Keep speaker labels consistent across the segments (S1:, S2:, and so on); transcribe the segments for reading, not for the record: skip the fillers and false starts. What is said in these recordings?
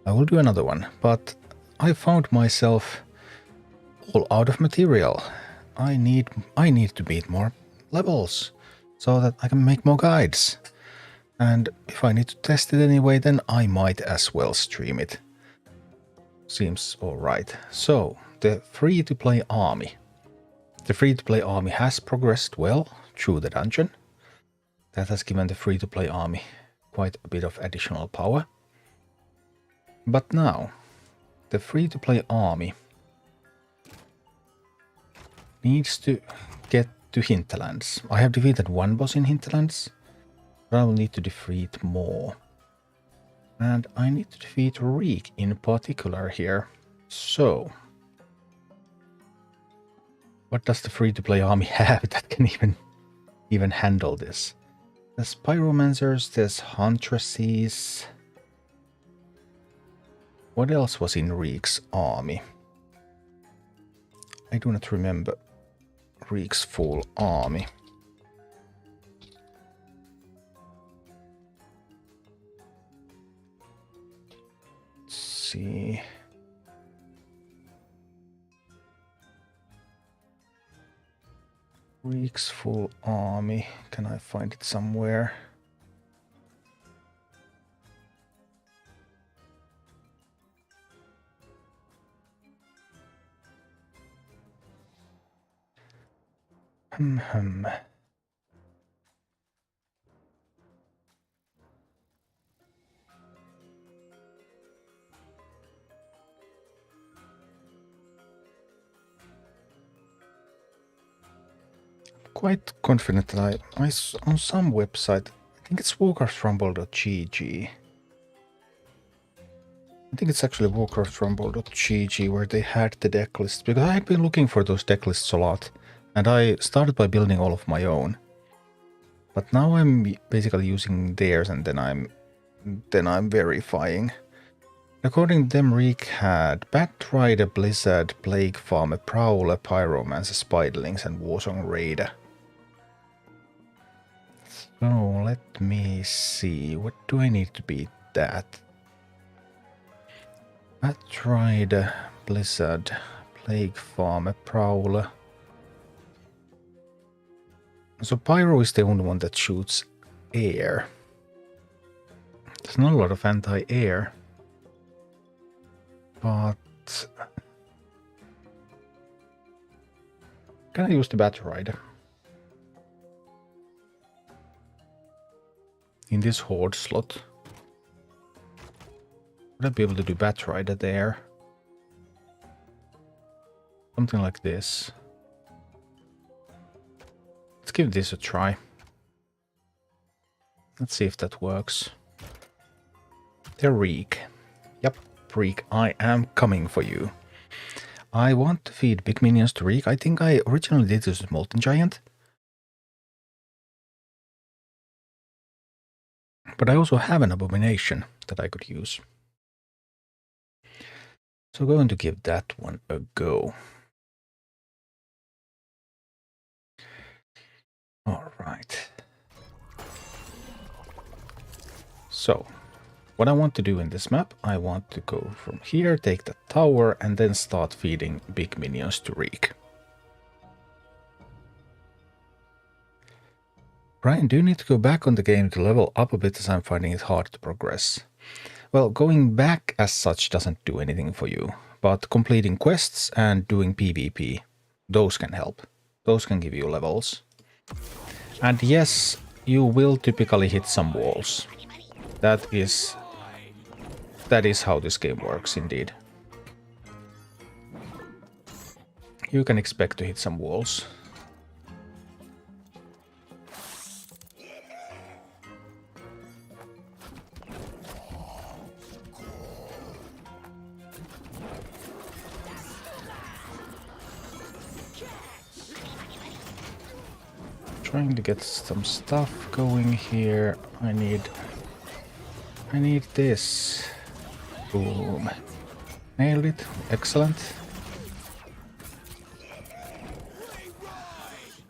S1: I will do another one, but I found myself all out of material. I need to beat more levels so that I can make more guides. And if I need to test it anyway, then I might as well stream it. Seems alright. So, the free-to-play army. The free-to-play army has progressed well through the dungeon. That has given the free-to-play army quite a bit of additional power. But now, the free-to-play army needs to get to Hinterlands. I have defeated one boss in Hinterlands, but I will need to defeat more. And I need to defeat Reek in particular here. So, what does the free-to-play army have that can even handle this? There's pyromancers, there's huntresses. What else was in Reek's army? I do not remember Reek's full army. Let's see. Reek's full army. Can I find it somewhere? Quite confident that I on some website, I think it's warcraftrumble.gg. I think it's actually warcraftrumble.gg where they had the deck lists, because I had been looking for those deck lists a lot, and I started by building all of my own. But now I'm basically using theirs, and then I'm verifying. According to them, Reek had Bat Rider, Blizzard, Plague Farmer, Prowler, Pyromancer, Spiderlings, and Warsong Raider. So let me see, what do I need to beat that? Bat Rider, Blizzard, Plague Farmer, Prowler. So Pyro is the only one that shoots air. There's not a lot of anti-air. But can I use the Bat Rider in this Horde slot? Would I be able to do Bat Rider there? Something like this. Let's give this a try. Let's see if that works. The Reek. Yep. Reek, I am coming for you. I want to feed big minions to Reek. I think I originally did this with Molten Giant. But I also have an Abomination that I could use. So I'm going to give that one a go. Alright. So, what I want to do in this map, I want to go from here, take the tower, and then start feeding big minions to Reek. Brian, do you need to go back on the game to level up a bit, as I'm finding it hard to progress? Well, going back as such doesn't do anything for you, but completing quests and doing PvP, those can help. Those can give you levels. And yes, you will typically hit some walls. That is how this game works, indeed. You can expect to hit some walls. Trying to get some stuff going here. I need this. Boom. Nailed it. Excellent.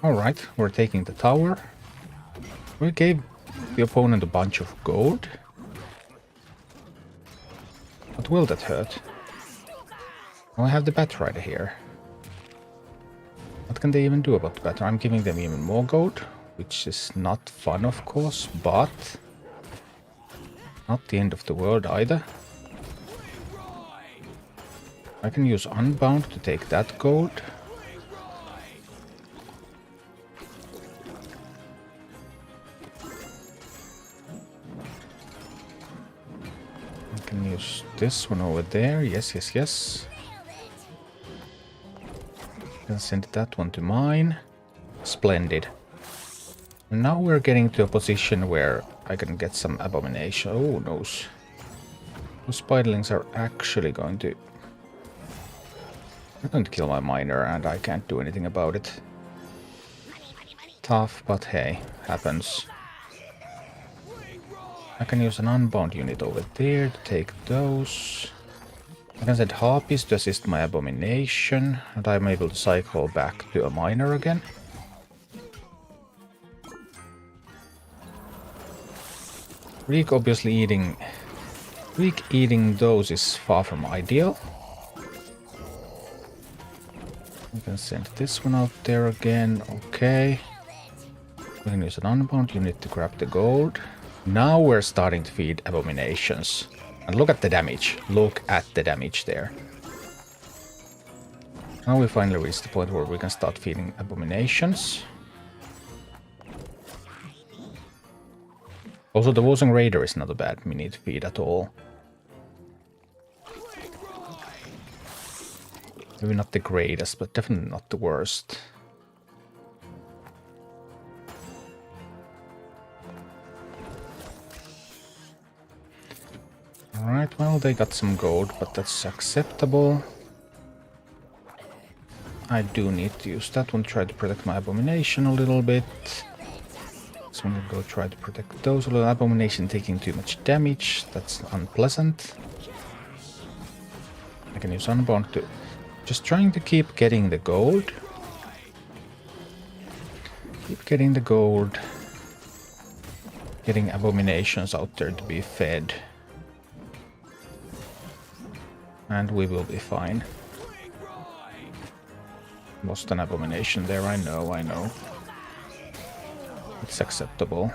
S1: Alright, we're taking the tower. We gave the opponent a bunch of gold. But will that hurt? Oh, I have the Batrider here. What can they even do about the Batrider? I'm giving them even more gold, which is not fun, of course, but not the end of the world either. I can use Unbound to take that gold. I can use this one over there. Yes, yes, yes. Can send that one to mine. Splendid. And now we're getting to a position where I can get some abomination. Oh, no. Those spiderlings are actually going to... They're going to kill my miner, and I can't do anything about it. Tough, but hey, happens. I can use an unbound unit over there to take those. I can send harpies to assist my abomination, and I'm able to cycle back to a miner again. Reek obviously eating... Reek eating those is far from ideal. We can send this one out there again, okay. We can use an unbound unit to grab the gold. Now we're starting to feed abominations. And look at the damage. Look at the damage there. Now we finally reach the point where we can start feeding abominations. Also, the Wozong Raider is not a bad mini to feed at all. Maybe not the greatest, but definitely not the worst. Alright, well, they got some gold, but that's acceptable. I do need to use that one, try to protect my abomination a little bit. So I'm gonna go try to protect those. A little abomination taking too much damage, that's unpleasant. I can use Unbound to... Just trying to keep getting the gold. Keep getting the gold. Getting abominations out there to be fed. And we will be fine. Lost an abomination there, I know, I know. It's acceptable.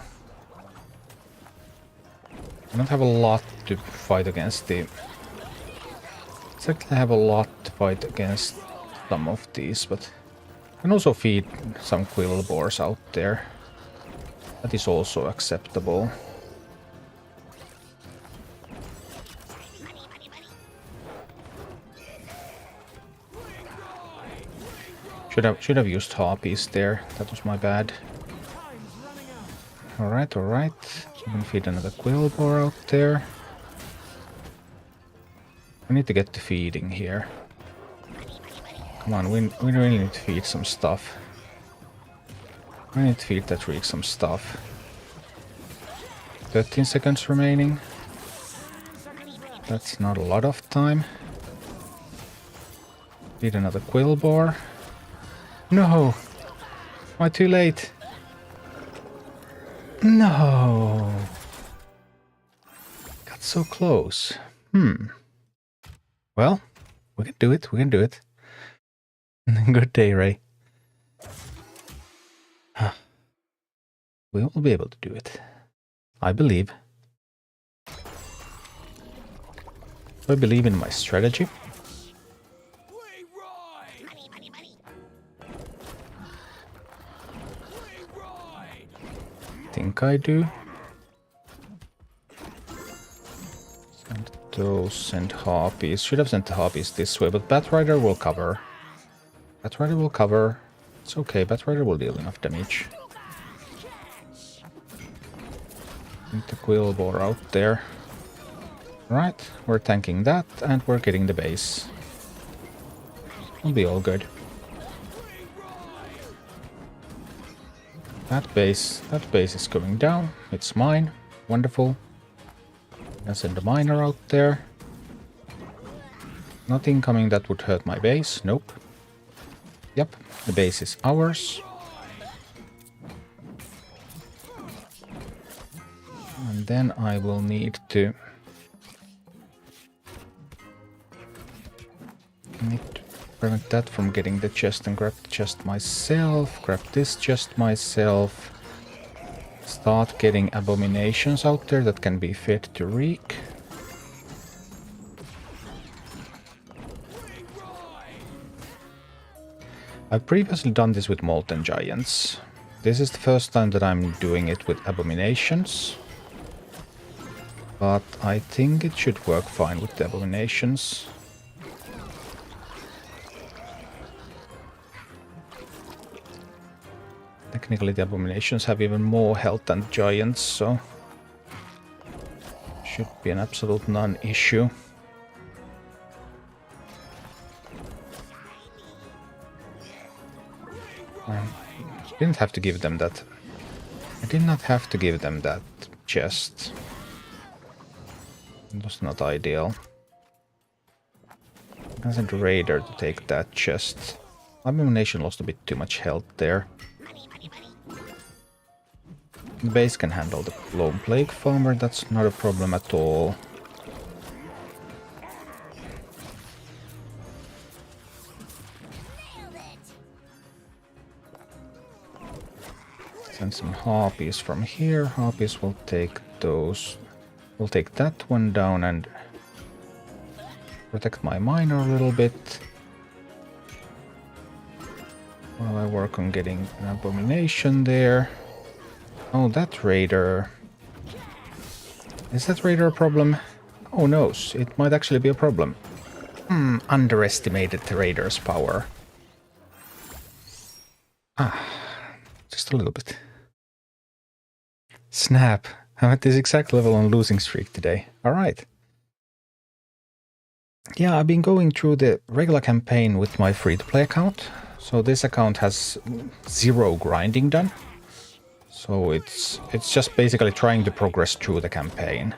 S1: I don't have a lot to fight against the... Exactly, I have a lot to fight against some of these, but I can also feed some quill boars out there. That is also acceptable. Should have used harpies there. That was my bad. Alright, alright. I can feed another quill boar out there. We need to get to feeding here. Come on, we really need to feed some stuff. We need to feed that Reek some stuff. 13 seconds remaining. That's not a lot of time. Feed another quill boar. No! Am I too late? No! Got so close. Well, we can do it, we can do it. Good day, Ray. We will be able to do it. I believe. I believe in my strategy. Think I do. Send those, send harpies. Should have sent the harpies this way, but Batrider will cover. Batrider will cover. It's okay, Batrider will deal enough damage. Get the quill boar out there. Right, we're tanking that, and we're getting the base. It'll be all good. That base is going down. It's mine. Wonderful. I'll send the miner out there. Nothing coming that would hurt my base. Nope. Yep, the base is ours. And then I will need to I need to prevent that from getting the chest and grab the chest myself. Grab this chest myself. Start getting abominations out there that can be fed to Reek. I've previously done this with Molten Giants. This is the first time that I'm doing it with abominations. But I think it should work fine with the abominations. Technically the abominations have even more health than giants, so should be an absolute non-issue. Didn't have to give them that. I did not have to give them that chest. It was not ideal. I can send Raider to take that chest. Abomination lost a bit too much health there. The base can handle the Lone Plague Farmer, that's not a problem at all. Send some Harpies from here. Harpies will take those. We'll take that one down and protect my miner a little bit. While I work on getting an abomination there. Oh, that Raider. Is that Raider a problem? Oh no, it might actually be a problem. Underestimated the Raider's power. Just a little bit. Snap. I'm at this exact level on losing streak today. Alright. Yeah, I've been going through the regular campaign with my free-to-play account. So this account has 0 grinding done. So it's just basically trying to progress through the campaign.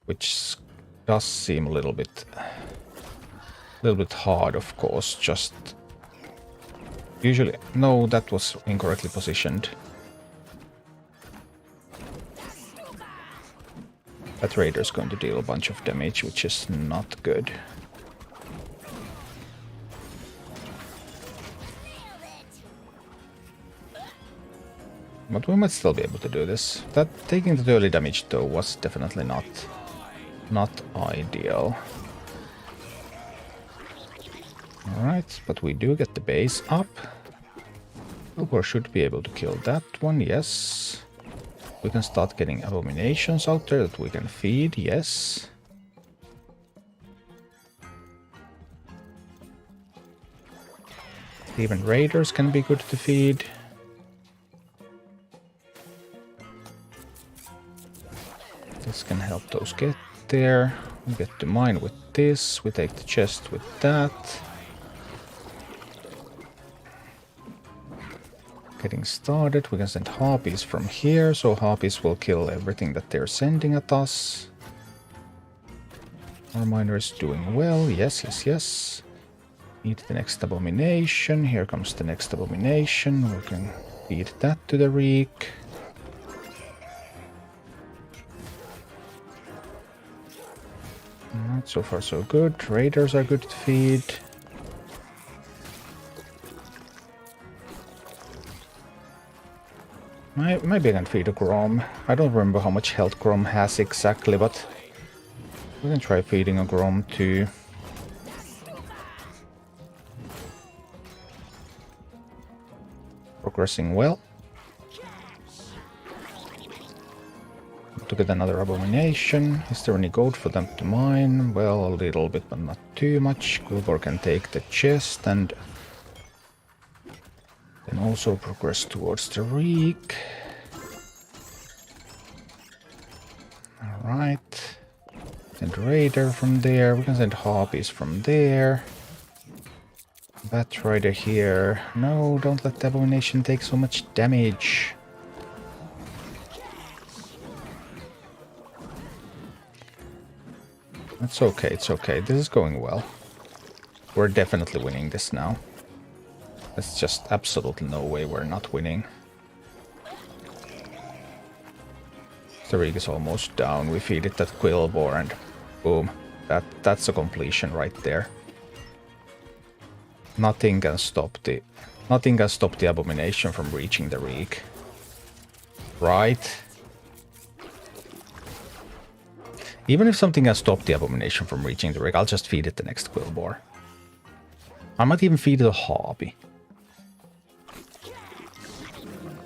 S1: Which does seem a little bit hard, of course. Just usually... No, that was incorrectly positioned. That Raider's going to deal a bunch of damage, which is not good. But we might still be able to do this. That taking the early damage though was definitely not ideal. Alright, but we do get the base up. Silver should be able to kill that one, yes. We can start getting abominations out there that we can feed, yes. Even Raiders can be good to feed. This can help those get there. We get the mine with this. We take the chest with that. Getting started. We can send Harpies from here, so Harpies will kill everything that they're sending at us. Our miner is doing well. Yes, yes, yes. Need the next abomination. Here comes the next abomination. We can feed that to the Reek. Alright, so far so good. Raiders are good to feed. Maybe I can feed a Grom. I don't remember how much health Grom has exactly, but we can try feeding a Grom too. Progressing well. To get another abomination. Is there any gold for them to mine? Well, a little bit, but not too much. Gulbor can take the chest and then also progress towards the Reek. Alright. Send Raider from there. We can send Harpies from there. Bat Rider here. No, don't let the abomination take so much damage. It's okay, it's okay. This is going well. We're definitely winning this now. There's just absolutely no way we're not winning. The rig is almost down. We feed it that Quillbore and boom. That's a completion right there. Nothing can stop the abomination from reaching the reek. Right? Even if something can stop the abomination from reaching the reek, I'll just feed it the next Quillboar. I might even feed it a hobby.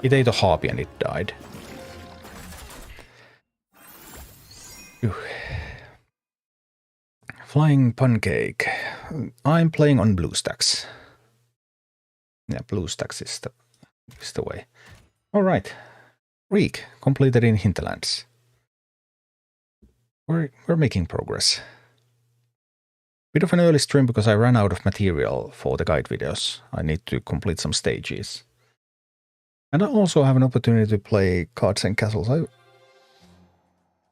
S1: It ate a hobby and it died. Phew. Flying Pancake. I'm playing on BlueStacks. Yeah, BlueStacks is the way. Alright. Reek completed in Hinterlands. We're making progress. Bit of an early stream because I ran out of material for the guide videos. I need to complete some stages. And I also have an opportunity to play Cards and Castles.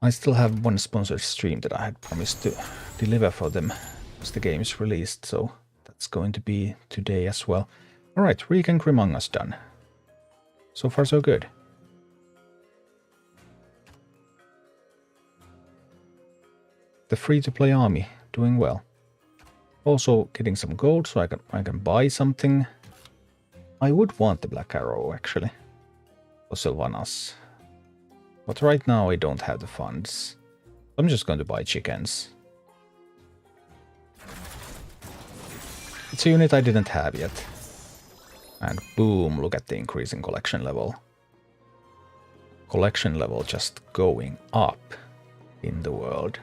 S1: I still have one sponsored stream that I had promised to deliver for them as the game is released, so that's going to be today as well. Alright, Reek and Grimanga's done. So far so good. The free-to-play army doing well. Also getting some gold so I can buy something. I would want the Black Arrow actually for Sylvanas. But right now I don't have the funds. I'm just going to buy chickens. It's a unit I didn't have yet. And boom, look at the increasing collection level. Collection level just going up in the world.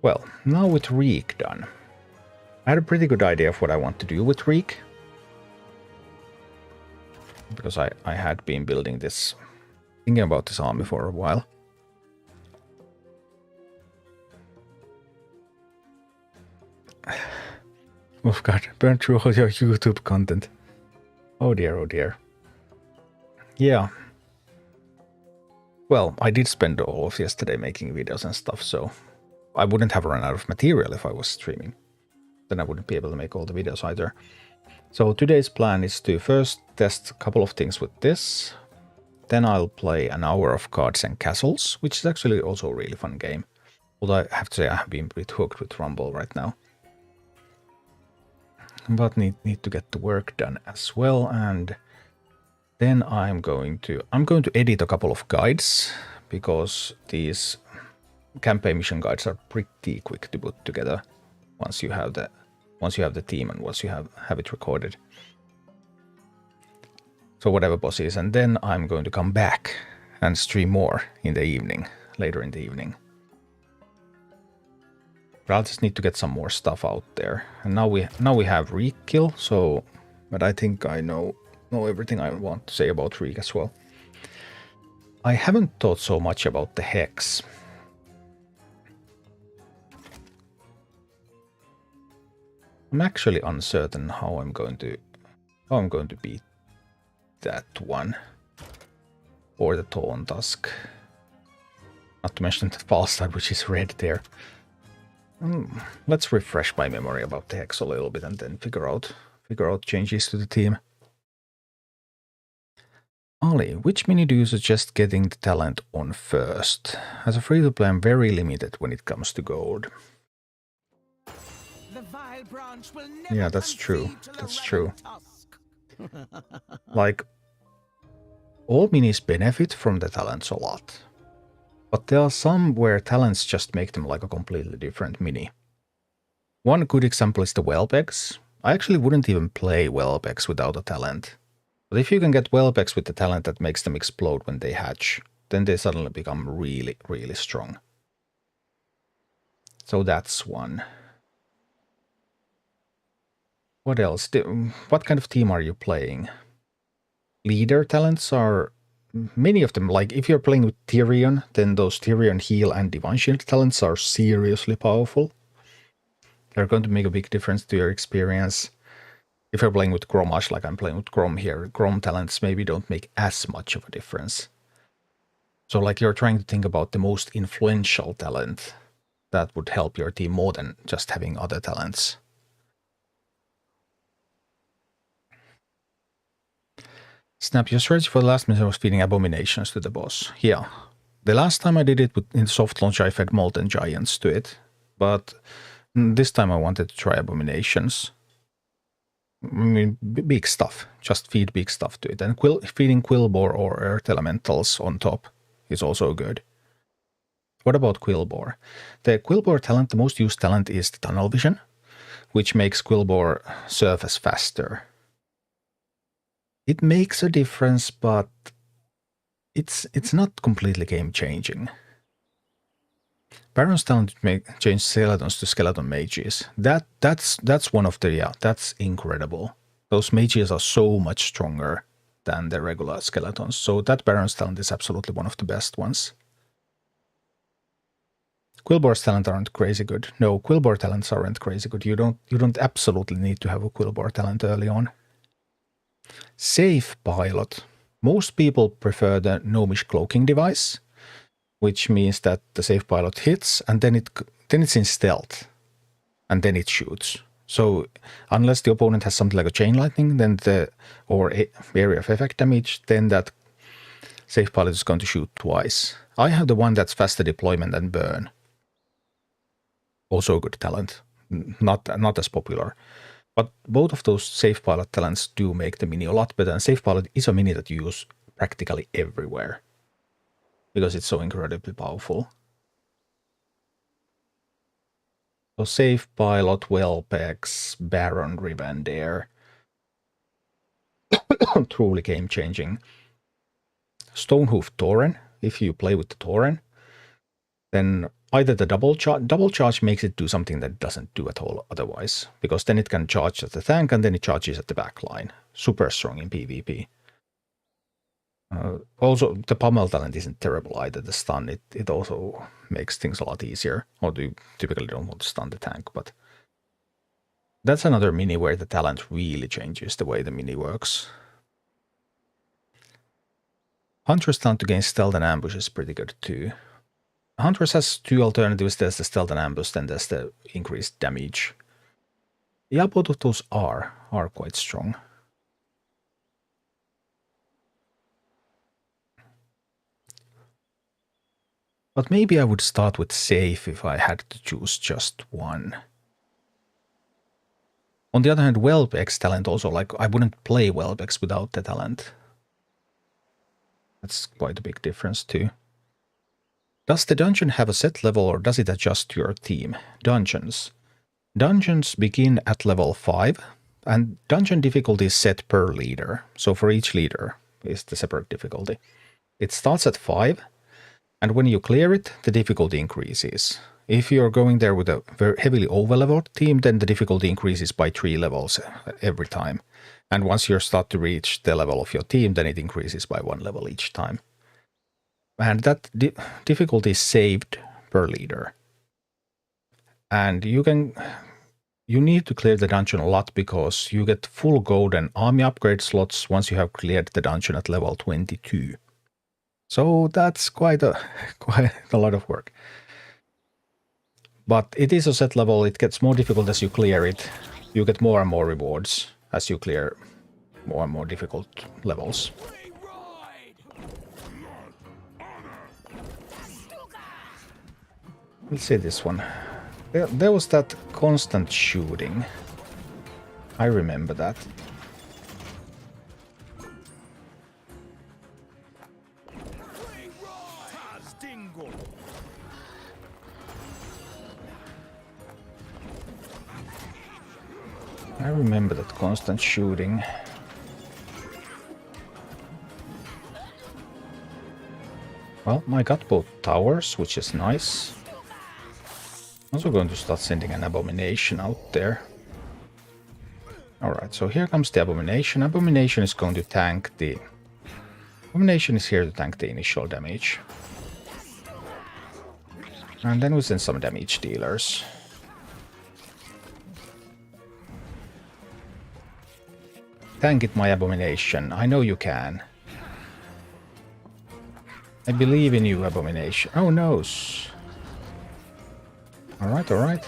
S1: Well, now with Reek done. I had a pretty good idea of what I want to do with Reek. Because I had been building this, thinking about this army for a while. Oh god, burn through all your YouTube content. Oh dear, oh dear. Yeah. Well, I did spend all of yesterday making videos and stuff, so I wouldn't have run out of material if I was streaming. Then I wouldn't be able to make all the videos either. So today's plan is to first test a couple of things with this. Then I'll play an hour of Cards and Castles, which is actually also a really fun game. Although I have to say I have been a bit hooked with Rumble right now. But need to get the work done as well, and then I'm going to edit a couple of guides, because these campaign mission guides are pretty quick to put together once you have the team and once you have it recorded. So whatever boss is, and then I'm going to come back and stream more in the evening, later in the evening. But I'll just need to get some more stuff out there. And now we have Reek kill, so but I think I know everything I want to say about Reek as well. I haven't thought so much about the Hex. I'm actually uncertain how I'm going to beat that one. Or the Taunt Tusk. Not to mention the Falstad, which is red there. Let's refresh my memory about the Hex a little bit and then figure out changes to the team. Ali, which mini do you suggest getting the talent on first? As a free-to-play, I'm very limited when it comes to gold. Yeah, that's true. That's true. Like, all minis benefit from the talents a lot. But there are some where talents just make them like a completely different mini. One good example is the Whelpex. I actually wouldn't even play Whelpex without a talent. But if you can get Whelpex with the talent that makes them explode when they hatch, then they suddenly become really, really strong. So that's one. What else? What kind of team are you playing? Leader talents are... Many of them, like if you're playing with Tyrion, then those Tyrion heal and Divine Shield talents are seriously powerful. They're going to make a big difference to your experience. If you're playing with Gromash, like I'm playing with Grom here, Grom talents maybe don't make as much of a difference. So like you're trying to think about the most influential talent that would help your team more than just having other talents. Snap, your strategy for the last mission was feeding abominations to the boss. Yeah. The last time I did it in soft launch, I fed Molten Giants to it. but this time I wanted to try abominations. I mean, big stuff. Just feed big stuff to it. And feeding Quillbore or Earth Elementals on top is also good. What about Quillbore? The Quillbore talent, the most used talent is the Tunnel Vision, which makes Quillbore surface faster. It makes a difference, but it's not completely game-changing. Baron's talent change skeletons to skeleton mages. That's one of the, yeah, that's incredible. Those mages are so much stronger than the regular skeletons. So that Baron's talent is absolutely one of the best ones. Quillbore's talent aren't crazy good. No, Quillbore talents aren't crazy good. You don't absolutely need to have a Quillbore talent early on. Safe Pilot. Most people prefer the Gnomish cloaking device, which means that the Safe Pilot hits and then it's in stealth and then it shoots. So unless the opponent has something like a chain lightning, then or area of effect damage, then that Safe Pilot is going to shoot twice. I have the one that's faster deployment and burn. Also a good talent, not as popular. But both of those Safe Pilot talents do make the mini a lot better, and Safe Pilot is a mini that you use practically everywhere because it's so incredibly powerful. So Safe Pilot, Whelpex, Baron, Rivendare. Truly game-changing. Stonehoof Tauren, if you play with the Tauren, then either the double charge makes it do something that it doesn't do at all otherwise, because then it can charge at the tank and then it charges at the back line. Super strong in PvP. Also, the Pummel talent isn't terrible either. The stun, it also makes things a lot easier. Although you typically don't want to stun the tank, but that's another mini where the talent really changes the way the mini works. Huntress talent against stealth and ambush is pretty good too. Huntress has two alternatives. There's the stealth and ambush, then there's the increased damage. Yeah, both of those are quite strong. But maybe I would start with safe if I had to choose just one. On the other hand, Whelpex talent also, like, I wouldn't play Whelpex without the talent. That's quite a big difference too. Does the dungeon have a set level or does it adjust to your team? Dungeons. Dungeons begin at level 5 and dungeon difficulty is set per leader. So for each leader is the separate difficulty. It starts at 5 and when you clear it, the difficulty increases. If you're going there with a very heavily over-leveled team, then the difficulty increases by 3 levels every time. And once you start to reach the level of your team, then it increases by 1 level each time. And that difficulty is saved per leader. And you need to clear the dungeon a lot because you get full gold and army upgrade slots once you have cleared the dungeon at level 22. So that's quite a lot of work. But it is a set level, it gets more difficult as you clear it. You get more and more rewards as you clear more and more difficult levels. Let's see this one. There was that constant shooting. I remember that. I remember that constant shooting. Well, I got both towers, which is nice. I'm also going to start sending an abomination out there. Alright, so here comes the abomination. Abomination is going to tank the... Abomination is here to tank the initial damage. And then we send some damage dealers. Tank it, my abomination. I know you can. I believe in you, abomination. Oh, no. Alright, alright.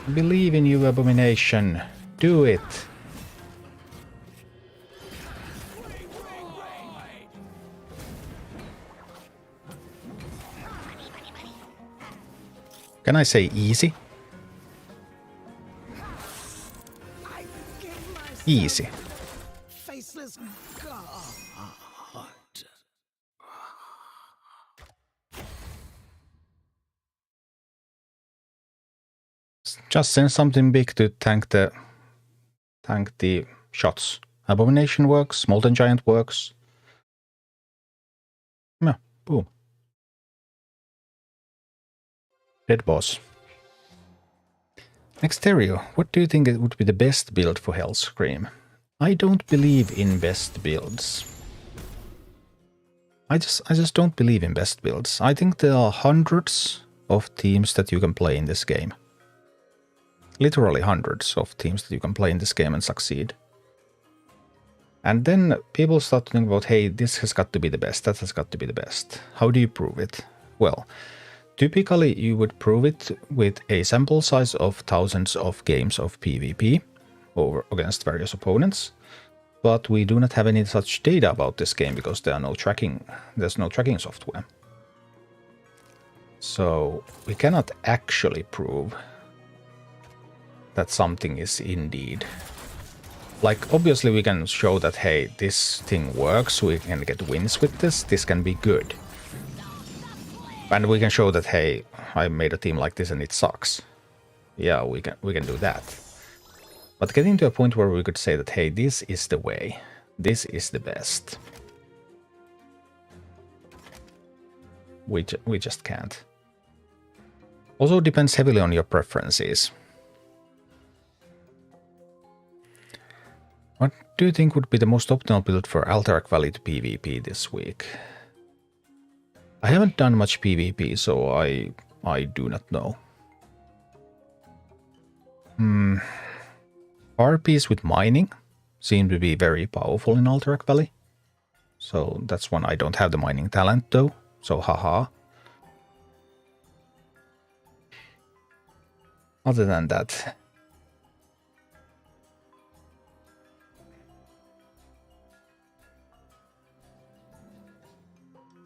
S1: I believe in you, abomination. Do it. Can I say easy? Easy.
S2: Faceless god.
S1: Just send something big to tank the shots. Abomination works, Molten Giant works. Yeah, boom. Dead boss. Exterior, what do you think it would be the best build for Hellscream? I don't believe in best builds. I just don't believe in best builds. I think there are hundreds of teams that you can play in this game. Literally hundreds of teams that you can play in this game and succeed. And then people start to think about, hey, this has got to be the best, that has got to be the best. How do you prove it? Well, typically you would prove it with a sample size of thousands of games of PvP over against various opponents. But we do not have any such data about this game because there's no tracking software. So we cannot actually prove that something is indeed. Like, obviously we can show that, hey, this thing works, we can get wins with this can be good. And we can show that, hey, I made a team like this and it sucks. Yeah, we can do that. But getting to a point where we could say that, hey, this is the way, this is the best. We just can't. Also depends heavily on your preferences. What do you think would be the most optimal build for Alterac Valley to PvP this week? I haven't done much PvP, so I do not know. RPs with mining seem to be very powerful in Alterac Valley. So that's one. I don't have the mining talent though, so haha. Other than that,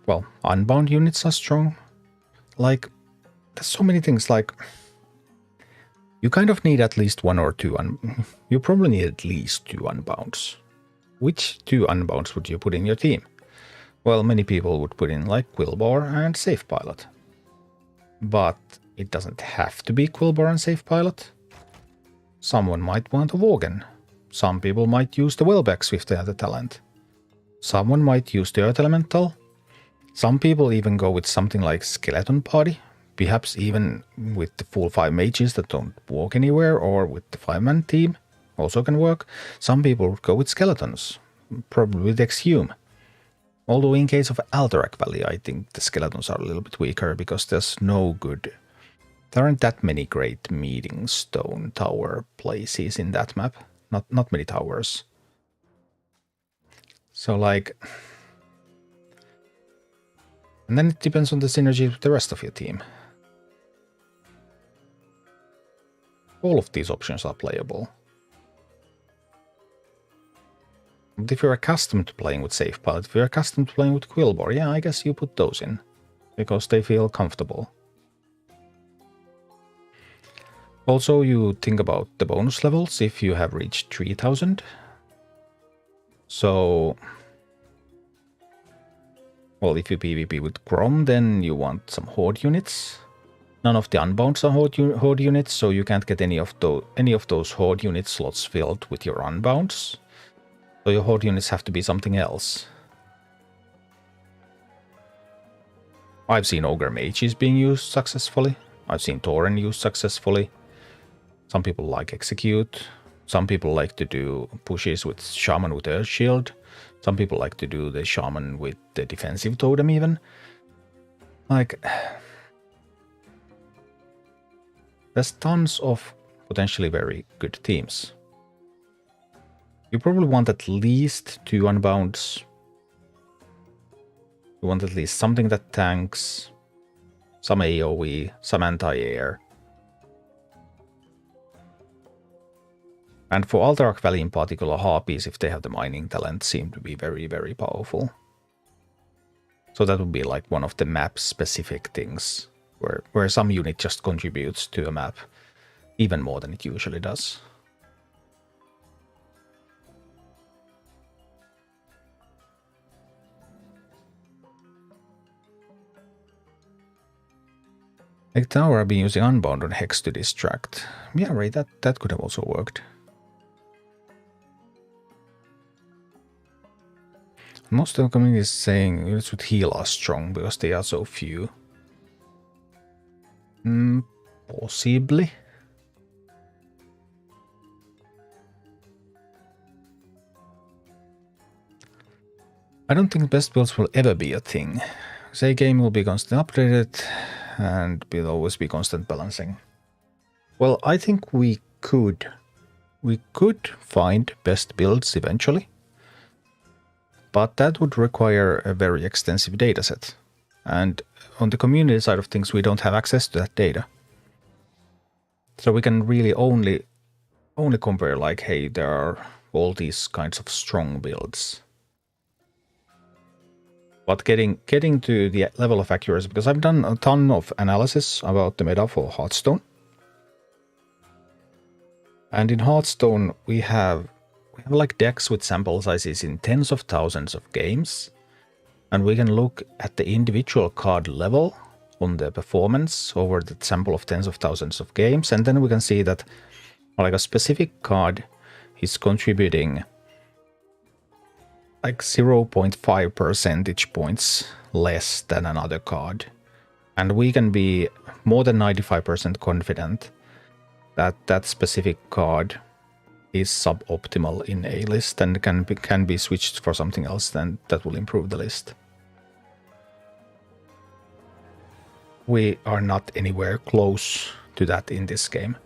S1: well, unbound units are strong. Like, there's so many things, like, you kind of need at least one or two, you probably need at least 2 unbounds. Which 2 unbounds would you put in your team? Well, many people would put in like Quillbar and Safe Pilot. But it doesn't have to be Quillbar and Safe Pilot. Someone might want a Worgen. Some people might use the Welbex if they have the talent. Someone might use the Earth Elemental. Some people even go with something like Skeleton Party. Perhaps even with the full 5 mages that don't walk anywhere, or with the 5-man team, also can work. Some people would go with skeletons, probably with Exhume. Although in case of Alterac Valley, I think the skeletons are a little bit weaker because there aren't that many great meeting stone tower places in that map. Not many towers. So like, and then it depends on the synergy with the rest of your team. All of these options are playable. But if you're accustomed to playing with Safe Pilot, if you're accustomed to playing with Quillbar, yeah, I guess you put those in. Because they feel comfortable. Also, you think about the bonus levels if you have reached 3000. So, well, if you PvP with Grom, then you want some Horde units. None of the unbounds are Horde units, so you can't get any of those Horde unit slots filled with your unbounds. So your Horde units have to be something else. I've seen Ogre Mages being used successfully. I've seen Tauren used successfully. Some people like Execute. Some people like to do pushes with Shaman with Earth Shield. Some people like to do the Shaman with the defensive totem even. Like, there's tons of potentially very good teams. You probably want at least 2 unbounds. You want at least something that tanks, some AoE, some anti-air. And for Alterac Valley in particular, Harpies, if they have the mining talent, seem to be very, very powerful. So that would be like one of the map-specific things where some unit just contributes to a map even more than it usually does. Like tower, I've been using Unbound on Hex to distract. Yeah, right, that could have also worked. Most of the community is saying units with heal are strong because they are so few. Possibly. I don't think best builds will ever be a thing. Say game will be constantly updated and will always be constant balancing. Well, I think we could find best builds eventually, but that would require a very extensive dataset. And on the community side of things, we don't have access to that data. So we can really only compare like, hey, there are all these kinds of strong builds. But getting to the level of accuracy, because I've done a ton of analysis about the meta for Hearthstone. And in Hearthstone, we have like decks with sample sizes in tens of thousands of games. And we can look at the individual card level on the performance over the sample of tens of thousands of games. And then we can see that like a specific card is contributing like 0.5 percentage points less than another card. And we can be more than 95% confident that that specific card is suboptimal in a list and can be switched for something else, then that will improve the list. We are not anywhere close to that in this game.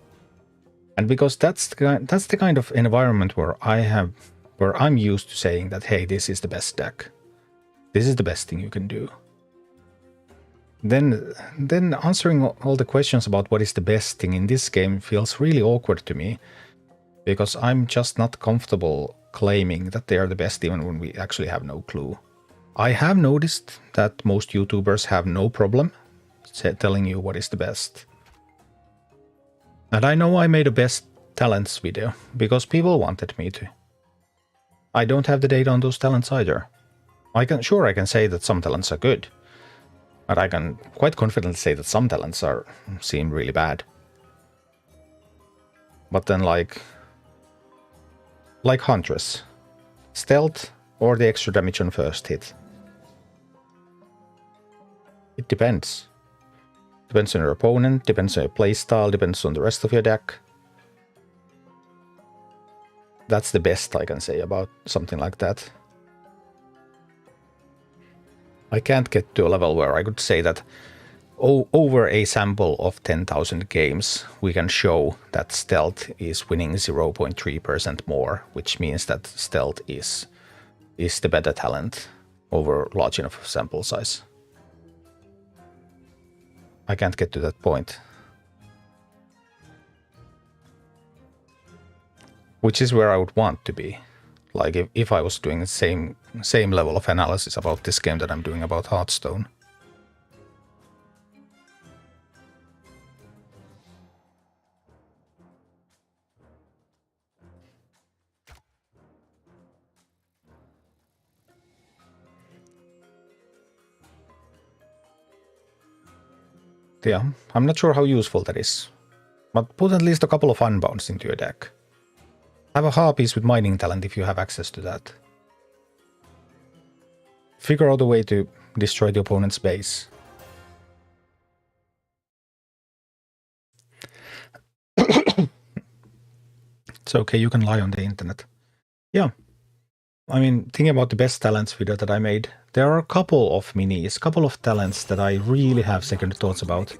S1: And because that's the kind of environment where I'm used to saying that, hey, this is the best deck. This is the best thing you can do. Then answering all the questions about what is the best thing in this game feels really awkward to me, because I'm just not comfortable claiming that they are the best even when we actually have no clue. I have noticed that most YouTubers have no problem telling you what is the best. And I know I made a best talents video because people wanted me to. I don't have the data on those talents either. I can say that some talents are good, but I can quite confidently say that some talents seem really bad. But then like Huntress, stealth or the extra damage on first hit. It depends. Depends on your opponent, depends on your playstyle, depends on the rest of your deck. That's the best I can say about something like that. I can't get to a level where I could say that over a sample of 10,000 games, we can show that stealth is winning 0.3% more, which means that stealth is the better talent over large enough sample size. I can't get to that point. Which is where I would want to be. Like if I was doing the same level of analysis about this game that I'm doing about Hearthstone. Yeah, I'm not sure how useful that is. But put at least a couple of unbounds into your deck. Have a harpies with mining talent if you have access to that. Figure out a way to destroy the opponent's base. It's okay, you can lie on the internet. Yeah. I mean, thinking about the best talents video that I made, there are a couple of minis, a couple of talents that I really have second thoughts about.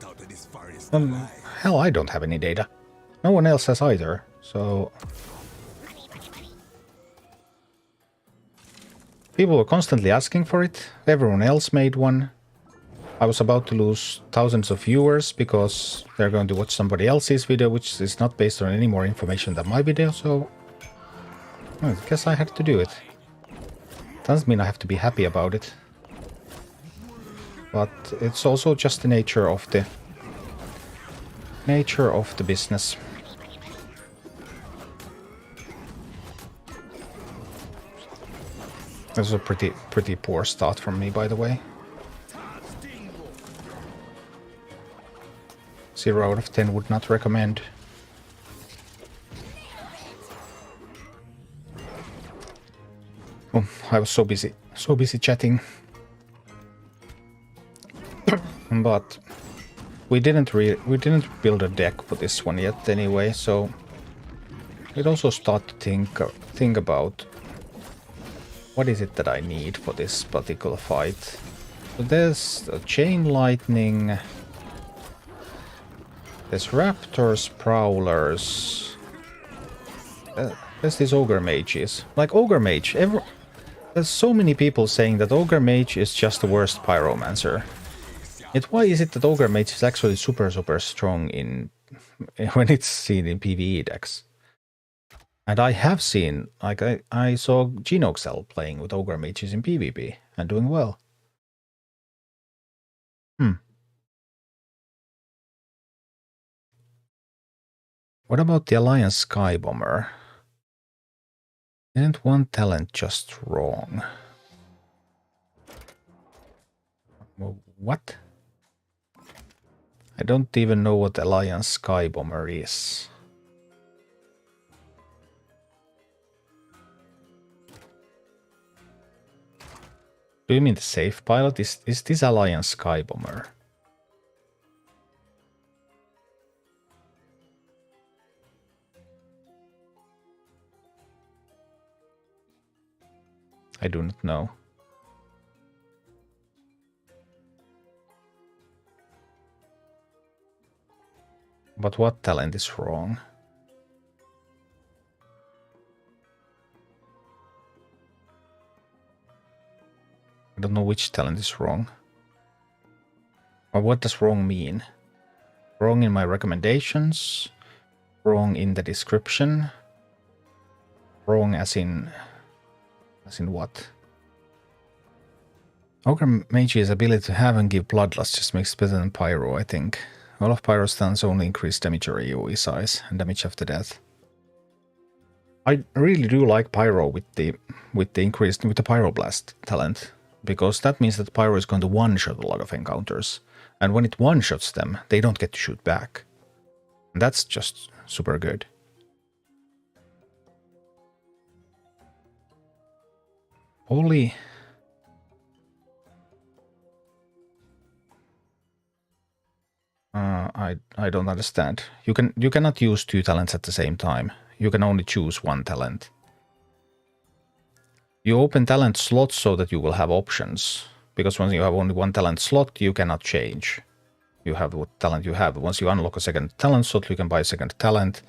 S1: Hell, I don't have any data. No one else has either, so... People were constantly asking for it, everyone else made one. I was about to lose thousands of viewers because they're going to watch somebody else's video, which is not based on any more information than my video, so... I guess I had to do it. Doesn't mean I have to be happy about it. But it's also just the nature of the Nature of the business. This was a pretty poor start from me, by the way. 0 out of 10 would not recommend. Oh, I was so busy chatting. But we didn't build a deck for this one yet anyway, so we'd also start to think about what is it that I need for this particular fight. So there's a chain lightning. There's raptors, prowlers. There's these ogre mages. Like ogre mage, there's so many people saying that ogre mage is just the worst pyromancer. Yet why is it that ogre mage is actually super strong in when it's seen in PvE decks? And I have seen, like I saw Genoxel playing with ogre mages in PvP and doing well. What about the Alliance Skybomber? Isn't one talent just wrong? Well, what? I don't even know what Alliance Skybomber is. Do you mean the safe pilot? Is this Alliance Skybomber? I do not know. But what talent is wrong? I don't know which talent is wrong. Or what does wrong mean? Wrong in my recommendations? Wrong in the description? Wrong as in what? Ogre Mage's ability to have and give Bloodlust just makes it better than Pyro, I think. All of Pyro's talents only increase damage or AoE size and damage after death. I really do like Pyro with the Pyroblast talent, because that means that Pyro is going to one-shot a lot of encounters. And when it one-shots them, they don't get to shoot back. And that's just super good. Holy... I don't understand. You cannot use 2 talents at the same time. You can only choose 1 talent. You open talent slots so that you will have options. Because once you have only 1 talent slot, you cannot change. You have what talent you have. Once you unlock a second talent slot, you can buy a second talent.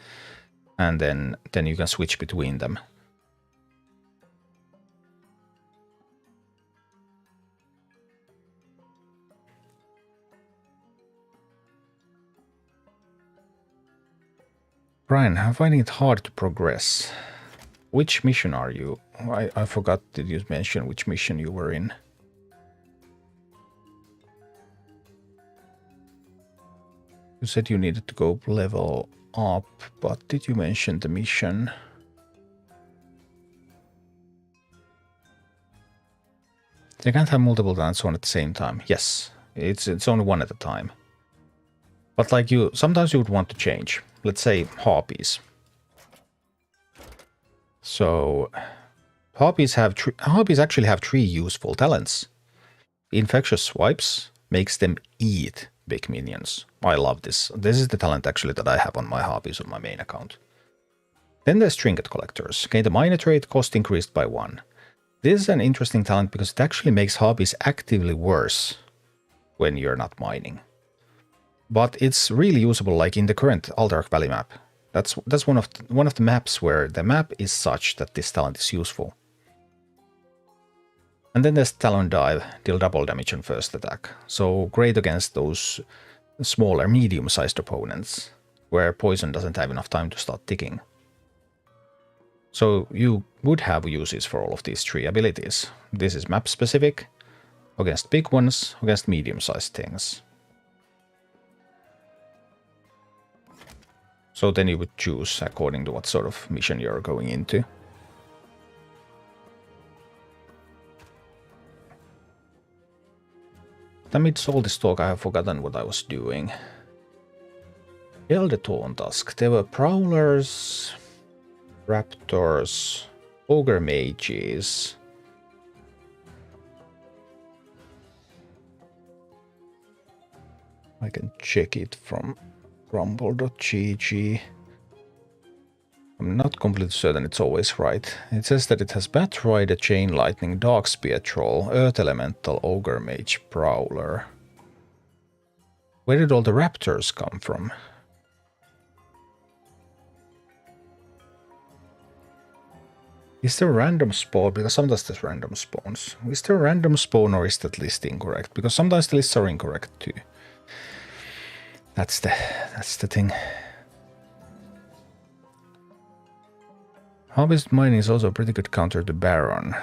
S1: And then you can switch between them. Brian, I'm finding it hard to progress. Which mission are you? I forgot, did you mention which mission you were in? You said you needed to go level up, but did you mention the mission? They can't have multiple talents on at the same time. Yes, it's only 1 at a time. But like sometimes you would want to change. Let's say Harpies. So Harpies actually have 3 useful talents. Infectious Swipes makes them eat big minions. I love this. This is the talent actually that I have on my Harpies on my main account. Then there's Trinket Collectors. Gain the miner trait, cost increased by 1. This is an interesting talent because it actually makes Harpies actively worse when you're not mining. But it's really usable, like in the current Altark Valley map. That's one of the maps where the map is such that this talent is useful. And then there's Talon Dive, deal double damage on first attack. So great against those smaller, medium-sized opponents, where poison doesn't have enough time to start ticking. So you would have uses for all of these 3 abilities. This is map specific, against big ones, against medium-sized things. So then you would choose according to what sort of mission you're going into. Amidst all this talk, I have forgotten what I was doing. Elder Taunt Task. There were prowlers, raptors, ogre mages. I can check it from rumble.gg. I'm not completely certain it's always right. It says that it has Bat Rider, Chain Lightning, Darkspear Troll, Earth Elemental, Ogre Mage, Prowler. Where did all the raptors come from? Is there a random spawn? Because sometimes there's random spawns. Is there a random spawn or is that list incorrect? Because sometimes the lists are incorrect too. That's the thing. Harvest mining is also a pretty good counter to Baron.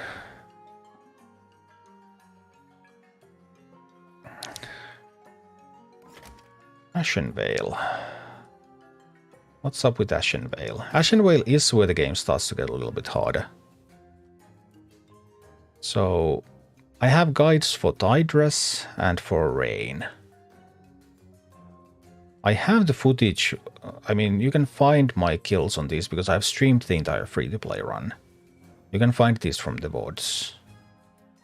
S1: Ashenvale. What's up with Ashenvale? Ashenvale is where the game starts to get a little bit harder. So, I have guides for Tidress and for Rain. I have the footage. I mean, you can find my kills on these because I've streamed the entire free-to-play run. You can find these from the VODs.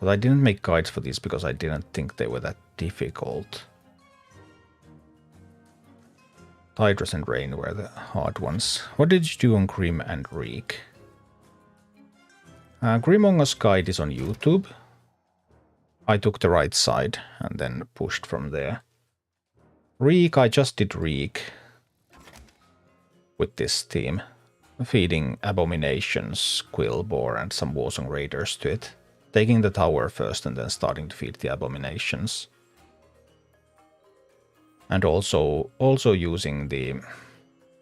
S1: But I didn't make guides for these because I didn't think they were that difficult. Tidress and Rain were the hard ones. What did you do on Grim and Reek? Grimonga's guide is on YouTube. I took the right side and then pushed from there. Reek, I just did Reek with this team, feeding Abominations, Quillbore and some Warsong Raiders to it. Taking the tower first and then starting to feed the Abominations. And also using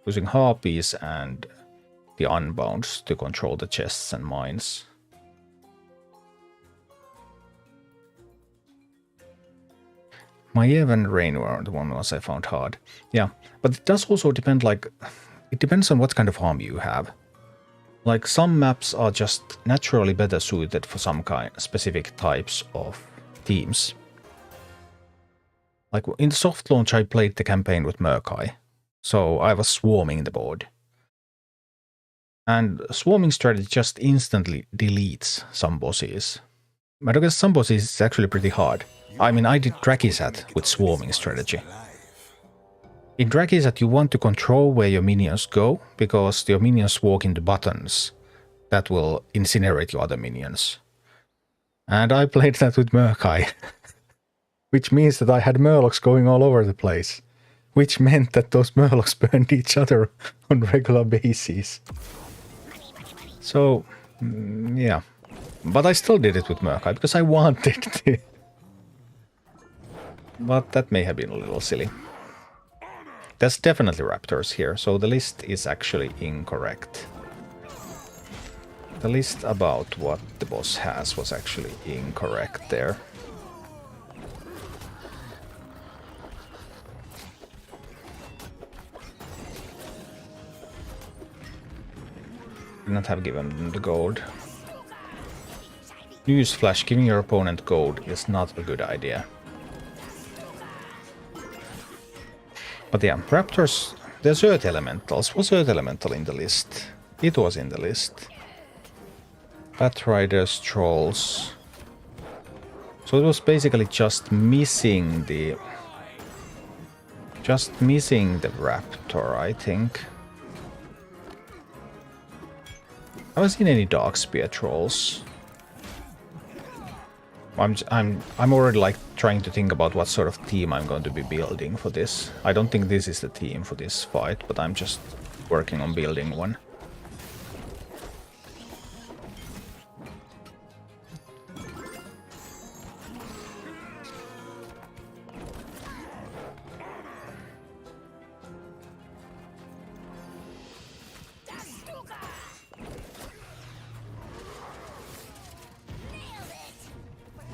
S1: Harpies and the Unbounds to control the chests and mines. Maiev and Rain were the ones I found hard. Yeah, but it does also depend, like, it depends on what kind of army you have. Like, some maps are just naturally better suited for some kind specific types of teams. Like, in the soft launch I played the campaign with Murkai, so I was swarming the board. And swarming strategy just instantly deletes some bosses. But against some bosses it's actually pretty hard. I mean, I did Drakizat with swarming strategy. In Drakizat you want to control where your minions go, because your minions walk into buttons that will incinerate your other minions. And I played that with Murkai. Which means that I had Murlocs going all over the place. Which meant that those Murlocs burned each other on regular basis. So, yeah. But I still did it with Murkai because I wanted to. But that may have been a little silly. There's definitely raptors here, so the list is actually incorrect. The list about what the boss has was actually incorrect there. Did not have given them the gold. Newsflash, giving your opponent gold is not a good idea. But yeah, raptors, there's Earth Elementals. Was Earth Elemental in the list? It was in the list. Bat Riders, Trolls. So it was basically just missing the raptor, I think. I haven't seen any Darkspear Trolls. I'm already like trying to think about what sort of team I'm going to be building for this. I don't think this is the team for this fight, but I'm just working on building one.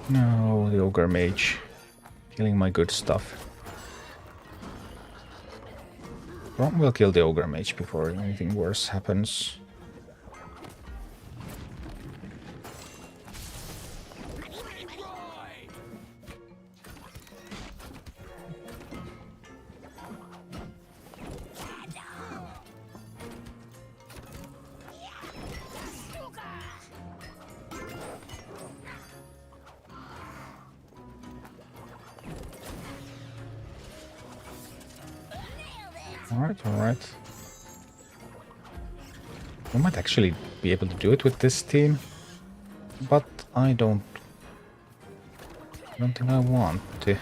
S1: No, the Ogre Mage. Killing my good stuff. Grom will kill the Ogre Mage before anything worse happens. Alright. We might actually be able to do it with this team, but I don't think I want to.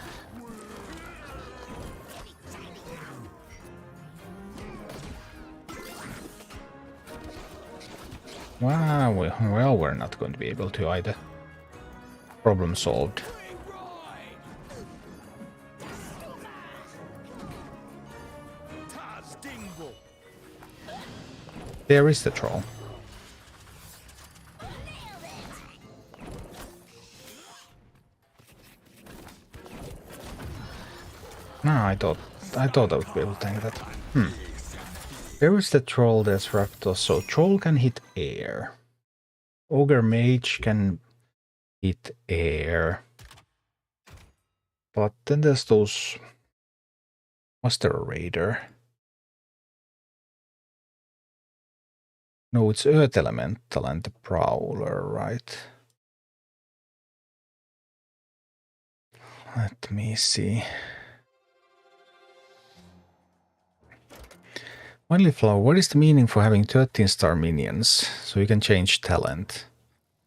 S1: Wow, well, we're not going to be able to either. Problem solved. There is the troll. No, I thought I would be able to tank that. There is the troll, there's Raptor. So troll can hit air. Ogre Mage can hit air. But then there's those... Was there a Raider? No, it's Earth Elemental and the Prowler, right? Let me see. Finally, Flower, what is the meaning for having 13-star minions? So you can change talent.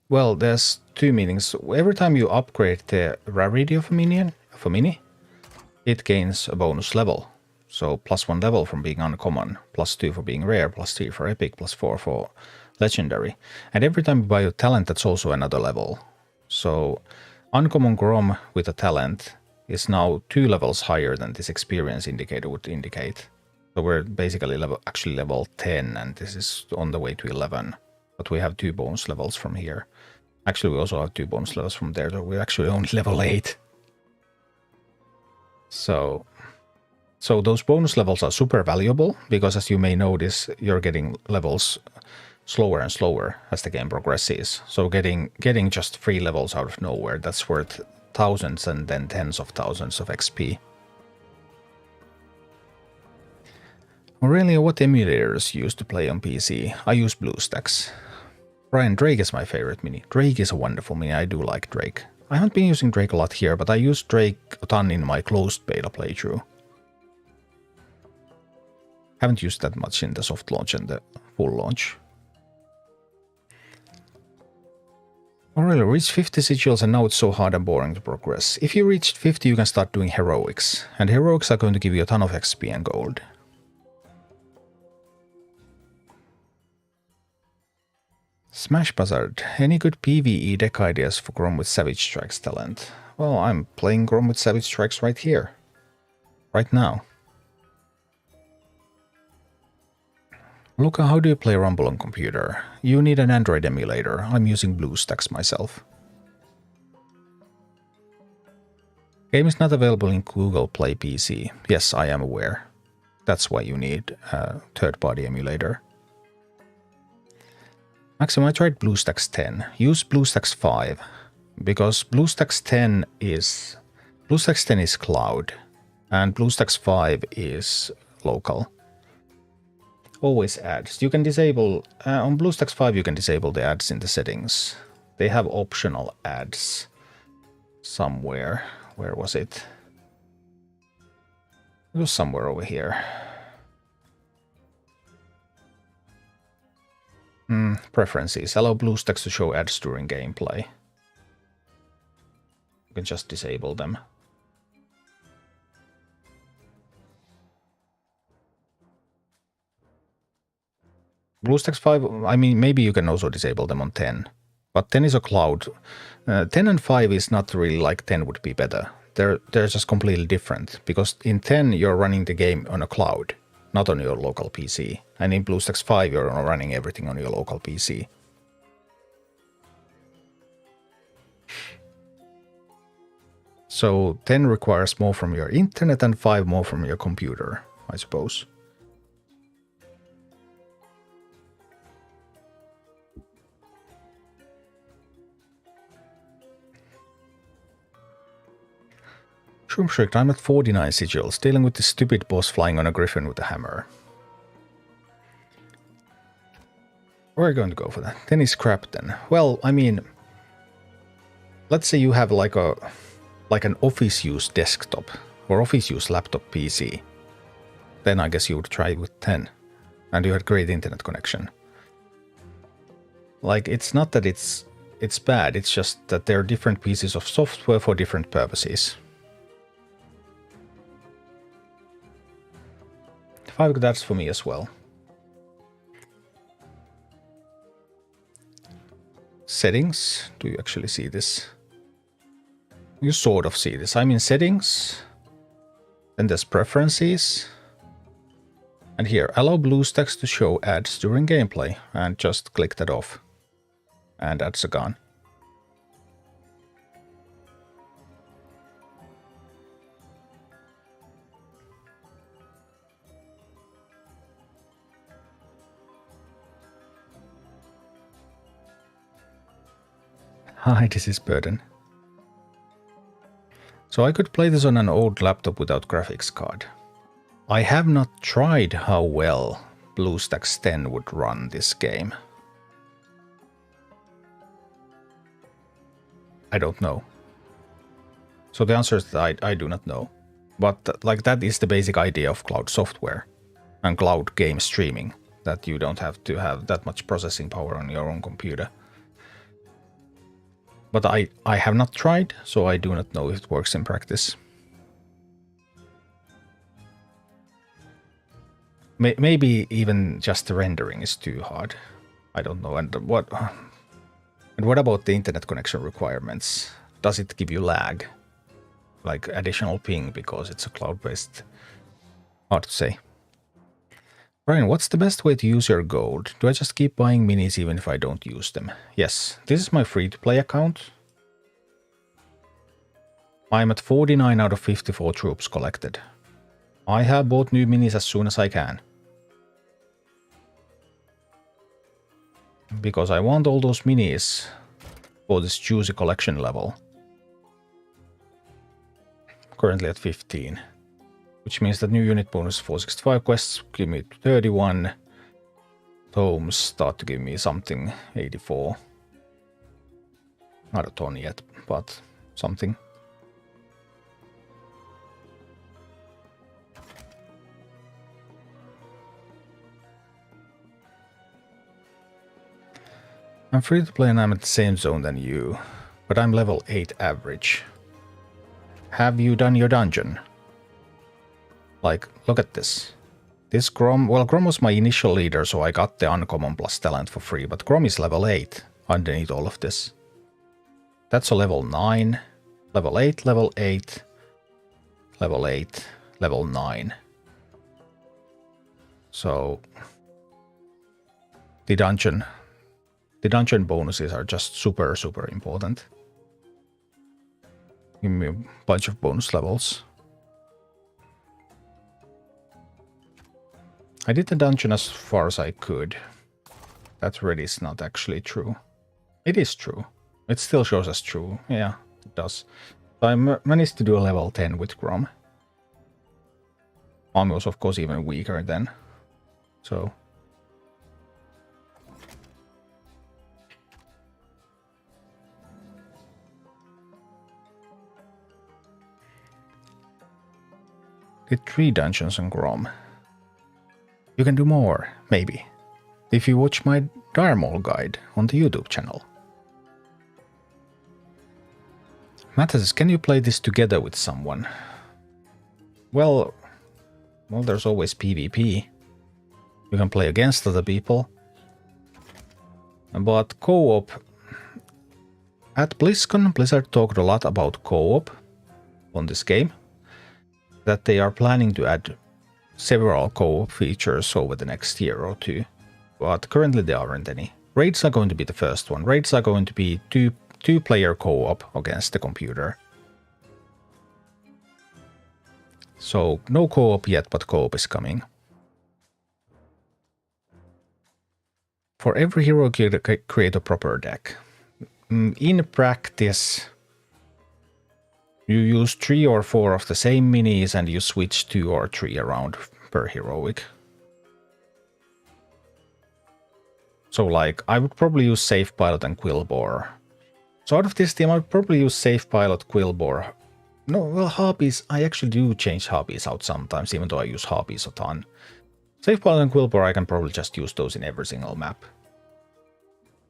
S1: Well, there's two meanings. Every time you upgrade the rarity of a mini, it gains a bonus level. So +1 level from being uncommon, +2 for being rare, +3 for epic, +4 for legendary. And every time you buy a talent, that's also another level. So uncommon Grom with a talent is now 2 levels higher than this experience indicator would indicate. So we're basically level 10, and this is on the way to 11. But we have 2 bonus levels from here. Actually, we also have 2 bonus levels from there, so we're actually only level 8. So those bonus levels are super valuable, because as you may notice, you're getting levels slower and slower as the game progresses. So getting just 3 levels out of nowhere, that's worth thousands and then tens of thousands of XP. Aurelia, what emulators you use to play on PC? I use BlueStacks. Brian, Drake is my favorite mini. Drake is a wonderful mini, I do like Drake. I haven't been using Drake a lot here, but I used Drake a ton in my closed beta playthrough. Haven't used that much in the soft launch and the full launch. Aurelia, reached 50 sigils and now it's so hard and boring to progress. If you reached 50, you can start doing heroics. And heroics are going to give you a ton of XP and gold. Smash Buzzard, any good PvE deck ideas for Grom with Savage Strikes talent? Well, I'm playing Grom with Savage Strikes right here. Right now. Luca, how do you play Rumble on computer? You need an Android emulator. I'm using BlueStacks myself. Game is not available in Google Play PC. Yes, I am aware. That's why you need a third-party emulator. Maxim, I tried BlueStacks 10. Use BlueStacks 5, because BlueStacks 10 is cloud, and BlueStacks 5 is local. Always ads. You can disable on BlueStacks 5. You can disable the ads in the settings. They have optional ads somewhere. Where was it? It was somewhere over here. Preferences. Allow BlueStacks to show ads during gameplay. You can just disable them. BlueStacks 5, I mean, maybe you can also disable them on 10. But 10 is a cloud. 10 and 5 is not really like 10 would be better. They're just completely different. Because in 10, you're running the game on a cloud, not on your local PC. And in BlueStacks 5, you're running everything on your local PC. So 10 requires more from your internet and 5 more from your computer, I suppose. Shroomstrict, I'm at 49 sigils, dealing with this stupid boss flying on a griffin with a hammer. We're going to go for that. Then he's crap then. Well, I mean, let's say you have like an office use desktop or office use laptop PC. Then I guess you would try with 10. And you had great internet connection. Like, it's not that it's bad, it's just that there are different pieces of software for different purposes. 5 that's for me as well. Settings. Do you actually see this? You sort of see this. I'm in settings. Then there's preferences. And here, allow BlueStacks to show ads during gameplay. And just click that off. And ads are gone. Hi, this is Burden. So I could play this on an old laptop without graphics card. I have not tried how well BlueStacks 10 would run this game. I don't know. So the answer is that I do not know. But like that is the basic idea of cloud software and cloud game streaming, that you don't have to have that much processing power on your own computer. But I have not tried, so I do not know if it works in practice. Maybe even just the rendering is too hard. I don't know. And what about the internet connection requirements? Does it give you lag? Like additional ping because it's a cloud-based? Hard to say. Brian, what's the best way to use your gold? Do I just keep buying minis even if I don't use them? Yes, this is my free-to-play account. I'm at 49 out of 54 troops collected. I have bought new minis as soon as I can. Because I want all those minis for this juicy collection level. Currently at 15. Which means that new unit bonus 465 quests give me 31. Tomes start to give me something, 84. Not a ton yet, but something. I'm free to play and I'm at the same zone than you, but I'm level 8 average. Have you done your dungeon? Like, look at this. This Grom, well, Grom was my initial leader, so I got the uncommon plus talent for free, but Grom is level 8 underneath all of this. That's a level 9, level 8, level 8, level 8, level 9. So, the dungeon bonuses are just super, super important. Give me a bunch of bonus levels. I did the dungeon as far as I could. That really is not actually true. It is true. It still shows as true. Yeah, it does. So I managed to do a level 10 with Grom. Army was of course even weaker then. So... did 3 dungeons on Grom. You can do more, maybe, if you watch my Darmol guide on the YouTube channel. Matthias, can you play this together with someone? Well, there's always PvP. You can play against other people. But co-op... At BlizzCon, Blizzard talked a lot about co-op on this game. That they are planning to add several co-op features over the next year or two, but currently there aren't any. Raids are going to be the first one. Raids are going to be two-player co-op against the computer. So no co-op yet, but co-op is coming. For every hero, create a proper deck. In practice, You use 3 or 4 of the same minis and you switch 2 or 3 around per heroic. So like, I would probably use Safe Pilot and Quillbore. So out of this team, I would probably use Safe Pilot, Quillbore. No, well, Harpies, I actually do change Harpies out sometimes, even though I use Harpies a ton. Safe Pilot and Quillbore, I can probably just use those in every single map.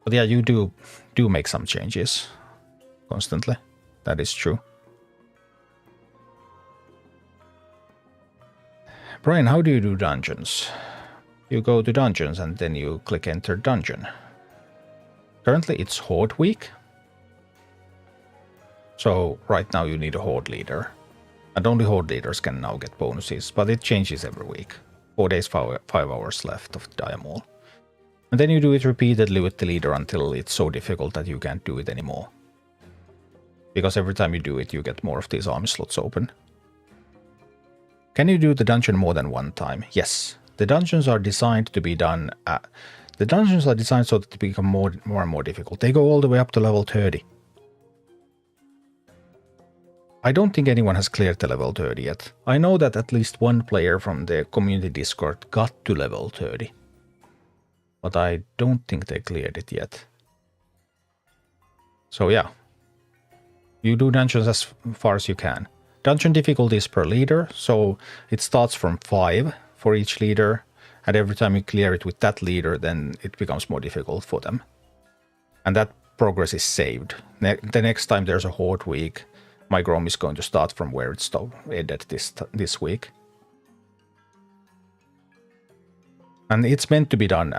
S1: But yeah, you do make some changes constantly. That is true. Brian, how do you do dungeons? You go to dungeons and then you click enter dungeon. Currently it's Horde week. So right now you need a Horde leader. And only Horde leaders can now get bonuses, but it changes every week. 4 days, 5 hours left of the Diamol. And then you do it repeatedly with the leader until it's so difficult that you can't do it anymore. Because every time you do it, you get more of these army slots open. Can you do the dungeon more than one time? Yes. The dungeons are designed to be done... the dungeons are designed so that they become more and more difficult. They go all the way up to level 30. I don't think anyone has cleared the level 30 yet. I know that at least one player from the community Discord got to level 30. But I don't think they cleared it yet. So yeah. You do dungeons as far as you can. Dungeon difficulty is per leader, so it starts from 5 for each leader, and every time you clear it with that leader, then it becomes more difficult for them. And that progress is saved. The next time there's a Horde week, my Grom is going to start from where it ended this week. And it's meant to be done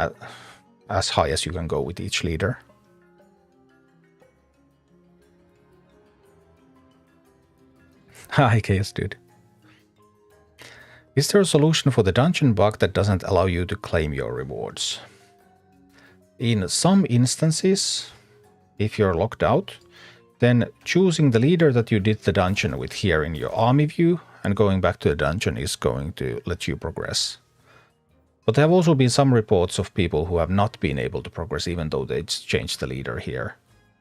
S1: as high as you can go with each leader. Hi, Chaos Dude. Is there a solution for the dungeon bug that doesn't allow you to claim your rewards? In some instances, if you're locked out, then choosing the leader that you did the dungeon with here in your army view and going back to the dungeon is going to let you progress. But there have also been some reports of people who have not been able to progress even though they changed the leader here.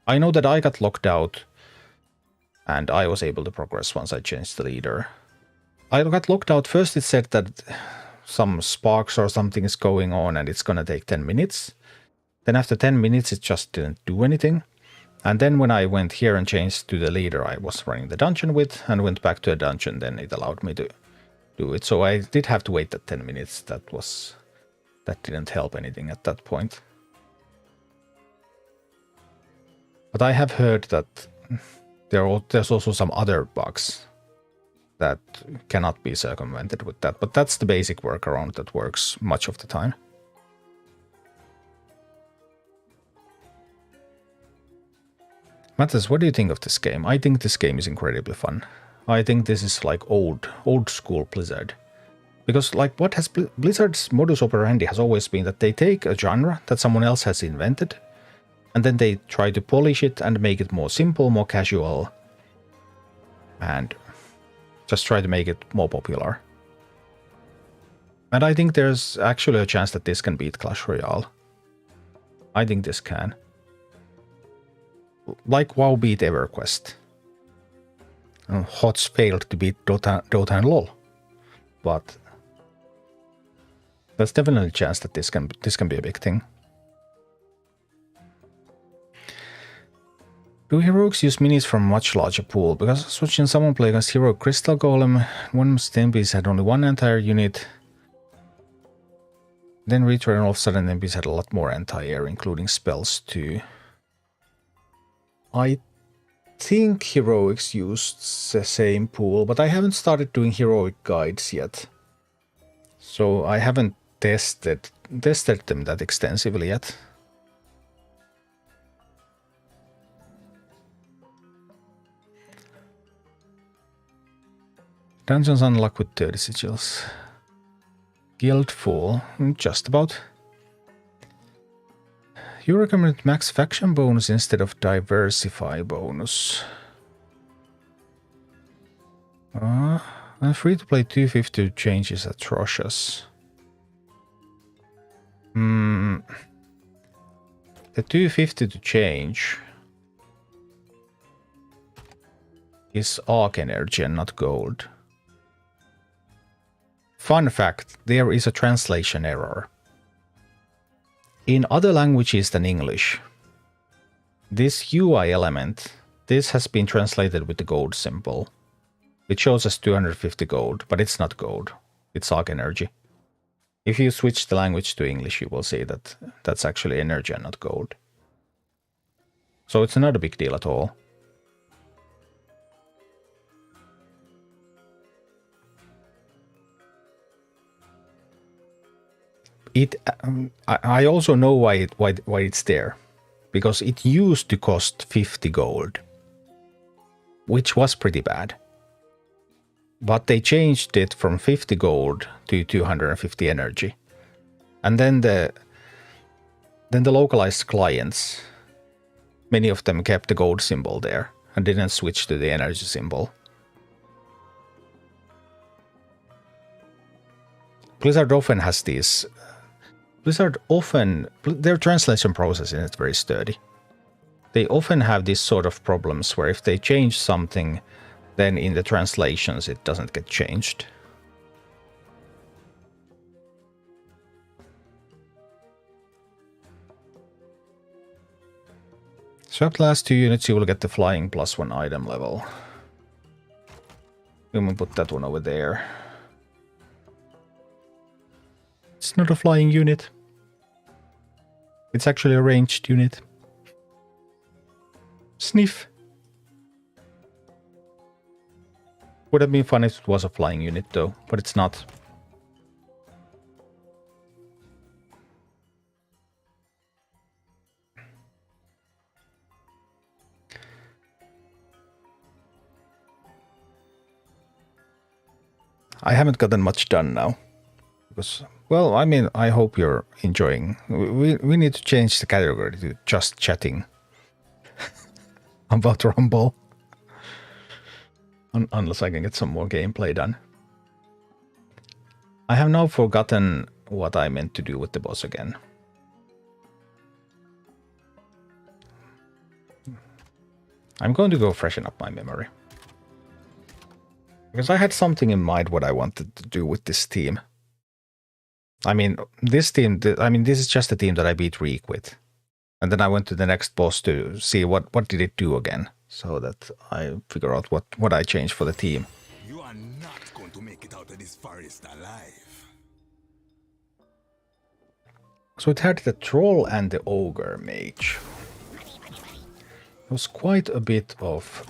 S1: I know that I got locked out and I was able to progress once I changed the leader. I got locked out. First it said that some sparks or something is going on and it's gonna take 10 minutes. Then after 10 minutes it just didn't do anything. And then when I went here and changed to the leader I was running the dungeon with and went back to a dungeon, then it allowed me to do it. So I did have to wait that 10 minutes. That didn't help anything at that point. But I have heard that there's also some other bugs that cannot be circumvented with that. But that's the basic workaround that works much of the time. Matthias, what do you think of this game? I think this game is incredibly fun. I think this is like old school Blizzard. Because like what has Blizzard's modus operandi has always been that they take a genre that someone else has invented and then they try to polish it and make it more simple, more casual, and just try to make it more popular. And I think there's actually a chance that this can beat Clash Royale. I think this can. Like WoW beat EverQuest. HOTS failed to beat Dota and LoL. But there's definitely a chance that this can be a big thing. Do heroics use minis from much larger pool? Because I was watching someone play against Heroic Crystal Golem, one MPs had only one entire unit. Then return all of a sudden MPs had a lot more anti-air, including spells too. I think heroics used the same pool, but I haven't started doing heroic guides yet. So I haven't tested them that extensively yet. Dungeons unlock with 30 sigils. Guild full, just about. You recommend max faction bonus instead of diversify bonus. And free to play 250 changes atrocious. The 250 to change. is arc energy and not gold. Fun fact, there is a translation error. In other languages than English, this UI element, this has been translated with the gold symbol. It shows us 250 gold, but it's not gold. It's arc energy. If you switch the language to English, you will see that that's actually energy and not gold. So it's not a big deal at all. I also know why it's there, because it used to cost 50 gold, which was pretty bad. But they changed it from 50 gold to 250 energy, and then the localized clients, many of them kept the gold symbol there and didn't switch to the energy symbol. Blizzard often has these. Their translation process isn't very sturdy. They often have these sort of problems where if they change something, then in the translations it doesn't get changed. Swap the last 2 units, you will get the flying +1 item level. We will put that one over there. It's not a flying unit. It's actually a ranged unit. Sniff. Would have been fun if it was a flying unit though, but it's not. I haven't gotten much done now. Because, well, I mean, I hope you're enjoying. We need to change the category to just chatting about Rumble. Unless I can get some more gameplay done. I have now forgotten what I meant to do with the boss again. I'm going to go freshen up my memory. Because I had something in mind what I wanted to do with this team. I mean, this team, this is just a team that I beat Reek with. And then I went to the next boss to see what did it do again. So that I figure out what I changed for the team.
S2: You are not going to make it out of this forest alive.
S1: So it had the troll and the ogre mage. There was quite a bit of...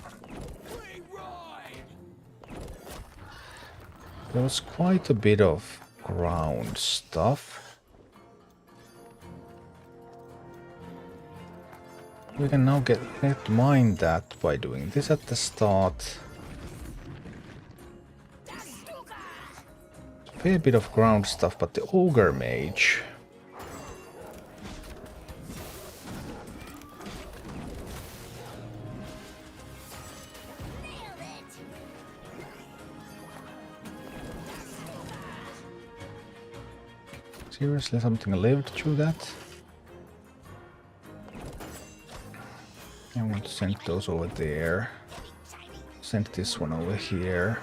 S1: There was quite a bit of ground stuff. We can now get to mine that by doing this at the start. A fair bit of ground stuff, but the ogre mage... Seriously, something lived through that? I want to send those over there. Send this one over here.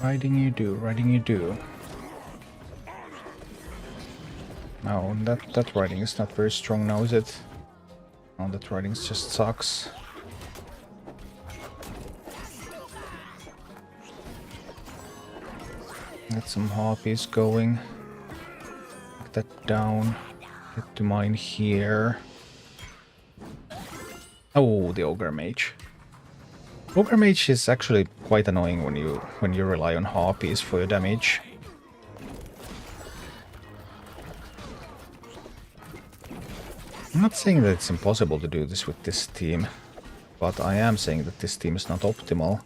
S1: Riding you do, riding you do. No, that riding is not very strong now, is it? No, that riding just sucks. Get some harpies going. Get that down. Get to mine here. Oh, the ogre mage. Ogre mage is actually quite annoying when you rely on harpies for your damage. I'm not saying that it's impossible to do this with this team, but I am saying that this team is not optimal.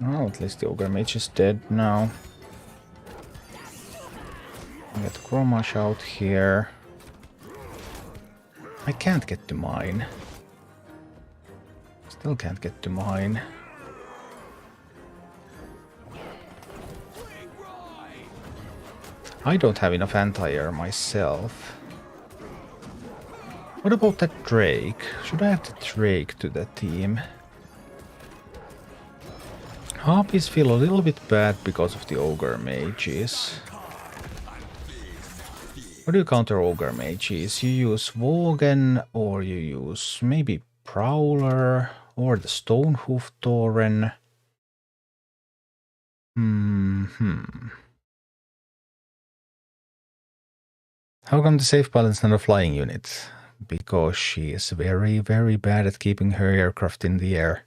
S1: Oh, at least the Ogre Mage is dead now. Get Chromash out here. I can't get to mine. Still can't get to mine. I don't have enough anti-air myself. What about that Drake? Should I add the Drake to the team? Harpies feel a little bit bad because of the Ogre Mages. How do you counter Ogre Mages? You use Worgen, or you use maybe Prowler, or the Stonehoof Tauren. How come the safe pilot is not a flying unit? Because she is very, very bad at keeping her aircraft in the air.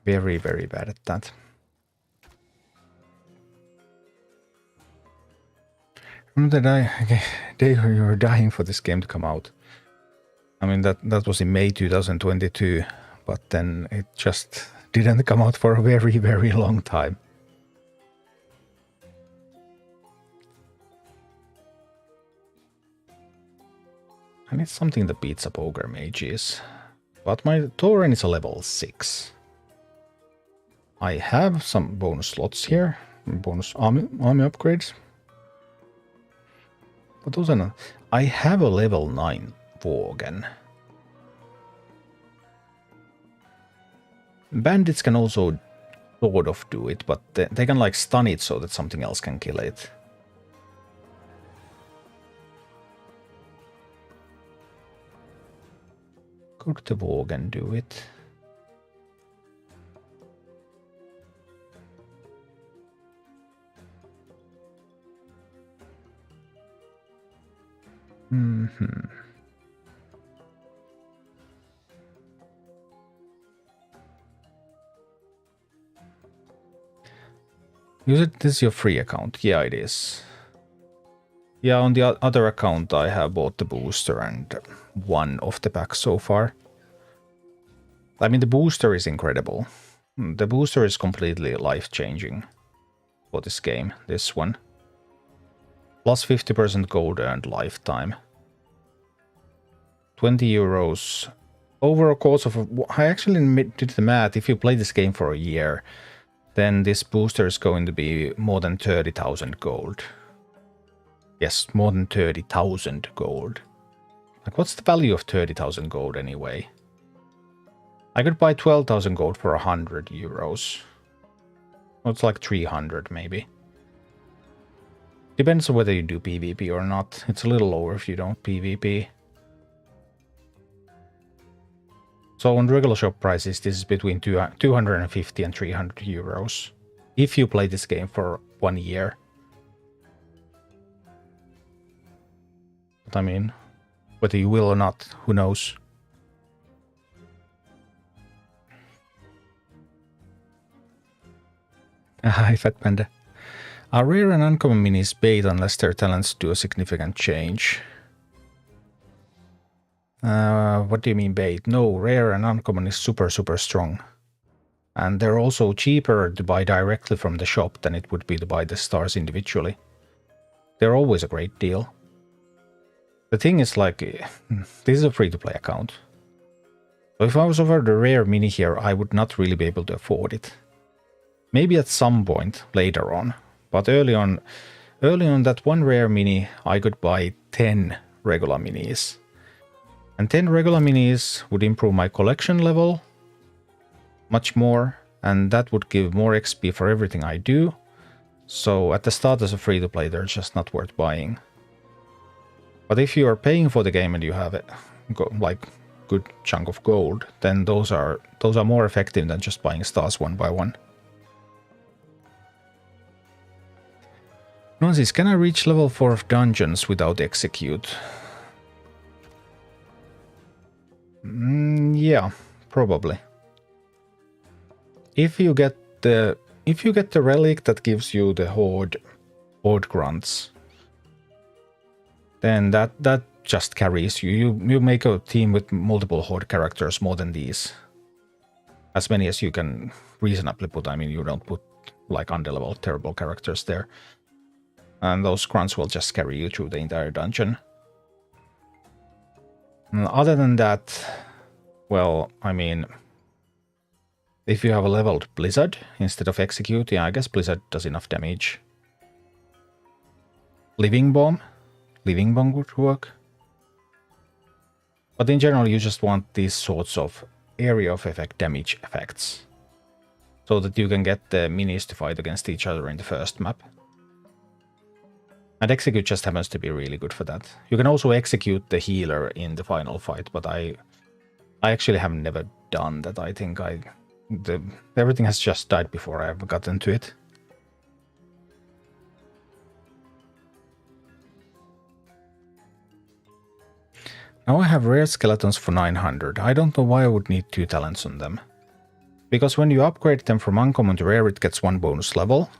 S1: Very, very bad at that. Remember the day when you were dying for this game to come out? I mean, that was in May 2022, but then it just didn't come out for a very, very long time. I need something that beats up Ogre Mages. But my Tauren is a level 6. I have some bonus slots here. Bonus army upgrades. But those are not... I have a level 9 Worgen. Bandits can also sort of do it, but they can like stun it so that something else can kill it. Could the Worgen do it? Use it. This is your free account. Yeah, it is. Yeah, on the other account I have bought the booster and one of the packs so far. I mean, the booster is incredible. The booster is completely life-changing for this game, this one. Plus 50% gold earned lifetime. 20 euros over a course of... I actually did the math. If you play this game for a year, then this booster is going to be more than 30,000 gold. Yes, more than 30,000 gold. Like, what's the value of 30,000 gold anyway? I could buy 12,000 gold for 100 euros. Well, it's like 300 maybe. Depends on whether you do PvP or not. It's a little lower if you don't PvP. So on regular shop prices, this is between 250 and 300 euros. If you play this game for 1 year. But I mean, whether you will or not, who knows? Hi, Fat Panda. Are rare and uncommon minis bait unless their talents do a significant change? What do you mean bait? No, rare and uncommon is super, super strong. And they're also cheaper to buy directly from the shop than it would be to buy the stars individually. They're always a great deal. The thing is, like, this is a free-to-play account. So if I was offered a rare mini here, I would not really be able to afford it. Maybe at some point later on. But early on that one rare mini, I could buy 10 regular minis. And 10 regular minis would improve my collection level much more, and that would give more XP for everything I do. So at the start as a free-to-play, they're just not worth buying. But if you are paying for the game and you have it, like good chunk of gold, then those are more effective than just buying stars one by one. Nonsense, can I reach level 4 of dungeons without execute? Yeah, probably. If you get the if you get the relic that gives you the horde grunts, then that just carries you. You make a team with multiple horde characters more than these. As many as you can reasonably put. I mean, you don't put like underleveled terrible characters there. And those grunts will just carry you through the entire dungeon. And other than that, well, I mean, if you have a leveled Blizzard instead of Execute, yeah, I guess Blizzard does enough damage. Living Bomb would work. But in general, you just want these sorts of area of effect damage effects, so that you can get the minis to fight against each other in the first map. And Execute just happens to be really good for that. You can also execute the healer in the final fight, but I actually have never done that. I think everything has just died before I have gotten to it. Now I have rare skeletons for 900. I don't know why I would need 2 talents on them. Because when you upgrade them from uncommon to rare, it gets 1 bonus level.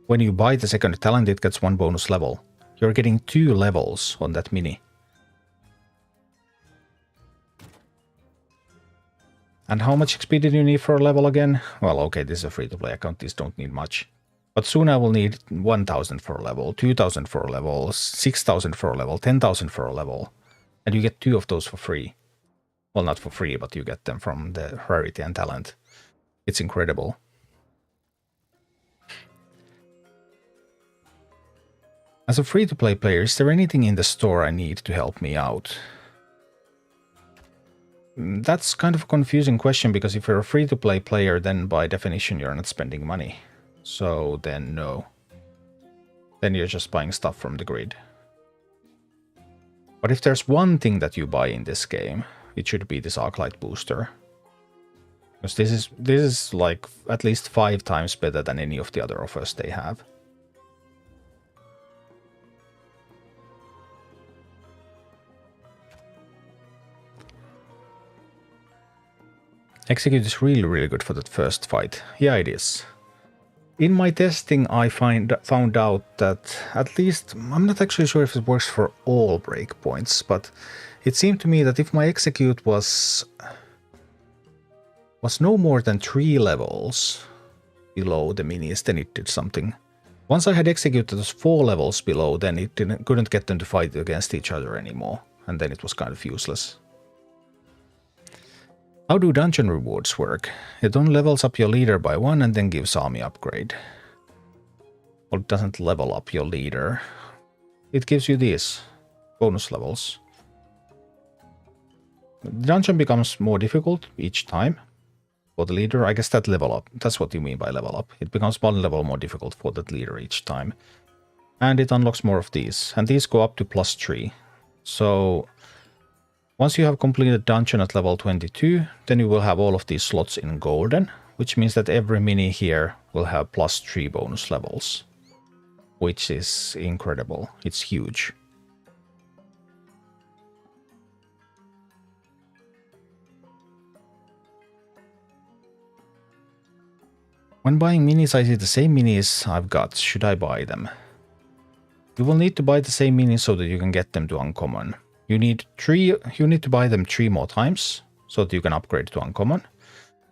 S1: When you buy the second talent, it gets 1 bonus level. You're getting 2 levels on that mini. And how much XP did you need for a level again? Well, okay, this is a free-to-play account, these don't need much. But soon I will need 1,000 for a level, 2,000 for a level, 6,000 for a level, 10,000 for a level. And you get 2 of those for free. Well, not for free, but you get them from the rarity and talent. It's incredible. As a free-to-play player, is there anything in the store I need to help me out? That's kind of a confusing question, because if you're a free-to-play player, then by definition you're not spending money. So then no. Then you're just buying stuff from the grid. But if there's one thing that you buy in this game, it should be this Arclight booster. Because this is like at least 5 times better than any of the other offers they have. Execute is really, really good for that first fight. Yeah, it is. In my testing, I found out that at least, I'm not actually sure if it works for all breakpoints, but it seemed to me that if my execute was no more than 3 levels below the minis, then it did something. Once I had execute that was 4 levels below, then it couldn't get them to fight against each other anymore, and then it was kind of useless. How do dungeon rewards work? It only levels up your leader by 1 and then gives army upgrade. Well, it doesn't level up your leader. It gives you these bonus levels. The dungeon becomes more difficult each time for the leader. I guess that level up. That's what you mean by level up. It becomes 1 level more difficult for that leader each time. And it unlocks more of these. And these go up to +3. So once you have completed dungeon at level 22, then you will have all of these slots in golden, which means that every mini here will have +3 bonus levels, which is incredible. It's huge. When buying minis, I see the same minis I've got. Should I buy them? You will need to buy the same minis so that you can get them to uncommon. You need to buy them 3 more times so that you can upgrade to uncommon.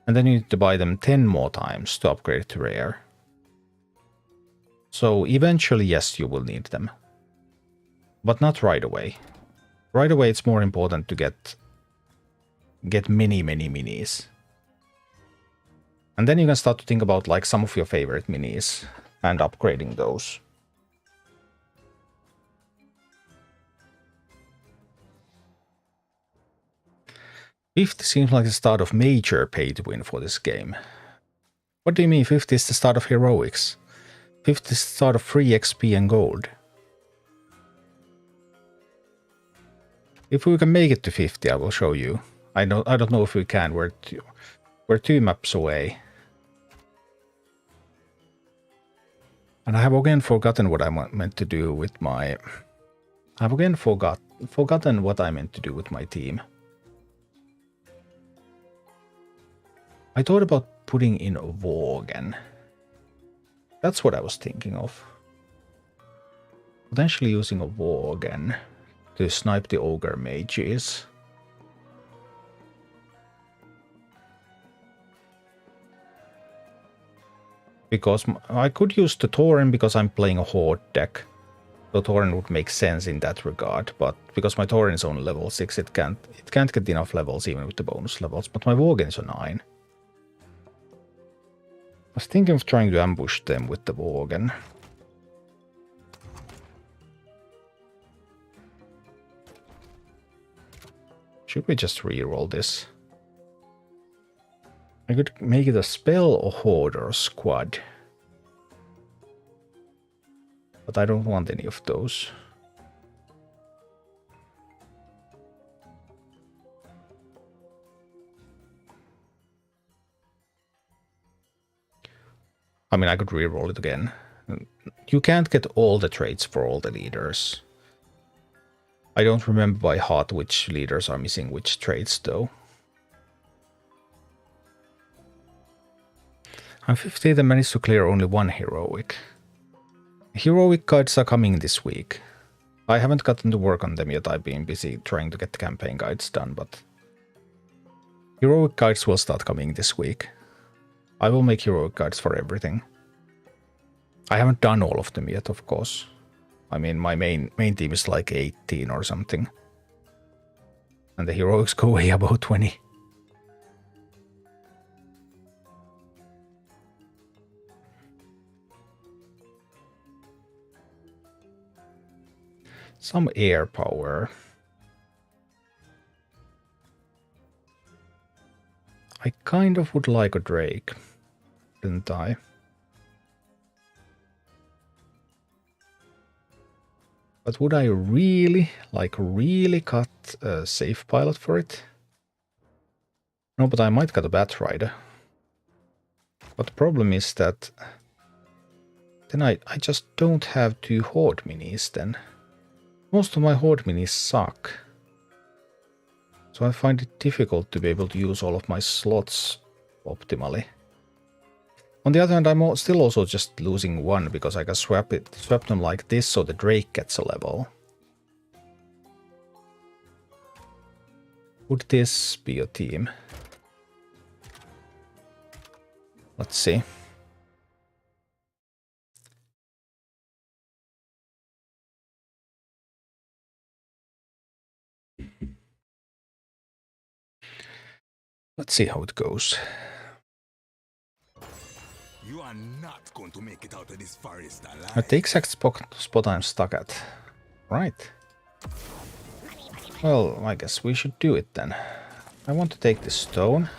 S1: And then you need to buy them 10 more times to upgrade to rare. So eventually, yes, you will need them. But not right away. Right away, it's more important to get many minis. And then you can start to think about like some of your favorite minis and upgrading those. 50 seems like the start of major pay to win for this game. What do you mean 50 is the start of heroics? 50 is the start of free XP and gold. If we can make it to 50, I will show you. I don't know if we can. We're 2 maps away. And I have again forgotten what I meant to do with my... I've again forgotten what I meant to do with my team. I thought about putting in Worgen. That's what I was thinking of. Potentially using a Worgen to snipe the ogre mages. Because I could use the Tauren because I'm playing a Horde deck. So Tauren would make sense in that regard, but because my Tauren is only level 6, it can't get enough levels even with the bonus levels, but my Worgen is a 9. I was thinking of trying to ambush them with the Worgen. Should we just reroll this? I could make it a spell, a horde, or a squad. But I don't want any of those. I mean, I could reroll it again. You can't get all the traits for all the leaders. I don't remember by heart which leaders are missing which traits, though. I'm 50 and managed to clear only one heroic. Heroic guides are coming this week. I haven't gotten to work on them yet, I've been busy trying to get the campaign guides done, but... Heroic guides will start coming this week. I will make heroic guides for everything. I haven't done all of them yet, of course. I mean, my main team is like 18 or something. And the heroics go way above 20. Some air power. I kind of would like a Drake, didn't I? But would I really cut a safe pilot for it? No, but I might cut a Bat Rider. But the problem is that then I just don't have 2 Horde minis then. Most of my Horde minis suck. So I find it difficult to be able to use all of my slots optimally. On the other hand, I'm still also just losing 1 because I can swap them like this so the Drake gets a level. Would this be a team? Let's see. Let's see how it goes.
S2: You are not going to make it out of this forest alive.
S1: At the exact spot I'm stuck at. Right. Well, I guess we should do it then. I want to take this stone.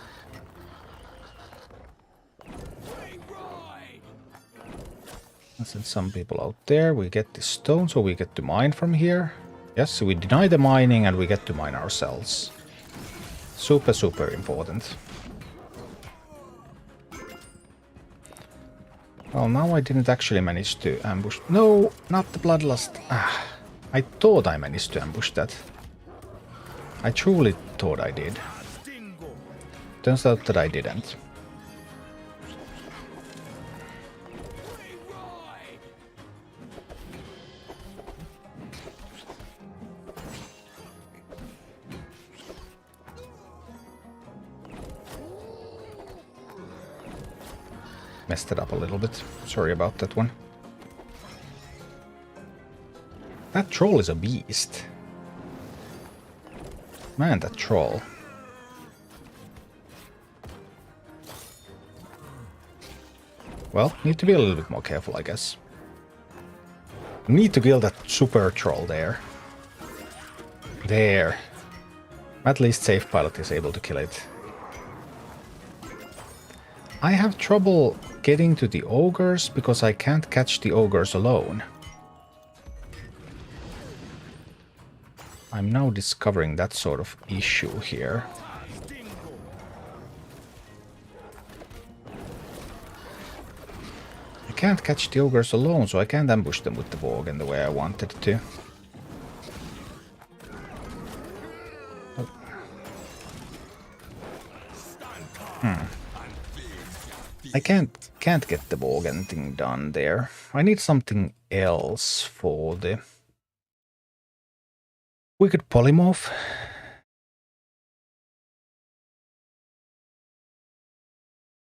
S1: I send some people out there. We get this stone so we get to mine from here. Yes, so we deny the mining and we get to mine ourselves. Super, super important. Well, now I didn't actually manage to ambush... No, not the Bloodlust. Ah, I thought I managed to ambush that. I truly thought I did. Turns out that I didn't. Messed it up a little bit. Sorry about that one. That troll is a beast. Man, that troll. Well, need to be a little bit more careful, I guess. Need to kill that super troll there. There. At least Safe Pilot is able to kill it. I have trouble getting to the ogres because I can't catch the ogres alone. I'm now discovering that sort of issue here. I can't catch the ogres alone, so I can't ambush them with the Worgen the way I wanted to. I can't get the Morgan thing done there. I need something else for the... We could polymorph.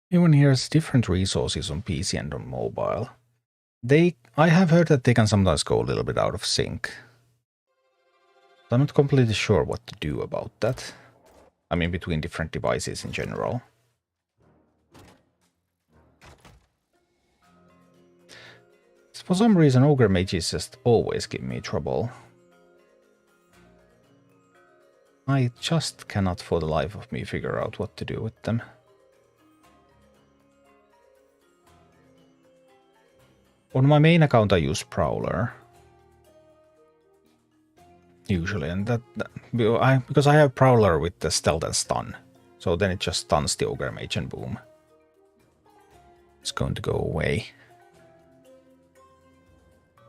S1: Even here's different resources on PC and on mobile. I have heard that they can sometimes go a little bit out of sync. I'm not completely sure what to do about that. I mean, between different devices in general. For some reason, Ogre Mages just always give me trouble. I just cannot for the life of me figure out what to do with them. On my main account I use Prowler. Usually, and because I have Prowler with the Stealth and Stun. So then it just stuns the Ogre Mage and boom. It's going to go away.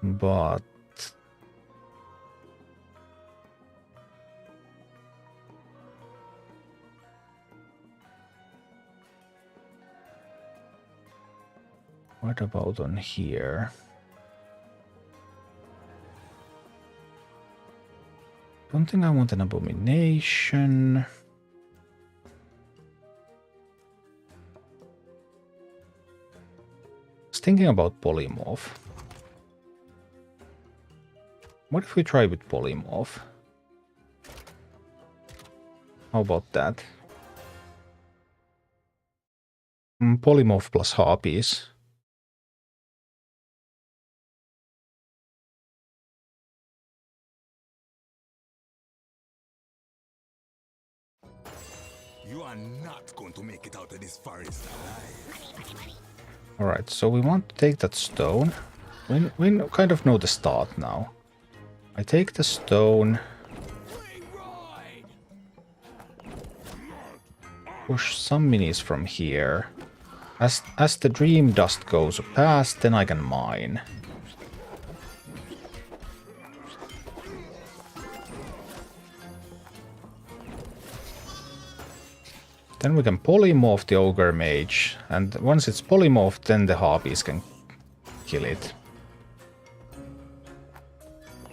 S1: But... what about on here? Don't think I want an Abomination. I was thinking about Polymorph. What if we try with Polymorph? How about that? Polymorph plus Harpies.
S2: You are not going to make it out of this forest alive.
S1: Alright, so we want to take that stone. We kind of know the start now. I take the stone. Push some minis from here. As the dream dust goes past, then I can mine. Then we can polymorph the Ogre Mage, and once it's polymorphed, then the Harpies can kill it.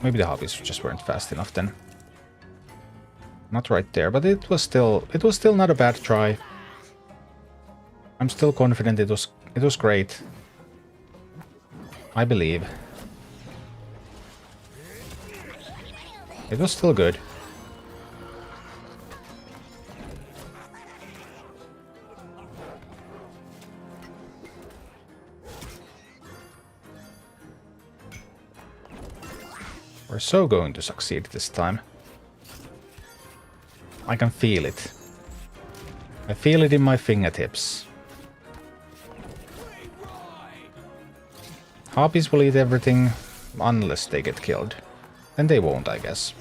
S1: Maybe the Harpies just weren't fast enough then. Not right there, but it was still not a bad try. I'm still confident it was great. I believe. It was still good. We're so going to succeed this time. I can feel it. I feel it in my fingertips. Harpies will eat everything unless they get killed. And they won't, I guess.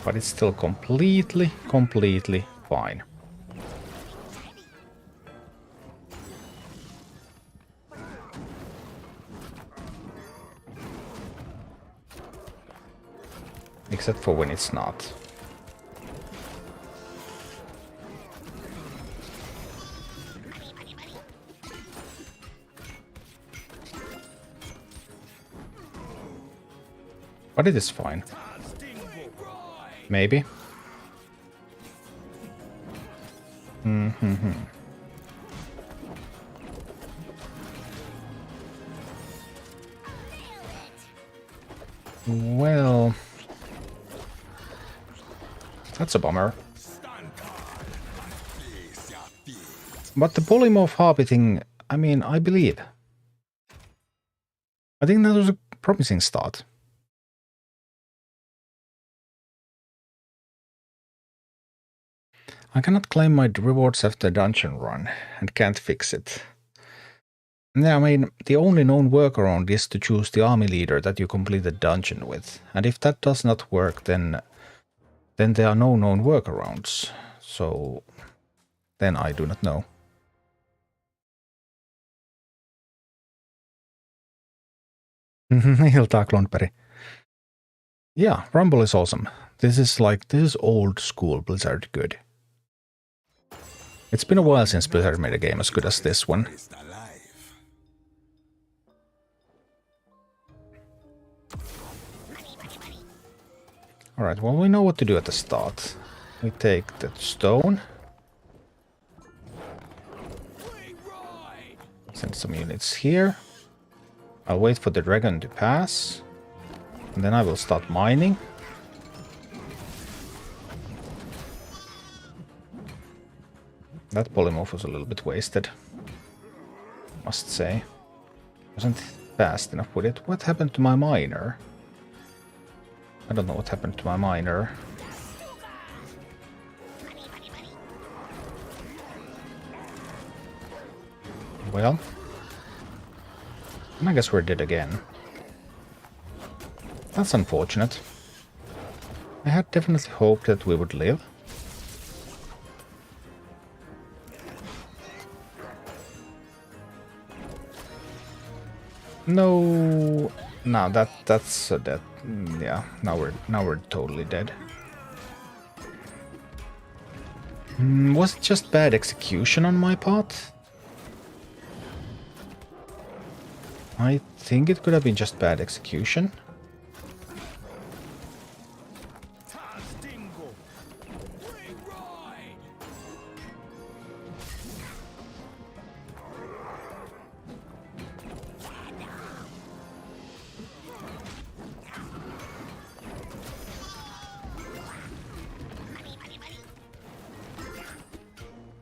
S1: But it's still completely fine. Except for when it's not. But it is fine. Maybe. Well... that's a bummer. But the polymorph harpy thing, I mean, I believe. I think that was a promising start. I cannot claim my rewards after dungeon run, and can't fix it. Yeah, I mean, the only known workaround is to choose the army leader that you complete the dungeon with. And if that does not work, then there are no known workarounds. So then I do not know. Iltaa Klonperi. Yeah, Rumble is awesome. This is old school Blizzard good. It's been a while since Blizzard made a game as good as this one. Alright, well, we know what to do at the start. We take the stone. Send some units here. I'll wait for the dragon to pass. And then I will start mining. That polymorph was a little bit wasted, must say. Wasn't fast enough with it. What happened to my miner? I don't know what happened to my miner. Well, I guess we're dead again. That's unfortunate. I had definitely hoped that we would live. No, that's that. Yeah, now we're totally dead. Was it just bad execution on my part? I think it could have been just bad execution.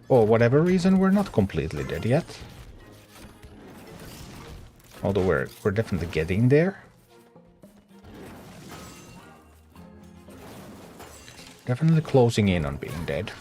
S1: For whatever reason, we're not completely dead yet. Although we're definitely getting there. Definitely closing in on being dead.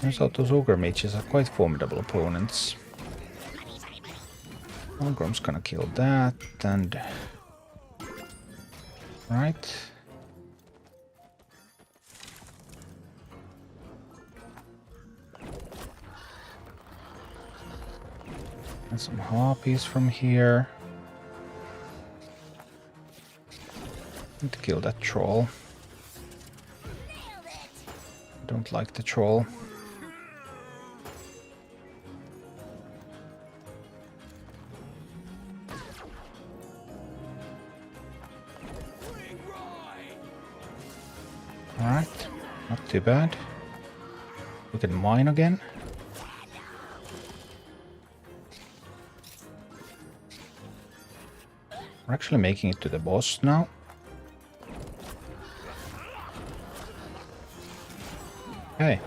S1: Turns out those ogre mages are quite formidable opponents. Ogre's gonna kill that, and... Right. And some harpies from here. Need to kill that troll. Don't like the troll. Alright, not too bad. We can mine again. We're actually making it to the boss now. Hey,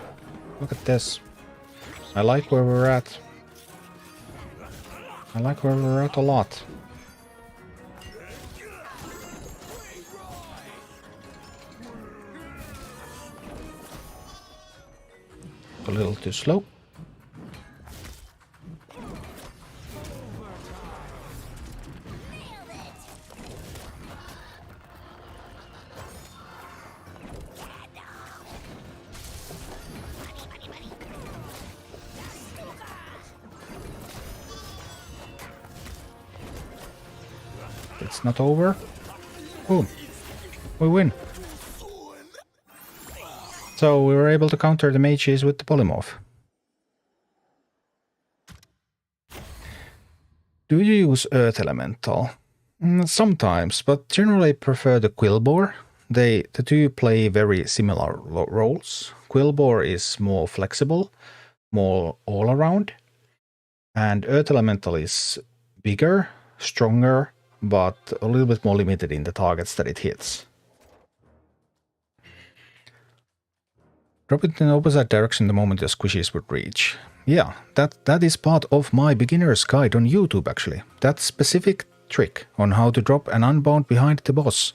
S1: look at this. I like where we're at. I like where we're at a lot. A little too slow. It's not over. Boom. We win. So we were able to counter the mages with the polymorph. Do you use Earth Elemental? Sometimes, but generally I prefer the Quillbore. The two play very similar roles. Quillbore is more flexible, more all-around, and Earth Elemental is bigger, stronger, but a little bit more limited in the targets that it hits. Drop it in the opposite direction the moment the squishies would reach. Yeah, that is part of my beginner's guide on YouTube actually. That specific trick on how to drop an unbound behind the boss.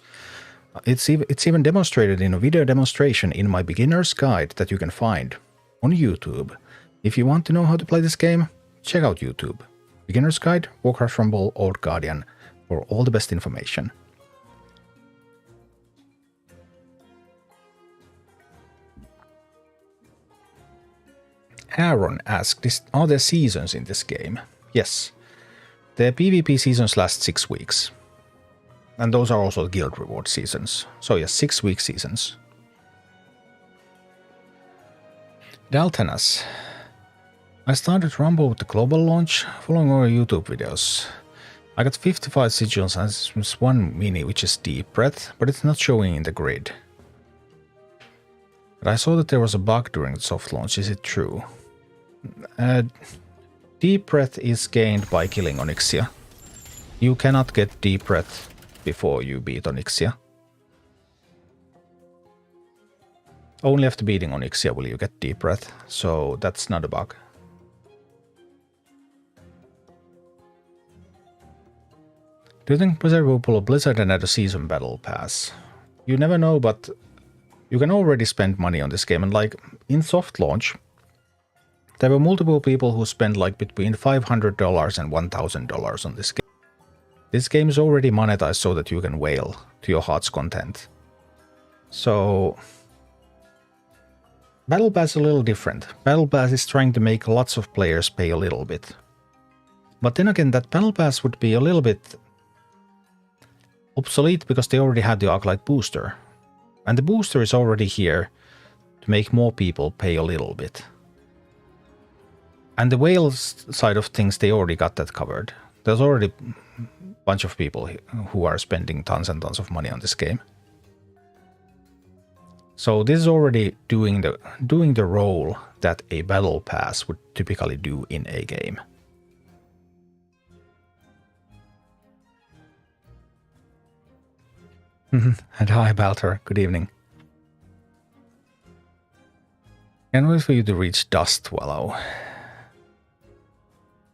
S1: It's even demonstrated in a video demonstration in my beginner's guide that you can find on YouTube. If you want to know how to play this game, check out YouTube. Beginner's Guide, Warcraft Rumble, Old Guardian for all the best information. Aaron asked, are there seasons in this game? Yes. The PvP seasons last 6 weeks. And those are also guild reward seasons. So yes, 6-week seasons. Daltanas. I started Rumble with the global launch, following our YouTube videos. I got 55 sigils and there's one mini which is Deep Breath, but it's not showing in the grid. But I saw that there was a bug during the soft launch, is it true? Deep Breath is gained by killing Onyxia. You cannot get Deep Breath before you beat Onyxia. Only after beating Onyxia will you get Deep Breath, so that's not a bug. Do you think Blizzard will pull a Blizzard and add a season battle pass? You never know, but you can already spend money on this game, and like in soft launch, there were multiple people who spent like between $500 and $1,000 on this game. This game is already monetized so that you can whale to your heart's content. So Battle Pass is a little different. Battle Pass is trying to make lots of players pay a little bit. But then again, that Battle Pass would be a little bit obsolete because they already had the Arclight booster. And the booster is already here to make more people pay a little bit. And the whales side of things, they already got that covered. There's already a bunch of people who are spending tons and tons of money on this game. So this is already doing the role that a battle pass would typically do in a game. And hi Balter, good evening. Can't wait for you to reach Dust Wallow.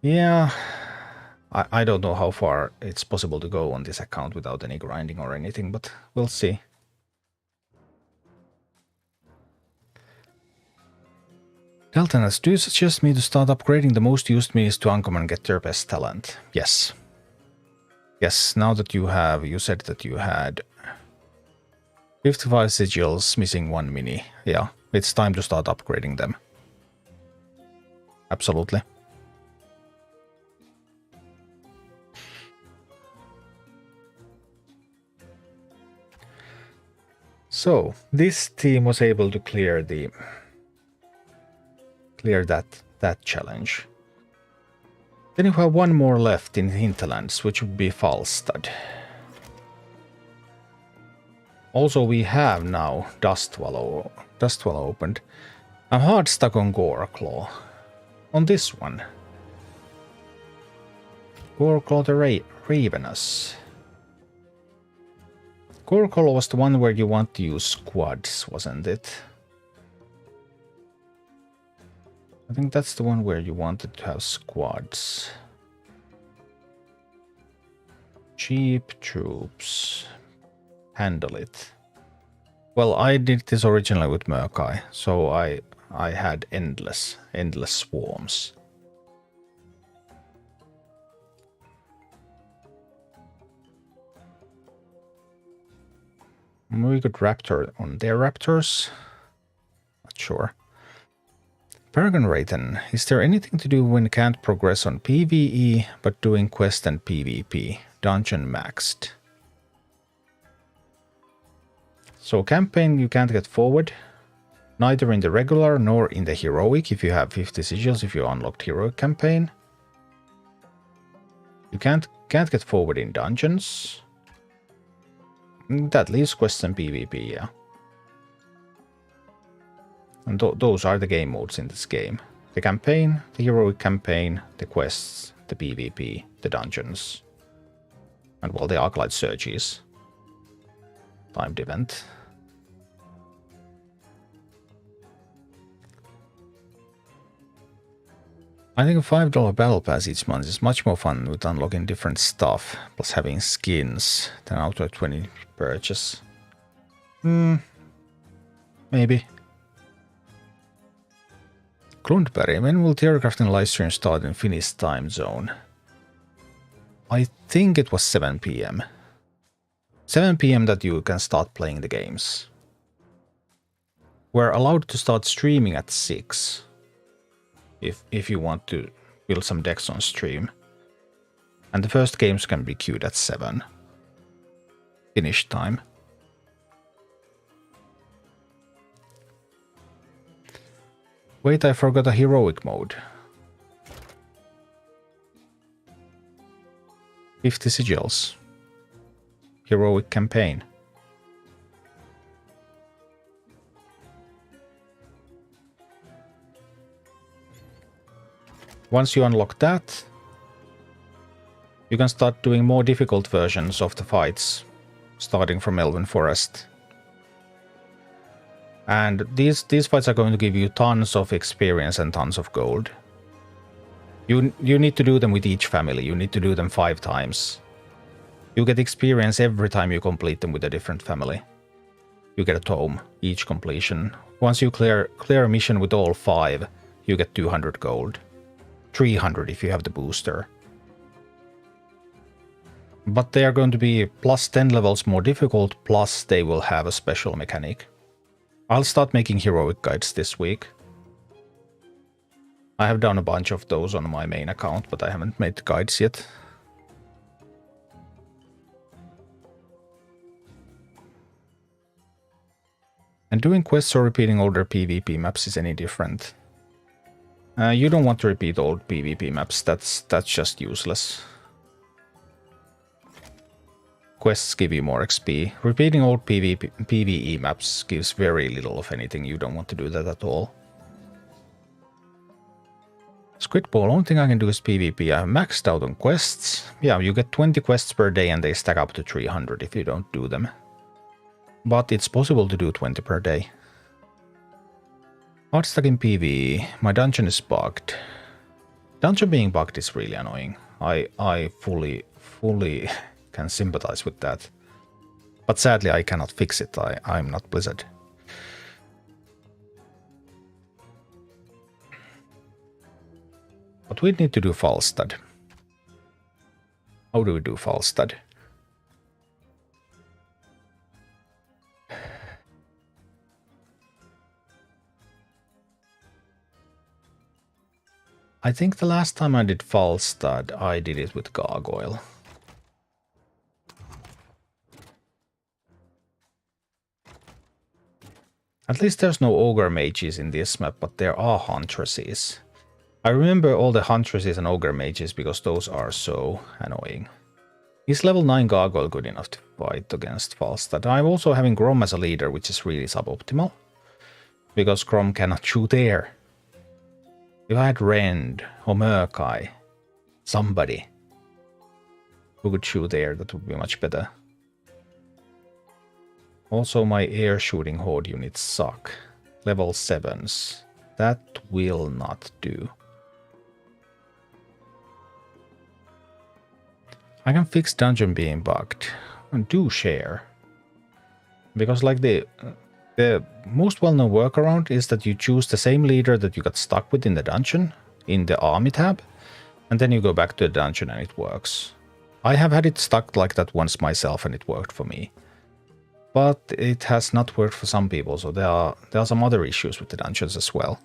S1: Yeah, I don't know how far it's possible to go on this account without any grinding or anything, but we'll see. Deltanas, do you suggest me to start upgrading the most used minis to uncommon and get their best talent? Yes. Yes, now that you said that you had 55 sigils, missing one mini. Yeah, it's time to start upgrading them. Absolutely. So, this team was able to clear that challenge. Then you have one more left in Hinterlands, which would be Falstad. Also, we have now Dust Wallow opened. I'm hard stuck on Goreclaw. On this one. Goreclaw the Ravenous. Goreclaw was the one where you want to use squads, wasn't it? I think that's the one where you wanted to have squads. Cheap troops. Handle it. Well, I did this originally with Murkai, so I had endless swarms. We could Raptor on their Raptors. Not sure. Paragon Raiden, is there anything to do when can't progress on PvE but doing quest and PvP? Dungeon maxed. So campaign you can't get forward, neither in the regular nor in the heroic if you have 50 sigils if you unlocked heroic campaign. You can't get forward in dungeons. That leaves quests and PvP, yeah. And those are the game modes in this game. The campaign, the heroic campaign, the quests, the PvP, the dungeons. And well, the Arclight Surges. Timed event. I think a $5 battle pass each month is much more fun with unlocking different stuff, plus having skins, than auto 20 purchase. Maybe. Klundberg, when will Theorycrafting livestream start in Finnish time zone? I think it was 7 p.m. 7 p.m. that you can start playing the games. We're allowed to start streaming at 6. If you want to build some decks on stream. And the first games can be queued at 7. Finish time. Wait, I forgot a heroic mode. 50 sigils. Heroic campaign. Once you unlock that, you can start doing more difficult versions of the fights, starting from Elven Forest. And these fights are going to give you tons of experience and tons of gold. You need to do them with each family. You need to do them 5 times. You get experience every time you complete them with a different family. You get a tome each completion. Once you clear a mission with all 5, you get 200 gold. 300 if you have the booster. But they are going to be plus 10 levels more difficult, plus they will have a special mechanic. I'll start making heroic guides this week. I have done a bunch of those on my main account, but I haven't made the guides yet. And doing quests or repeating older PvP maps is any different. You don't want to repeat old PvP maps, that's just useless. Quests give you more XP. Repeating old PvE maps gives very little of anything. You don't want to do that at all. Squid Ball, only thing I can do is PvP. I have maxed out on quests. Yeah, you get 20 quests per day and they stack up to 300 if you don't do them. But it's possible to do 20 per day. Hard stack in PvE. My dungeon is bugged. Dungeon being bugged is really annoying. I fully can sympathize with that. But sadly I cannot fix it. I'm not Blizzard. But we need to do Falstad. How do we do Falstad? I think the last time I did Falstad, I did it with Gargoyle. At least there's no Ogre Mages in this map, but there are Huntresses. I remember all the Huntresses and Ogre Mages because those are so annoying. Is level 9 Gargoyle good enough to fight against Falstad? I'm also having Grom as a leader, which is really suboptimal. Because Grom cannot shoot air. If I had Rend or Murkai, somebody who could shoot air, that would be much better. Also my air shooting horde units suck. Level 7s. That will not do. I can fix dungeon being bugged. And do share. Because like the most well-known workaround is that you choose the same leader that you got stuck with in the dungeon, in the army tab, and then you go back to the dungeon and it works. I have had it stuck like that once myself and it worked for me. But it has not worked for some people, so there are some other issues with the dungeons as well.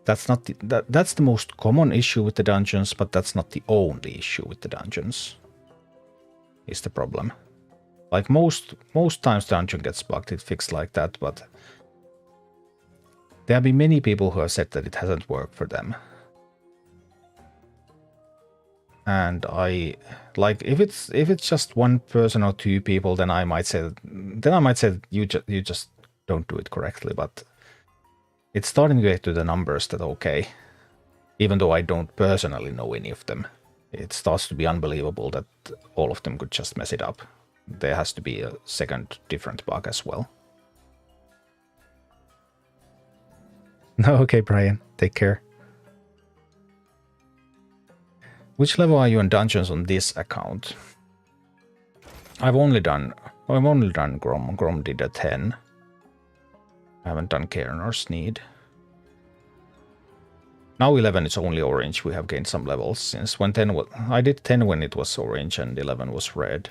S1: That's not that's the most common issue with the dungeons, but that's not the only issue with the dungeons. Is the problem. Like most times the dungeon gets bugged, it's fixed like that, but there have been many people who have said that it hasn't worked for them. And like if it's just one person or 2 people, then I might say you just don't do it correctly, but it's starting to get to the numbers that okay, even though I don't personally know any of them, it starts to be unbelievable that all of them could just mess it up. There has to be a second different bug as well. No, okay, Brian, take care. Which level are you in dungeons on this account? I've only done Grom. Grom did a 10. I haven't done Cairn or Sneed. Now 11 is only orange. We have gained some levels since when 10 was... I did 10 when it was orange and 11 was red.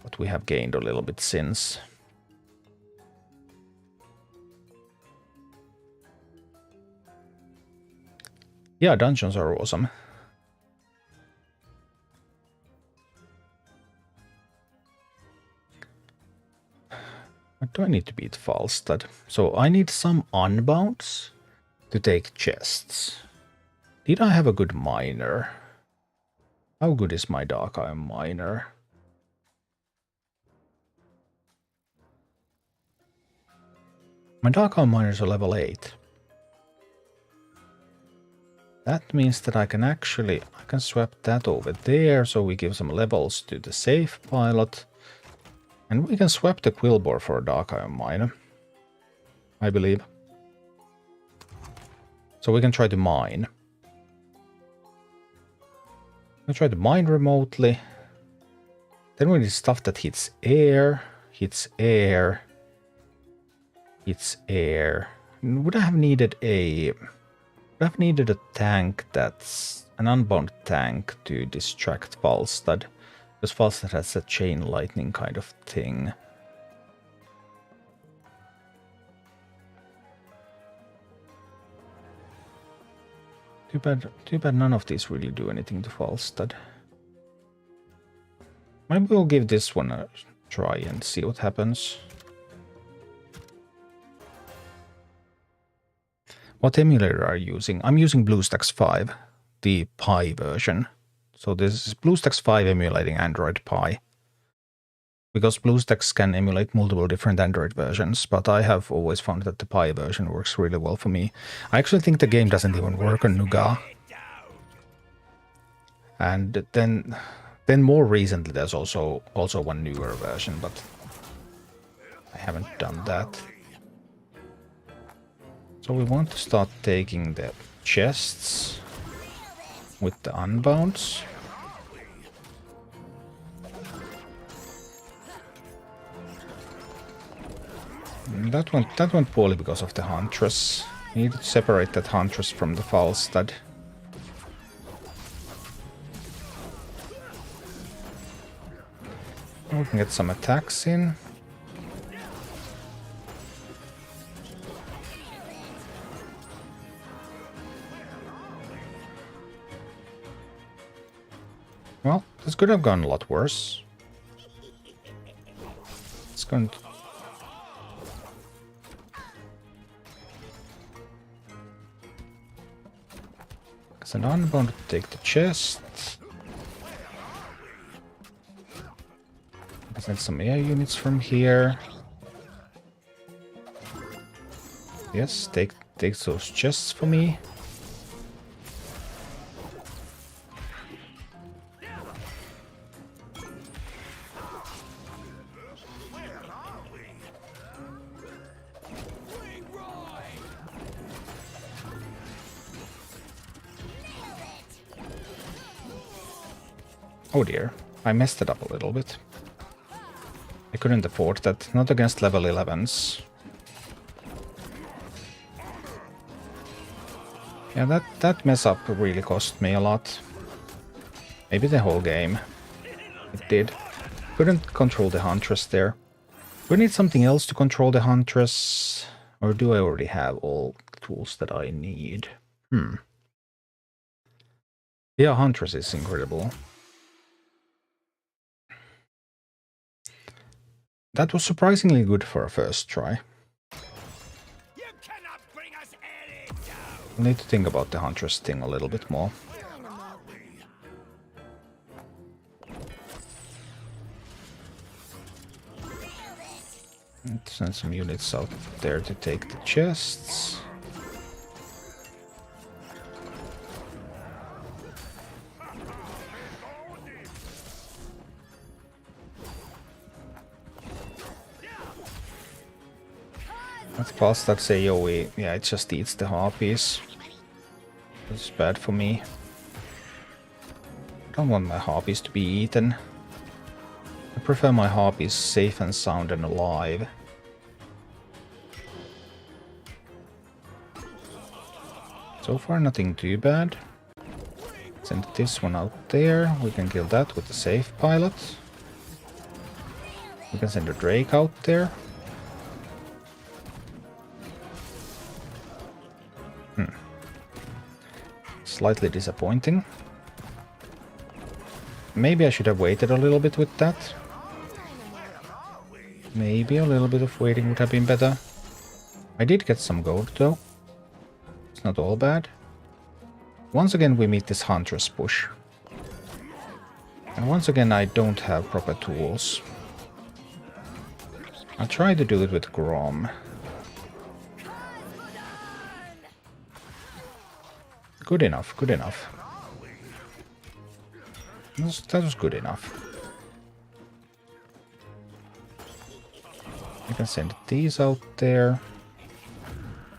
S1: But we have gained a little bit since. Yeah, dungeons are awesome. What do I need to beat Falstad? So I need some unbounds to take chests. Did I have a good miner? How good is my Dark Iron miner? My Dark Iron miner is a level 8. That means that I can swap that over there, so we give some levels to the safe pilot. And we can swap the Quillbore for a Dark Iron miner, I believe. So we can try to mine. We try to mine remotely. Then we need stuff that hits air, hits air, hits air. Would I have needed a tank that's an unbound tank to distract Falstad? Because Falstad has a chain lightning kind of thing. Too bad none of these really do anything to Falstad. Maybe we'll give this one a try and see what happens. What emulator are you using? I'm using BlueStacks 5, the Pi version. So this is BlueStacks 5 emulating Android Pi. Because BlueStacks can emulate multiple different Android versions, but I have always found that the Pi version works really well for me. I actually think the game doesn't even work on Nougat. And then more recently there's also one newer version, but I haven't done that. So we want to start taking the chests with the unbounds. That went poorly because of the Huntress. We need to separate that Huntress from the Falstad. We can get some attacks in. Well, this could have gone a lot worse. It's going to... It's an unbound to take the chest. Send some air units from here. Yes, take those chests for me. Oh dear, I messed it up a little bit. I couldn't afford that, not against level 11s. Yeah, that mess up really cost me a lot. Maybe the whole game. It did. Couldn't control the Huntress there. Do I need something else to control the Huntress? Or do I already have all the tools that I need? Yeah, Huntress is incredible. That was surprisingly good for a first try. I need to think about the Huntress thing a little bit more. Let's send some units out there to take the chests. That's past that AoE. Yeah, it just eats the harpies. That's bad for me. I don't want my harpies to be eaten. I prefer my harpies safe and sound and alive. So far nothing too bad. Send this one out there. We can kill that with the safe pilot. We can send a Drake out there. Slightly disappointing. Maybe I should have waited a little bit with that. Maybe a little bit of waiting would have been better. I did get some gold though. It's not all bad. Once again we meet this Huntress push. And once again I don't have proper tools. I'll try to do it with Grom. Good enough, good enough. That was good enough. I can send these out there.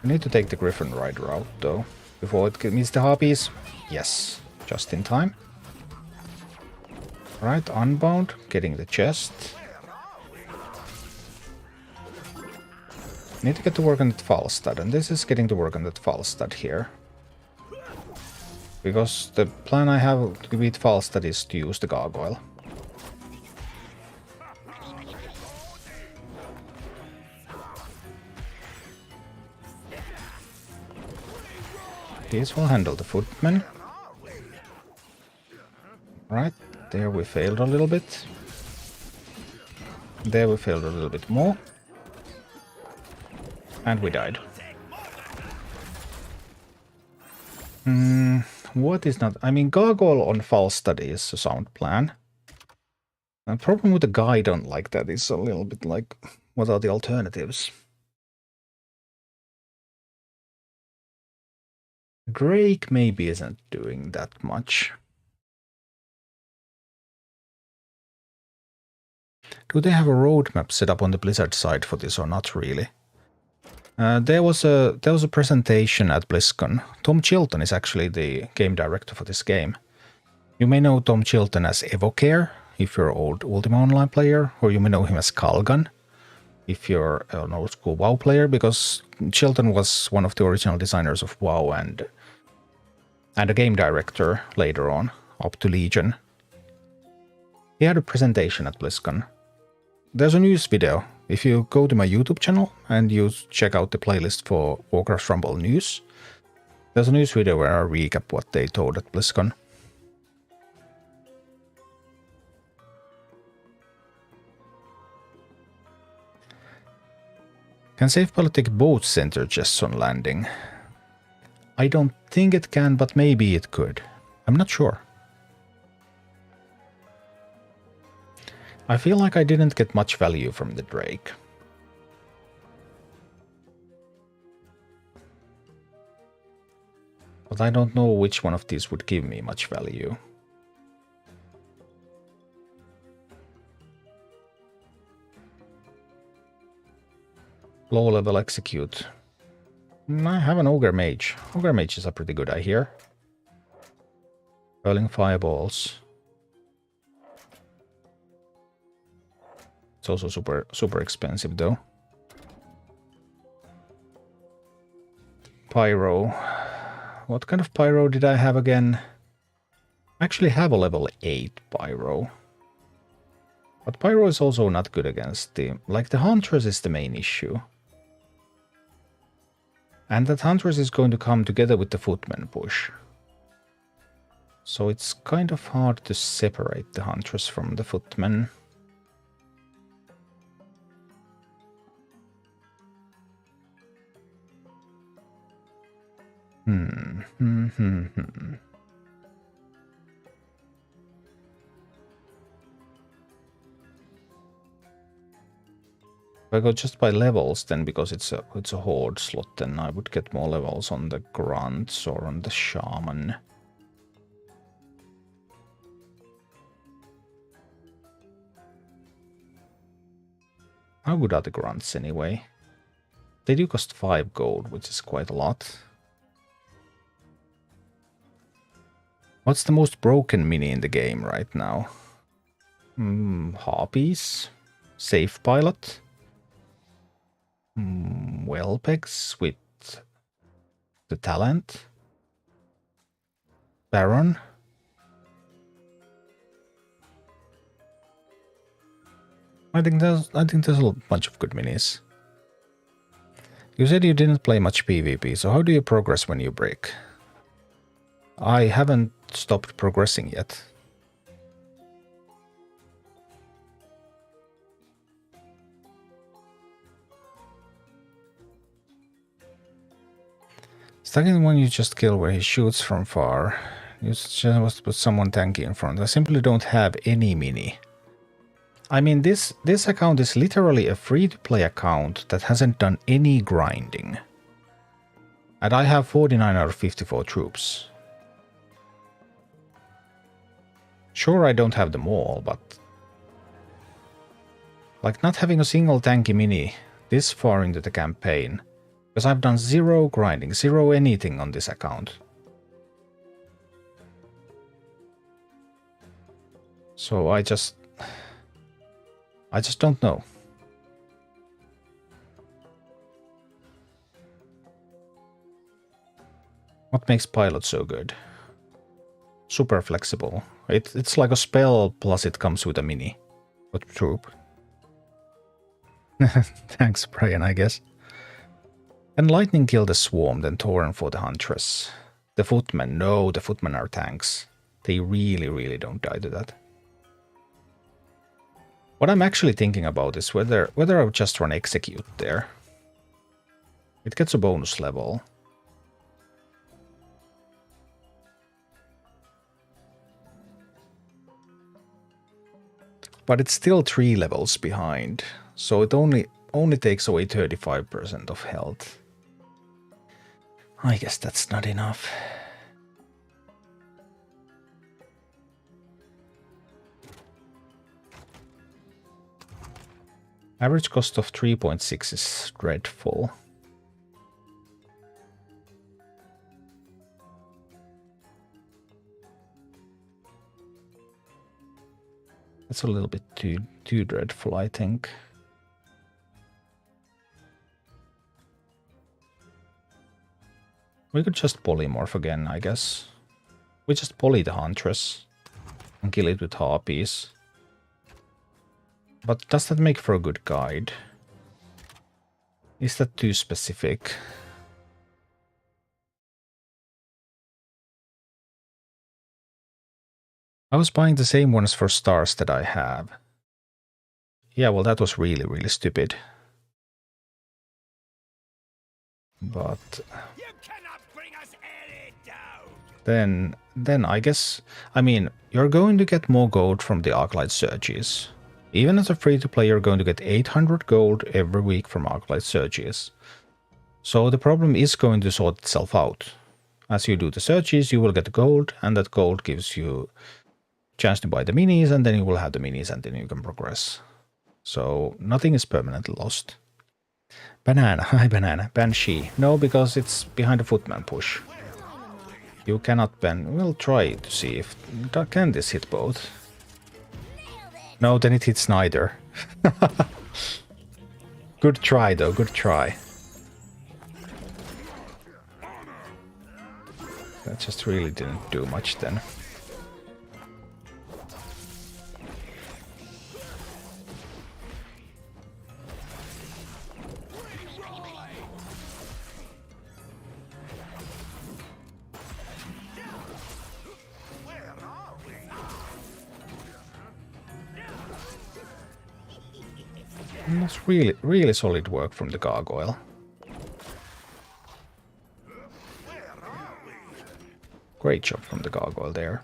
S1: I need to take the Griffin Rider out though, before it meets the Harpies. Yes, just in time. Right, Unbound, getting the chest. Need to get to work on that Falstad, and this is getting to work on that Falstad here. Because the plan I have to beat Falstad is to use the Gargoyle. These will handle the footmen. Right, there we failed a little bit. There we failed a little bit more. And we died. What is not... I mean, Gargoyle on Falstad is a sound plan. The problem with the guy I don't like that is a little bit like, what are the alternatives? Drake maybe isn't doing that much. Do they have a roadmap set up on the Blizzard side for this or not really? There was a presentation at BlizzCon. Tom Chilton is actually the game director for this game. You may know Tom Chilton as Evocare, if you're an old Ultima Online player, or you may know him as Kalgan, if you're an old school WoW player, because Chilton was one of the original designers of WoW and a game director later on, up to Legion. He had a presentation at BlizzCon. There's a news video. If you go to my YouTube channel and you check out the playlist for Warcraft Rumble news, there's a news video where I recap what they told at BlizzCon. Can Safe Pilot take both center chests on landing? I don't think it can, but maybe it could. I'm not sure. I feel like I didn't get much value from the Drake. But I don't know which one of these would give me much value. Low level execute. I have an Ogre Mage. Ogre Mages are pretty good, I hear. Hurling fireballs. It's also super expensive though. Pyro. What kind of pyro did I have again? I actually have a level 8 pyro. But pyro is also not good against the... Like, the Huntress is the main issue. And that Huntress is going to come together with the Footman push. So it's kind of hard to separate the Huntress from the Footman. If I go just by levels, then because it's a horde slot, then I would get more levels on the grunts or on the shaman. How good are the grunts anyway? They do cost 5 gold, which is quite a lot. What's the most broken mini in the game right now? Harpies? Safe Pilot? Wellpegs with the talent? Baron? I think there's a bunch of good minis. You said you didn't play much PvP, so how do you progress when you break? I haven't stopped progressing yet. Second one you just kill where he shoots from far. You just put someone tanky in front. I simply don't have any mini. I mean, this account is literally a free-to-play account that hasn't done any grinding. And I have 49 out of 54 troops. Sure, I don't have them all, but... like, not having a single tanky mini this far into the campaign... because I've done zero grinding, zero anything on this account. So I just don't know. What makes Pilot so good? Super flexible. It's like a spell plus it comes with a mini. A troop. Thanks, Brian, I guess. Can Lightning kill the Swarm, then Tauren for the Huntress? The Footmen, no, the Footmen are tanks. They really, really don't die to that. What I'm actually thinking about is whether I would just run Execute there. It gets a bonus level. But it's still 3 levels behind, so it only takes away 35% of health. I guess that's not enough. Average cost of 3.6 is dreadful. That's a little bit too dreadful, I think. We could just polymorph again, I guess. We just poly the Huntress and kill it with Harpies. But does that make for a good guide? Is that too specific? I was buying the same ones for stars that I have. Yeah, well, that was really, really stupid. But... Then I guess... I mean, you're going to get more gold from the Arclight Surges. Even as a free-to-play, you're going to get 800 gold every week from Arclight Surges. So the problem is going to sort itself out. As you do the searches, you will get gold, and that gold gives you a chance to buy the minis, and then you will have the minis, and then you can progress. So nothing is permanently lost. Banana, hi Banana. Banshee. No, because it's behind a Footman push. You cannot ban. We'll try to see if... can this hit both? No, then it hits neither. Good try, though. Good try. That just really didn't do much then. That's really, really solid work from the gargoyle. Great job from the gargoyle there.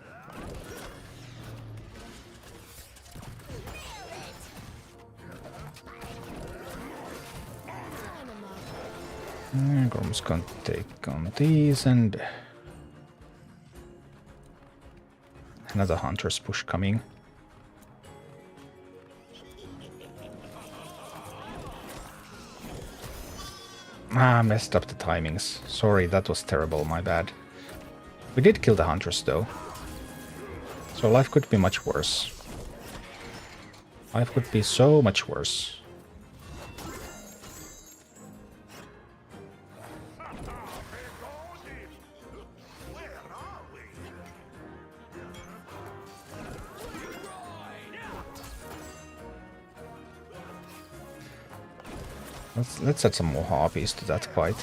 S1: Gorm's gonna take on these and another Hunter's push coming. Ah, messed up the timings. Sorry, that was terrible, my bad. We did kill the Huntress, though. So life could be much worse. Life could be so much worse. Let's add some more harpies to that fight.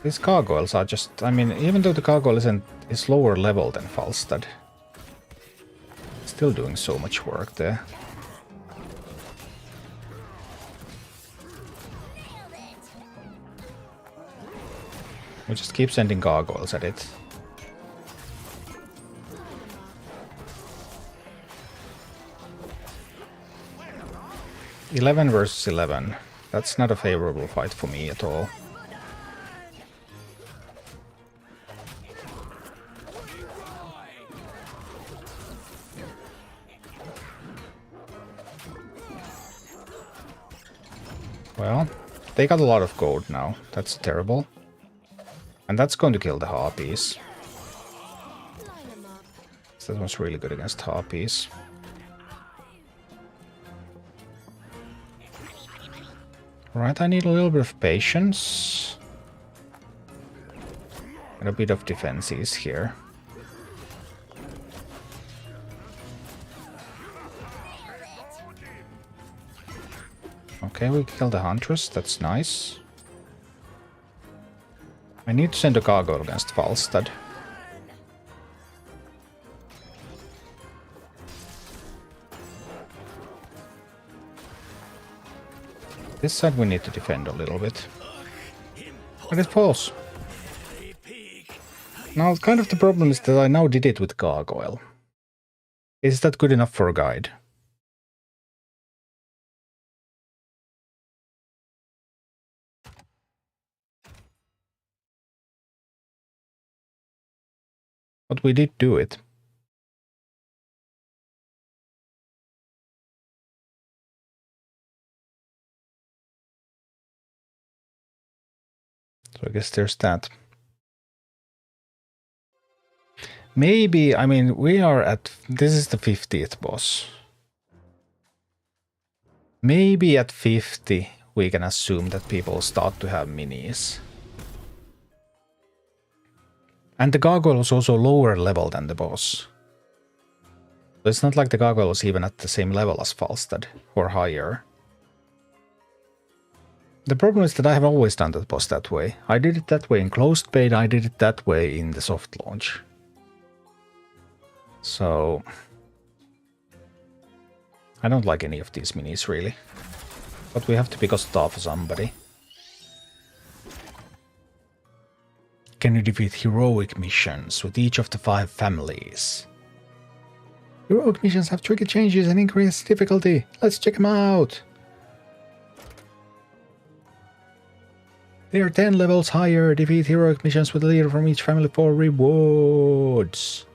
S1: These gargoyles are just... I mean, even though the gargoyle is lower level than Falstad, still doing so much work there. We just keep sending gargoyles at it. $11 versus 11. That's not a favorable fight for me at all. Well, they got a lot of gold now. That's terrible. And that's going to kill the harpies. That was really good against harpies. Right, I need a little bit of patience. And a bit of defenses here. Okay, we killed the Huntress, that's nice. I need to send a gargoyle against Falstad. This side we need to defend a little bit. But it falls. Now, kind of the problem is that I now did it with gargoyle. Is that good enough for a guide? But we did do it. So I guess there's that. Maybe, I mean, we are at... This is the 50th boss. Maybe at 50 we can assume that people start to have minis. And the gargoyle is also lower level than the boss. So it's not like the gargoyle is even at the same level as Falstad, or higher. The problem is that I have always done that boss that way. I did it that way in closed beta, I did it that way in the soft launch. So... I don't like any of these minis, really. But we have to pick a star for somebody. Can you defeat heroic missions with each of the 5 families? Heroic missions have tricky changes and increased difficulty. Let's check them out. They are 10 levels higher. Defeat heroic missions with a leader from each family for rewards.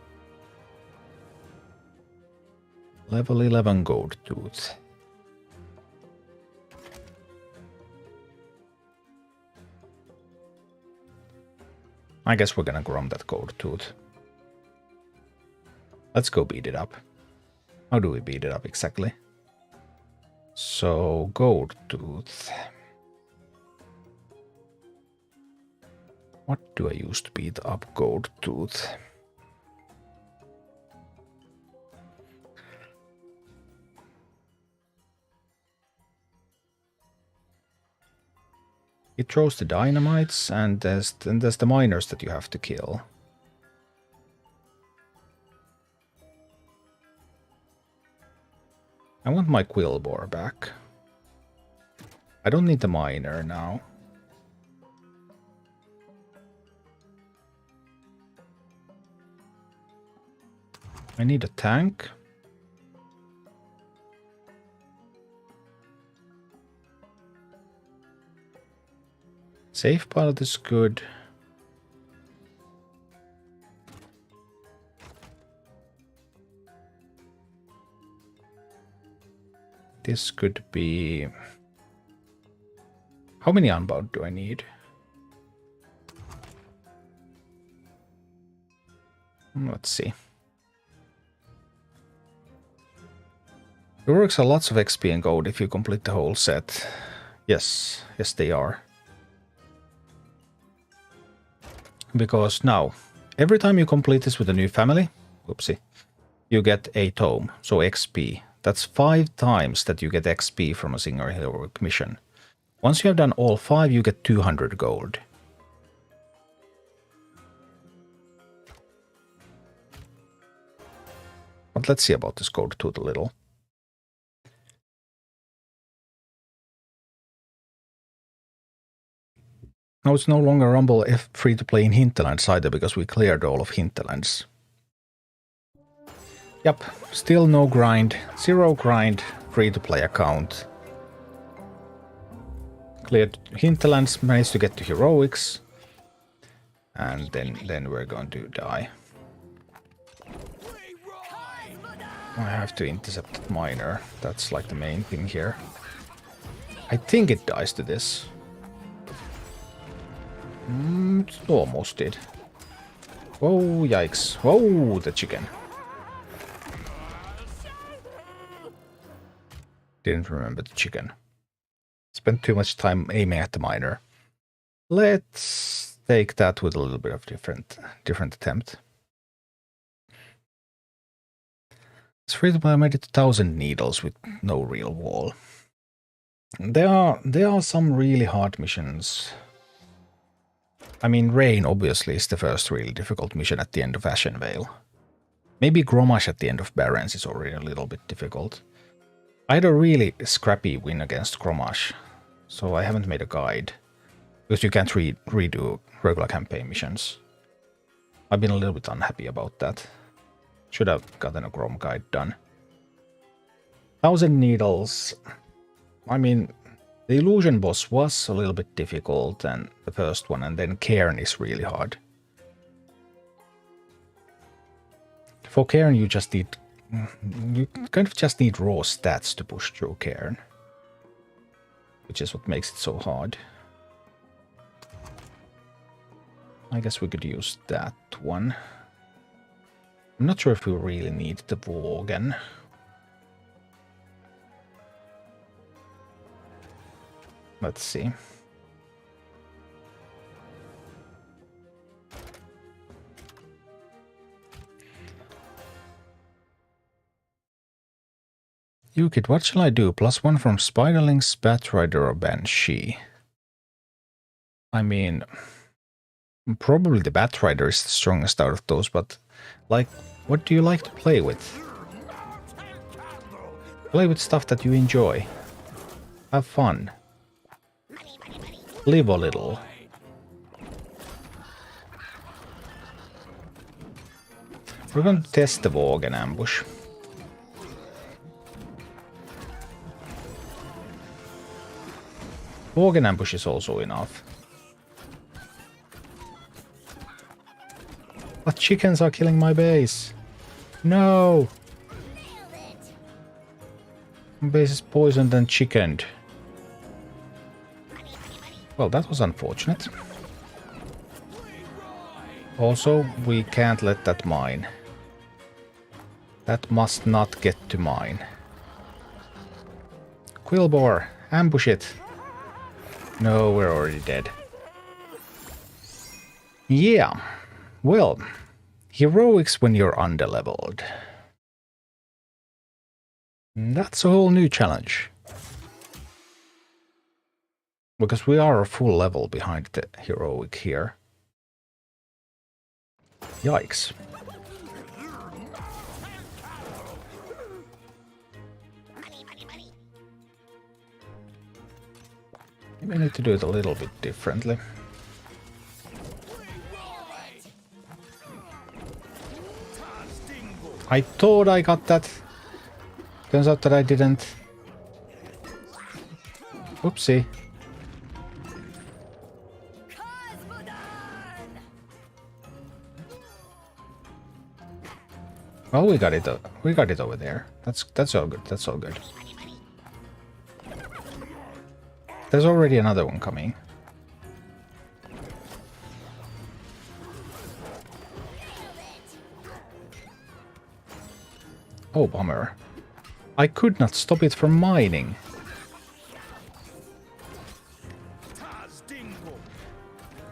S1: Level 11 Gold Tooth. I guess we're gonna grom that Gold Tooth. Let's go beat it up. How do we beat it up exactly? So, Gold Tooth. What do I use to beat up Gold Tooth? It throws the dynamites, and there's the miners that you have to kill. I want my Quillbore back. I don't need the miner now. I need a tank. Safe pilot is good. This could be... How many unbound do I need? Let's see. The works are lots of XP and gold if you complete the whole set. Yes, yes they are. Because now, every time you complete this with a new family, whoopsie, you get a tome, so XP. That's 5 times that you get XP from a single heroic mission. Once you have done all 5, you get 200 gold. But let's see about this gold tooth a little. No, it's no longer Rumble F free to play in Hinterlands either because we cleared all of Hinterlands. Yep, still no grind, 0 grind, free to play account. Cleared Hinterlands, managed to get to Heroics, and then we're going to die. I have to intercept that miner, that's like the main thing here. I think it dies to this. It almost did. Oh, yikes. Whoa, the chicken. Didn't remember the chicken. Spent too much time aiming at the miner. Let's take that with a little bit of different attempt. It's free to play. I made it 1,000 needles with no real wall. There are some really hard missions. I mean, Rain obviously is the first really difficult mission at the end of Ashenvale. Maybe Gromash at the end of Barrens is already a little bit difficult. I had a really scrappy win against Gromash, so I haven't made a guide. Because you can't redo regular campaign missions. I've been a little bit unhappy about that. Should have gotten a Grom guide done. 1,000 needles. I mean, the illusion boss was a little bit difficult than the first one, and then Cairn is really hard. For Cairn you kind of just need raw stats to push through Cairn. Which is what makes it so hard. I guess we could use that one. I'm not sure if we really need the Worgen. Let's see. Yukit, what shall I do? +1 from Spiderlings, Batrider, or Banshee? I mean, probably the Batrider is the strongest out of those, but like, what do you like to play with? Play with stuff that you enjoy. Have fun. Live a little. We're going to test the Worgen ambush. Worgen ambush is also enough. But chickens are killing my base. No! My base is poisoned and chickened. Well, that was unfortunate. Also, we can't let that mine. That must not get to mine. Quillbore, ambush it. No, we're already dead. Yeah. Well, heroics when you're underleveled. That's a whole new challenge. Because we are a full level behind the heroic here. Yikes. We need to do it a little bit differently. I thought I got that. Turns out that I didn't. Oopsie. Well, we got it. We got it over there. That's all good. That's all good. There's already another one coming. Oh, bummer. I could not stop it from mining.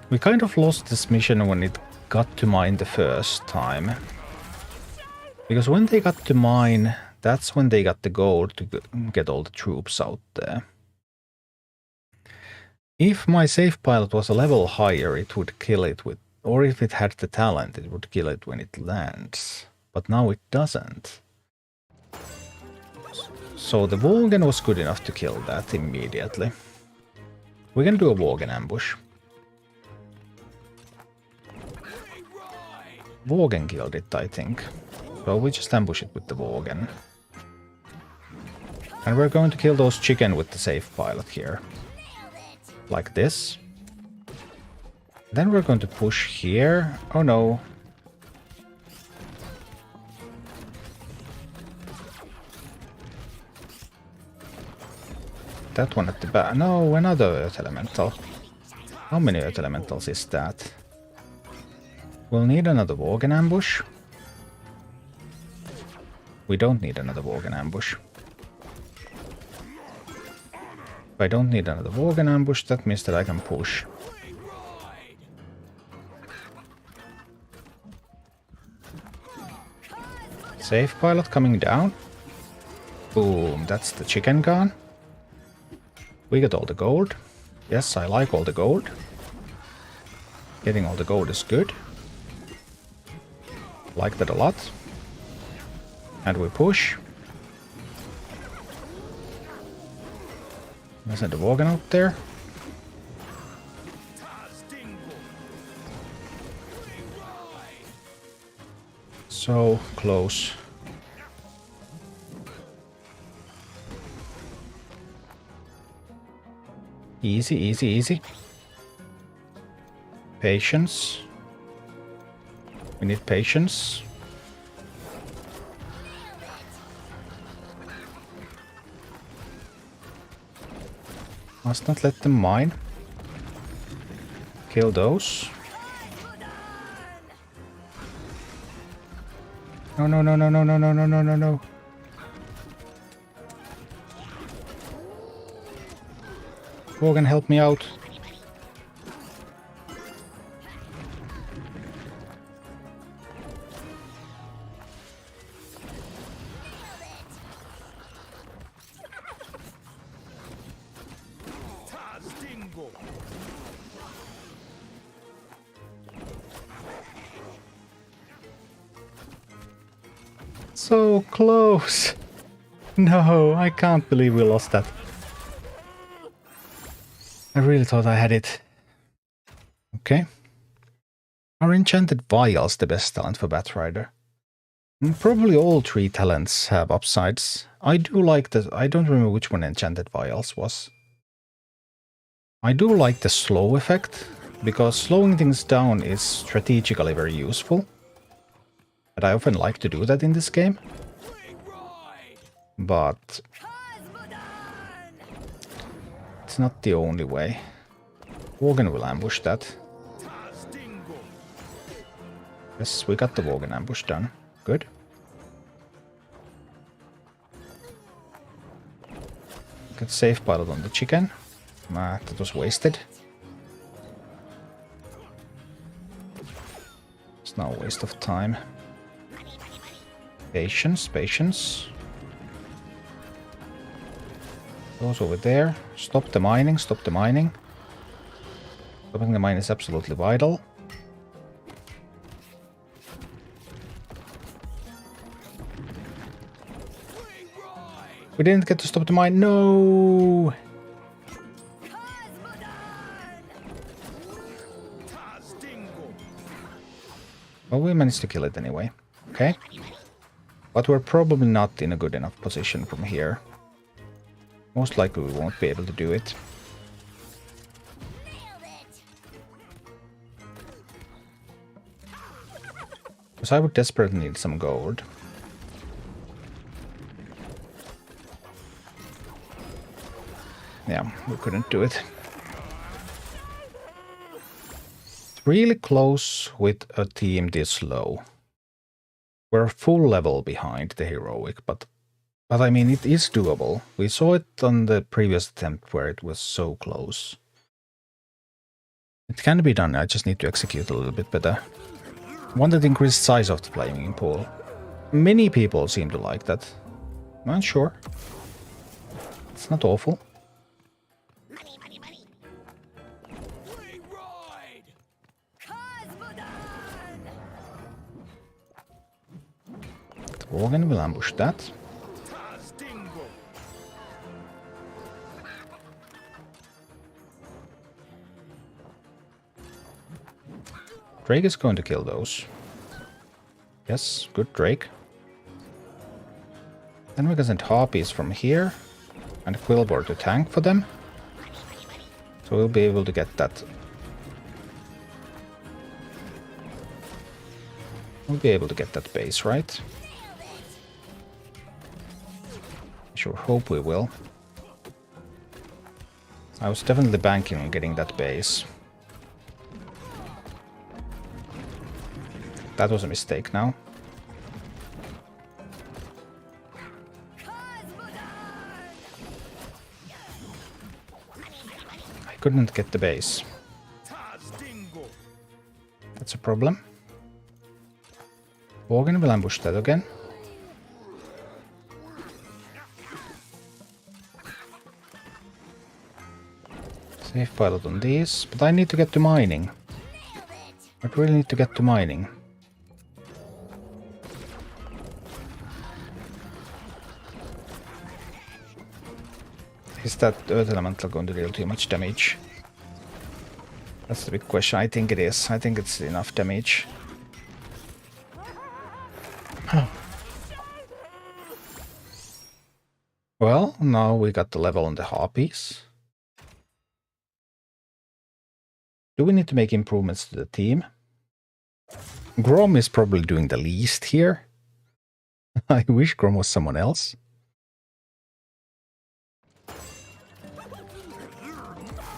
S1: We kind of lost this mission when it got to mine the first time. Because when they got to mine, that's when they got the gold to get all the troops out there. If my safe pilot was a level higher, it would kill it with... Or if it had the talent, it would kill it when it lands. But now it doesn't. So the Worgen was good enough to kill that immediately. We can do a Worgen ambush. Worgen killed it, I think. So we just ambush it with the Worgen. And we're going to kill those chicken with the safe pilot here. Like this. Then we're going to push here. Oh no. That one at the back. No, another Earth Elemental. How many Earth Elementals is that? We'll need another Worgen ambush. We don't need another Worgen ambush. If I don't need another Worgen ambush, that means that I can push. Safe pilot coming down. Boom, that's the chicken gone. We got all the gold. Yes, I like all the gold. Getting all the gold is good. Like that a lot. And we push. I send the Worgen out there. So close. Easy, easy, easy. Patience. We need patience. Must not let them mine. Kill those. No, no, no, no, no, no, no, no, no, no, no. Worgen, help me out. So close. No, I can't believe we lost that. I really thought I had it. Okay. Are Enchanted Vials the best talent for Batrider? Probably all 3 talents have upsides. I do like the... I don't remember which one Enchanted Vials was. I do like the slow effect, because slowing things down is strategically very useful. But I often like to do that in this game. But it's not the only way. Worgen will ambush that. Yes, we got the Worgen ambush done. Good. Get safe pilot on the chicken. That was wasted. It's now a waste of time. Patience, patience. Those over there. Stop the mining, stop the mining. Stopping the mine is absolutely vital. We didn't get to stop the mine. No! Well, we managed to kill it anyway. Okay. But we're probably not in a good enough position from here. Most likely we won't be able to do it. Because I would desperately need some gold. Yeah, we couldn't do it. It's really close with a team this low. We're a full level behind the heroic, but I mean, it is doable. We saw it on the previous attempt where it was so close. It can be done, I just need to execute a little bit better. Wanted to increase size of the playing pool. Many people seem to like that. Not sure. It's not awful. Worgen will ambush that. Drake is going to kill those. Yes, good Drake. Then we can send Harpies from here and Quillboard to tank for them. So we'll be able to get that. We'll be able to get that base, right? I sure hope we will. I was definitely banking on getting that base. That was a mistake now. I couldn't get the base. That's a problem. Worgen will ambush that again. Safe pilot on these, but I need to get to mining. I really need to get to mining. Is that Earth Elemental going to deal too much damage? That's the big question. I think it is. I think it's enough damage. Well, now we got the level on the Harpies. Do we need to make improvements to the team? Grom is probably doing the least here. I wish Grom was someone else.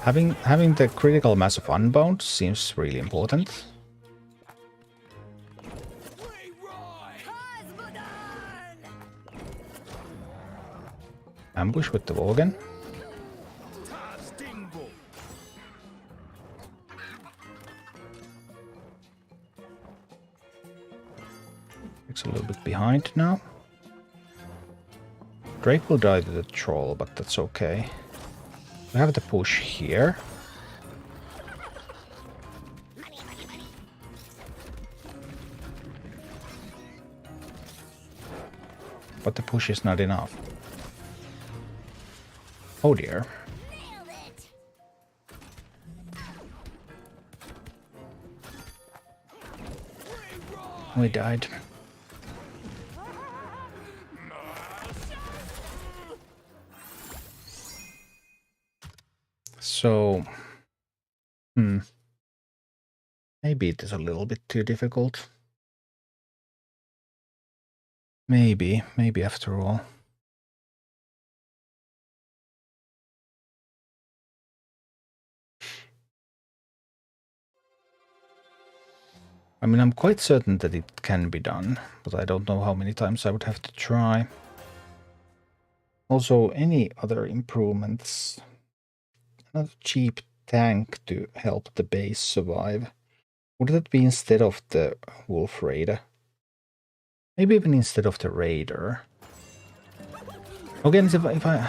S1: Having the critical mass of Unbound seems really important. Ambush with the Worgen. It's a little bit behind now. Drake will die to the troll, but that's okay. We have the push here. But the push is not enough. Oh dear. We died. So, maybe it is a little bit too difficult. Maybe after all. I mean, I'm quite certain that it can be done, but I don't know how many times I would have to try. Also, any other improvements? Another cheap tank to help the base survive. Would that be instead of the Wolf Raider? Maybe even instead of the Raider. Again, if I...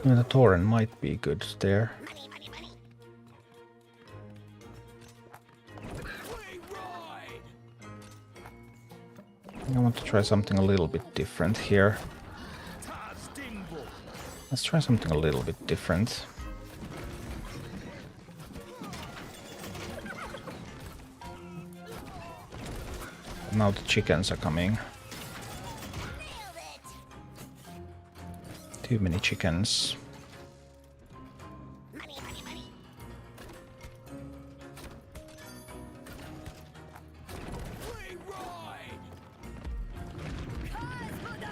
S1: the Tauren might be good there. I want to try something a little bit different here. Let's try something a little bit different. Now the chickens are coming. Too many chickens.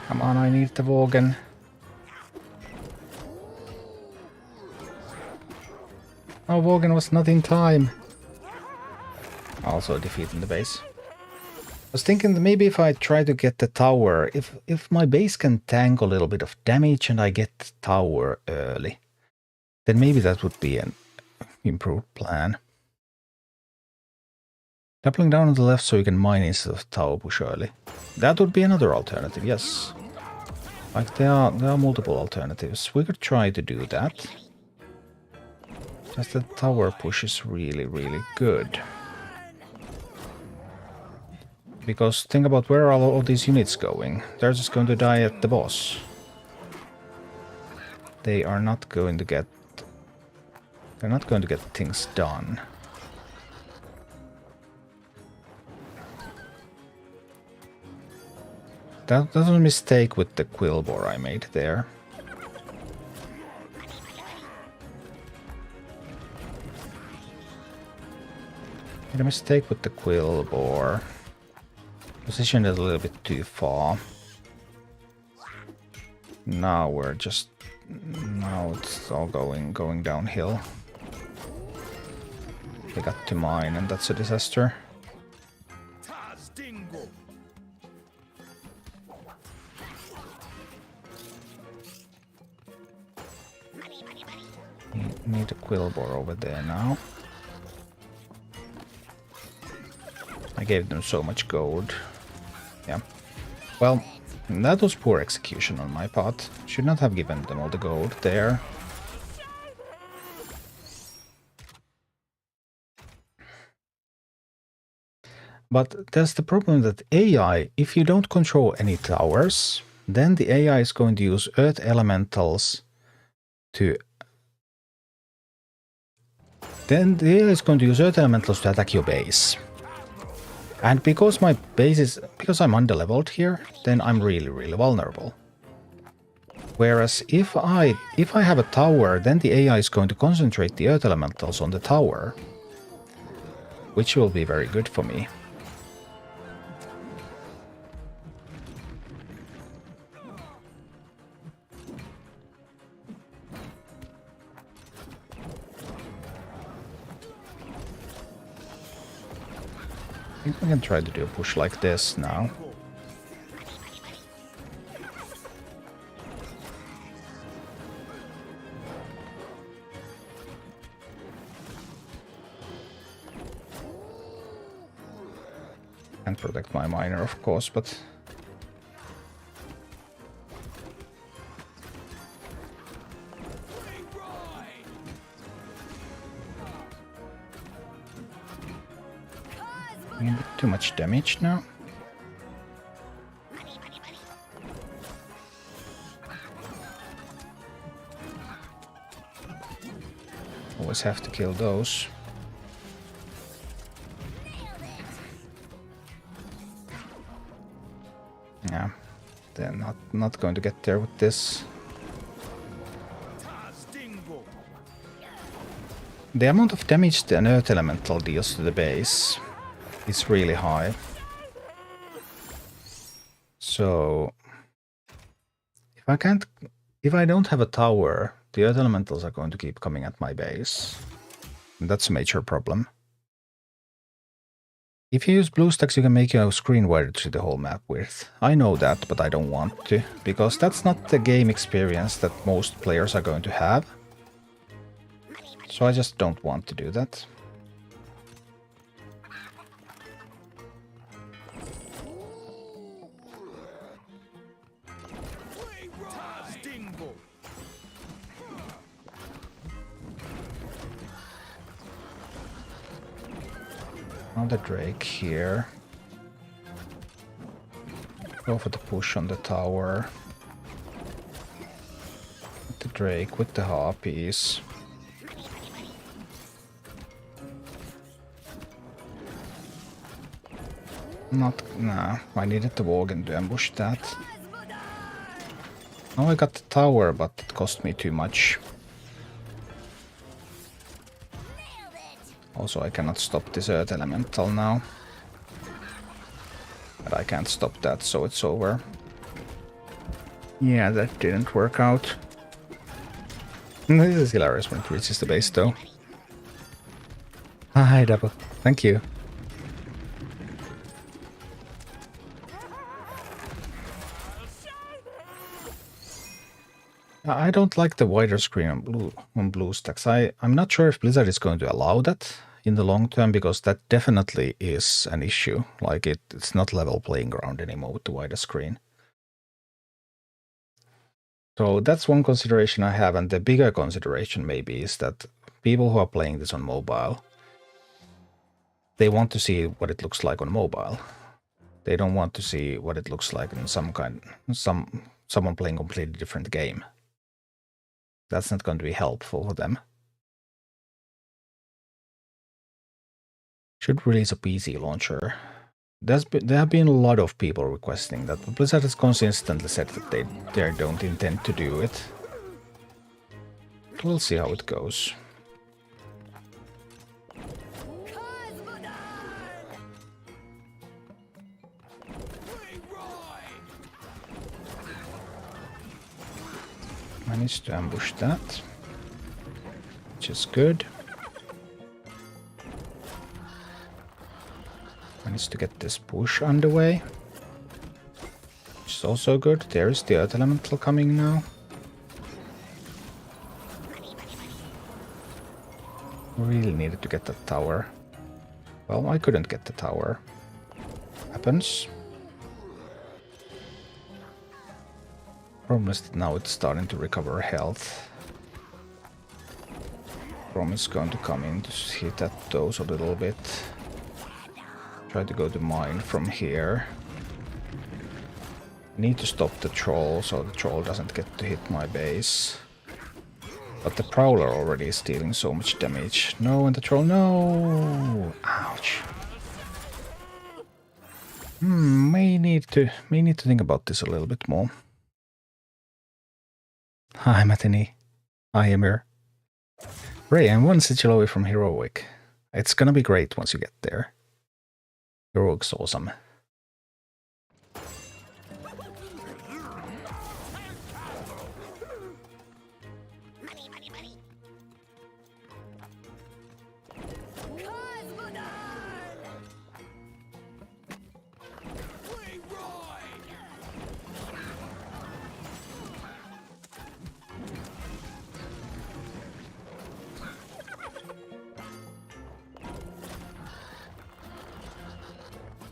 S1: Come on, I need the Worgen. Oh, Worgen was not in time. Also defeating the base. I was thinking that maybe if I try to get the tower, if my base can tank a little bit of damage and I get the tower early, then maybe that would be an improved plan. Doubling down on the left so you can mine instead of tower push early. That would be another alternative, yes. Like there are multiple alternatives. We could try to do that. Just the tower push is really, really good. Because think about where are all these units going. They're just going to die at the boss. They are not going to get... They're not going to get things done. That was a mistake with the Quillbore I made there. Made a mistake with the Quillbore. Positioned it a little bit too far. Now we're just... Now it's all going downhill. They got to mine and that's a disaster. Need a Quillbore over there now. I gave them so much gold. Yeah. Well, that was poor execution on my part. Should not have given them all the gold there. But there's the problem that AI, if you don't control any towers, then the AI is going to use Earth Elementals to... Then the AI is going to use Earth Elementals to attack your base. And because my base is... Because I'm underleveled here, then I'm really vulnerable. Whereas if I have a tower, then the AI is going to concentrate the Earth Elementals on the tower. Which will be very good for me. I think we can try to do a push like this now. And protect my miner, of course, but... A bit too much damage now. Always have to kill those. Yeah, they're not going to get there with this. The amount of damage the Earth Elemental deals to the base is really high. So if I don't have a tower, the Earth Elementals are going to keep coming at my base. And that's a major problem. If you use BlueStacks, you can make your screen wider to see the whole map width. I know that, but I don't want to, because that's not the game experience that most players are going to have. So I just don't want to do that. Another Drake here. Go for the push on the tower. The Drake with the Harpies. Nah, I needed the Worgen to ambush that. Now I got the tower, but it cost me too much. Also, I cannot stop this Earth Elemental now. But I can't stop that, so it's over. Yeah, that didn't work out. This is hilarious when it reaches the base, though. Hi, Double. Thank you. I don't like the wider screen on BlueStacks. I'm not sure if Blizzard is going to allow that in the long term, because that definitely is an issue. Like it's not level playing ground anymore with the wider screen. So that's one consideration I have, and the bigger consideration maybe is that people who are playing this on mobile, they want to see what it looks like on mobile. They don't want to see what it looks like in someone playing a completely different game. That's not going to be helpful for them. Should release a PC launcher. There have been a lot of people requesting that, but Blizzard has consistently said that they don't intend to do it. But we'll see how it goes. Managed to ambush that, which is good. Managed to get this push underway, which is also good. There is the Earth Elemental coming now. Really needed to get that tower. Well, I couldn't get the tower. Happens. Problem is that now it's starting to recover health. Problem is going to come in to hit at those a little bit. Try to go to mine from here. Need to stop the troll so the troll doesn't get to hit my base. But the prowler already is dealing so much damage. No, and the troll, no! Ouch. May need to think about this a little bit more. Hi, Matini. Hi, Emir. Ray, I'm one sigil away from Heroic. It's gonna be great once you get there. Heroic's awesome.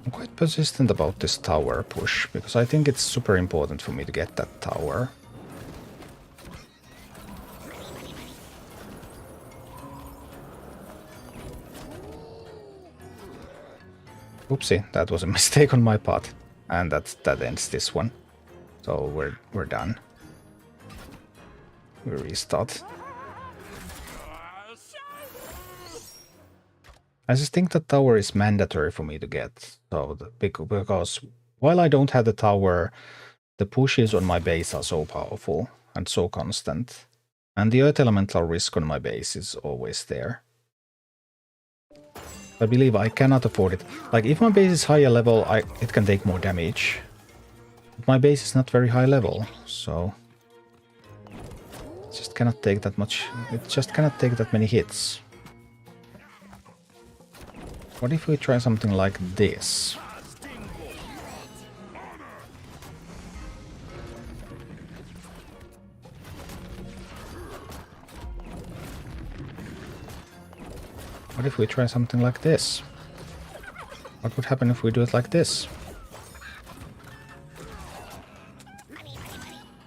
S1: I'm quite persistent about this tower push, because I think it's super important for me to get that tower. Oopsie, that was a mistake on my part. And that ends this one. So we're done. We restart. I just think the tower is mandatory for me to get. So because while I don't have the tower, the pushes on my base are so powerful and so constant. And the Earth Elemental risk on my base is always there. I believe I cannot afford it. Like, if my base is higher level, it can take more damage. But my base is not very high level, so it just cannot take that much. It just cannot take that many hits. What if we try something like this? What if we try something like this? What would happen if we do it like this?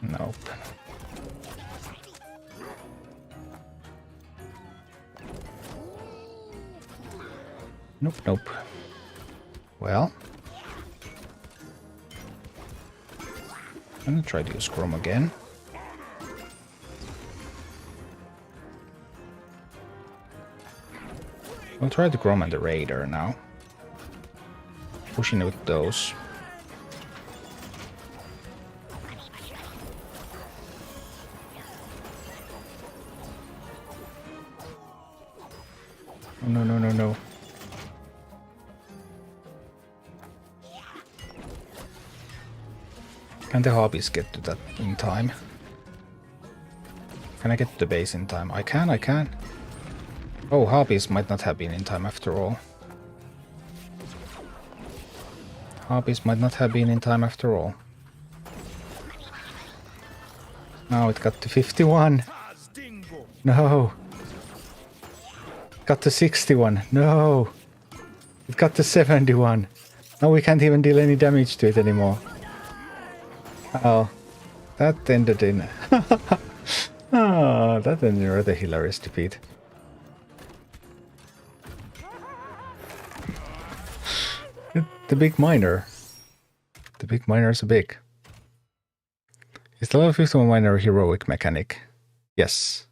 S1: Nope. Nope, nope. Well, I'm gonna try to use Chrome again. We'll try the Chrome and the Raider now. Pushing it with those. Oh, no, no, no, no. Can the hobbies get to that in time? Can I get to the base in time? I can, I can. Oh, Harpies might not have been in time after all. Harpies might not have been in time after all. Now it got to 51. No. It got to 61. No. It got to 71. Now we can't even deal any damage to it anymore. Oh. That ended in... Ah, that ended in a rather hilarious defeat. The big miner. big miners are big. Is the level 51 miner a heroic mechanic? Yes.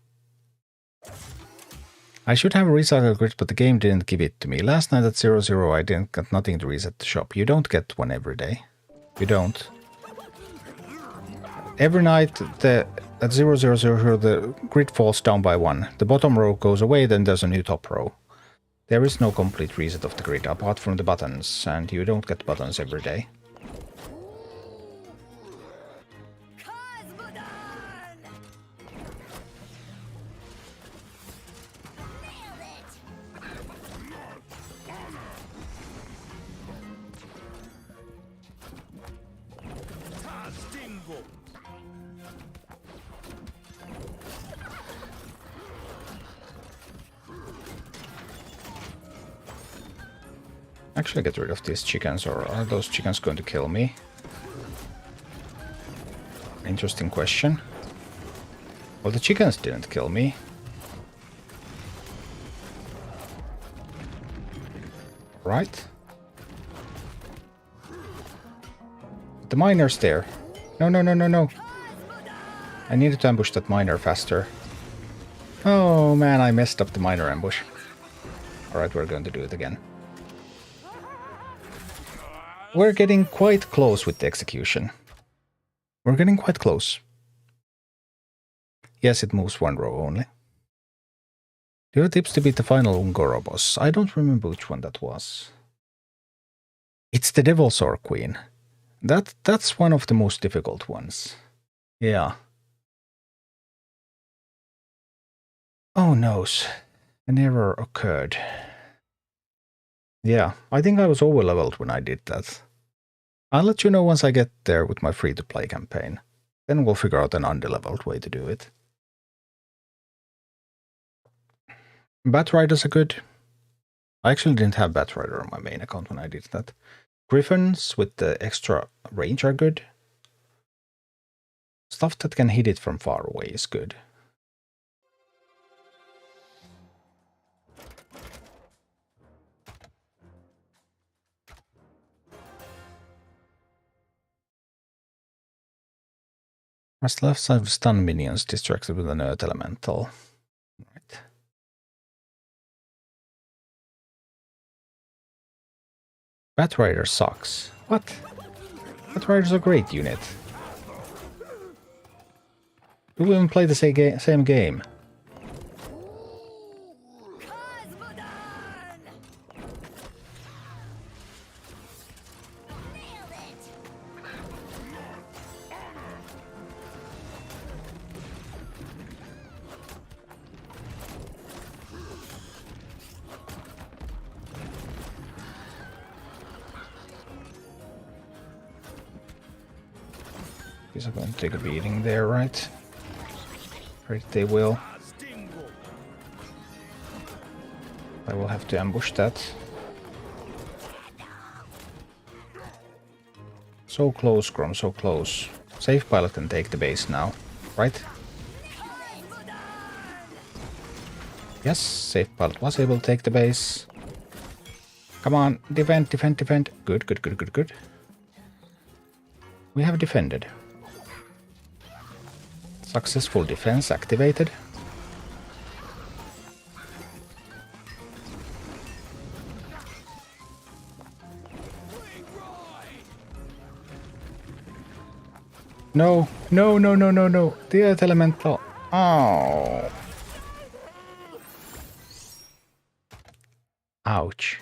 S1: I should have a recycle grid, but the game didn't give it to me. Last night at 00 I didn't get nothing to reset the shop. You don't get one every day. You don't. Every night at 000 the grid falls down by 1. The bottom row goes away, then there's a new top row. There is no complete reset of the grid apart from the buttons, and you don't get buttons every day. Actually get rid of these chickens, or are those chickens going to kill me? Interesting question. Well, the chickens didn't kill me. Right? The miner's there. No, no, no, no, no. I needed to ambush that miner faster. Oh man, I messed up the miner ambush. Alright, we're going to do it again. We're getting quite close with the execution. We're getting quite close. Yes, it moves one row only. Do you have tips to beat the final Ungoro boss? I don't remember which one that was. It's the Devil's Orc Queen. That's one of the most difficult ones. Yeah. Oh noes. An error occurred. Yeah, I think I was over-leveled when I did that. I'll let you know once I get there with my free-to-play campaign. Then we'll figure out an under-leveled way to do it. Bat Riders are good. I actually didn't have Bat Rider on my main account when I did that. Griffins with the extra range are good. Stuff that can hit it from far away is good. Press left side of stun minions distracted with an Earth Elemental. Right. Bat Rider sucks. What? Bat Rider's a great unit. We will even play the same game. These are going to take a beating there, right? Right, they will. I will have to ambush that. So close, Grom, so close. Safe Pilot can take the base now, right? Yes, Safe Pilot was able to take the base. Come on, defend, defend, defend. Good, good, good, good, good. We have defended. Successful defense activated. No, no, no, no, no, no. The Earth Elemental. Oh. Ouch.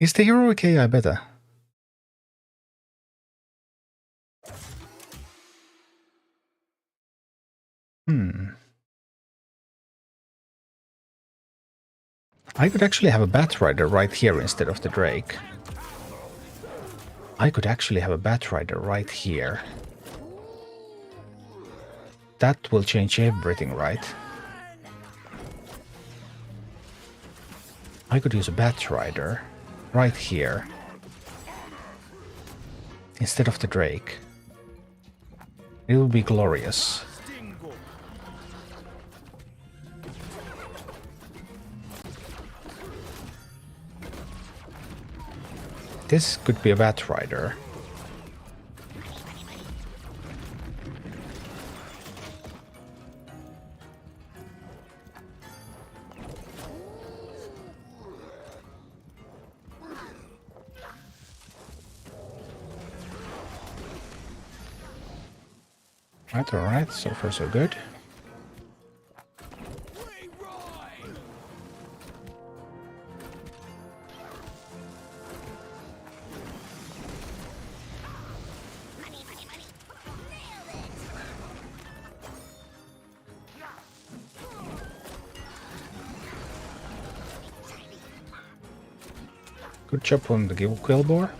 S1: Is the heroic AI better? I could actually have a Bat Rider right here instead of the Drake. I could actually have a Bat Rider right here. That will change everything, right? I could use a Bat Rider right here instead of the Drake. It will be glorious. This could be a Bat Rider. Alright, so far so good. Good job on the Quillbore.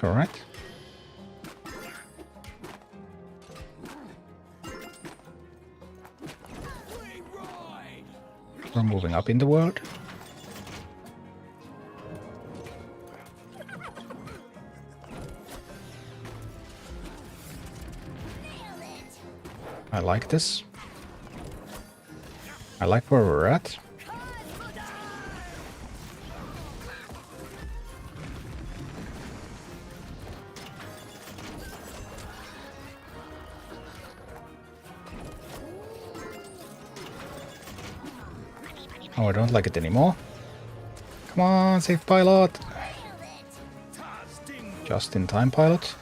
S1: Alright. We're moving up in the world. I like this. I like where we're at. Oh, I don't like it anymore. Come on, save pilot. Just in time, pilot.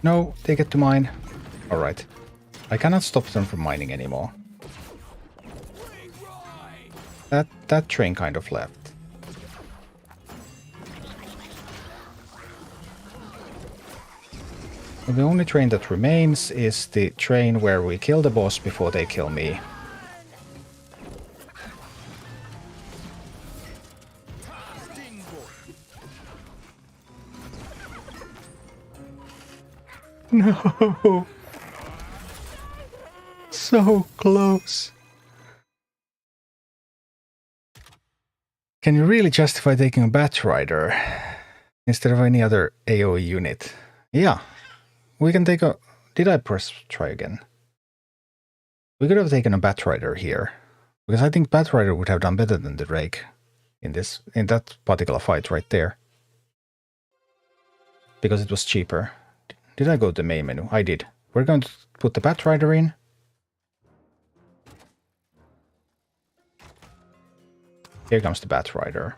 S1: No, they get to mine. Alright. I cannot stop them from mining anymore. That train kind of left. The only train that remains is the train where we kill the boss before they kill me. No! So close. Can you really justify taking a Bat Rider instead of any other AoE unit? Yeah. We can take a... Did I press try again? We could have taken a Bat Rider here. Because I think Bat Rider would have done better than the Drake in that particular fight right there. Because it was cheaper. Did I go to the main menu? I did. We're going to put the Bat Rider in. Here comes the Bat Rider.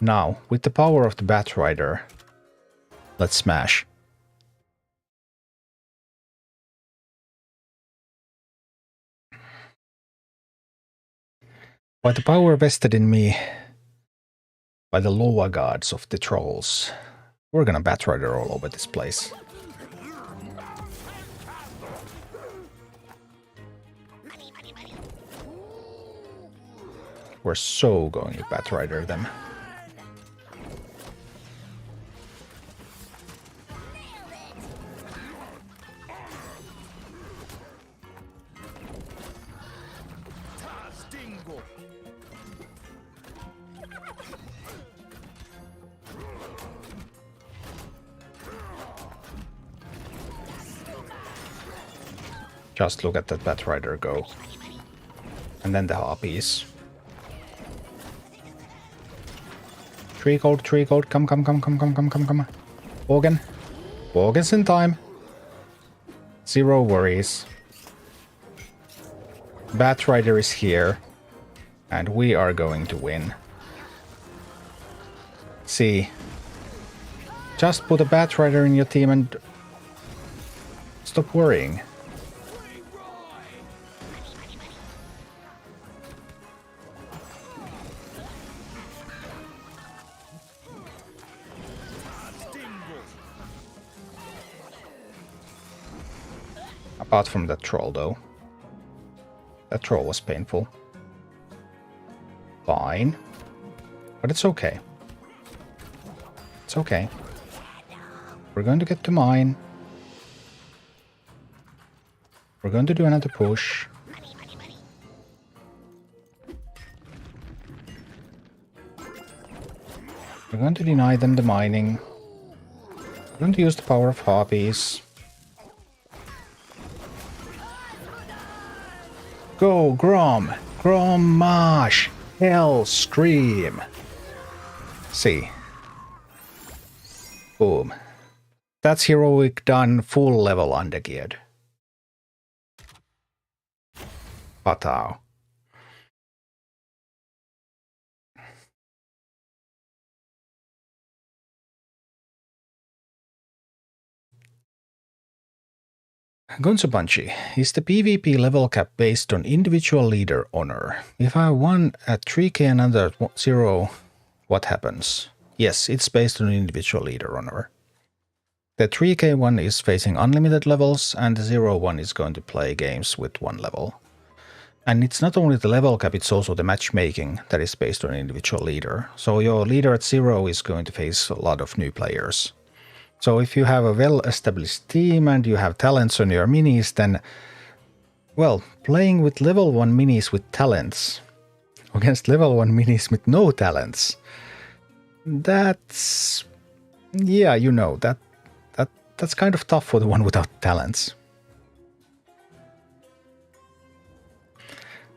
S1: Now, with the power of the Bat Rider, let's smash. By the power vested in me by the lower gods of the trolls, we're gonna Bat Rider all over this place. We're so going to Bat Rider them. Just look at that Bat Rider go. And then the harpies. Tree gold, come. Borgen. Borgen's in time. Zero worries. Bat Rider is here. And we are going to win. See. Just put a Bat Rider in your team and stop worrying. Apart from that troll, though. That troll was painful. Fine. But it's okay. It's okay. We're going to get to mine. We're going to do another push. We're going to deny them the mining. We're going to use the power of harpies. Go, Grom! Grom Marsh! Hell Scream! See. Boom. That's heroic done full level undergeared. Patao. Gonzobanchi, is the PvP level cap based on individual leader honor? If I have one at 3k and another at 0, what happens? Yes, it's based on individual leader honor. The 3k one is facing unlimited levels, and the 0 one is going to play games with 1 level. And it's not only the level cap, it's also the matchmaking that is based on individual leader. So your leader at 0 is going to face a lot of new players. So if you have a well-established team and you have talents on your minis, then, well, playing with level 1 minis with talents against level 1 minis with no talents, that's, yeah, you know, that's kind of tough for the one without talents.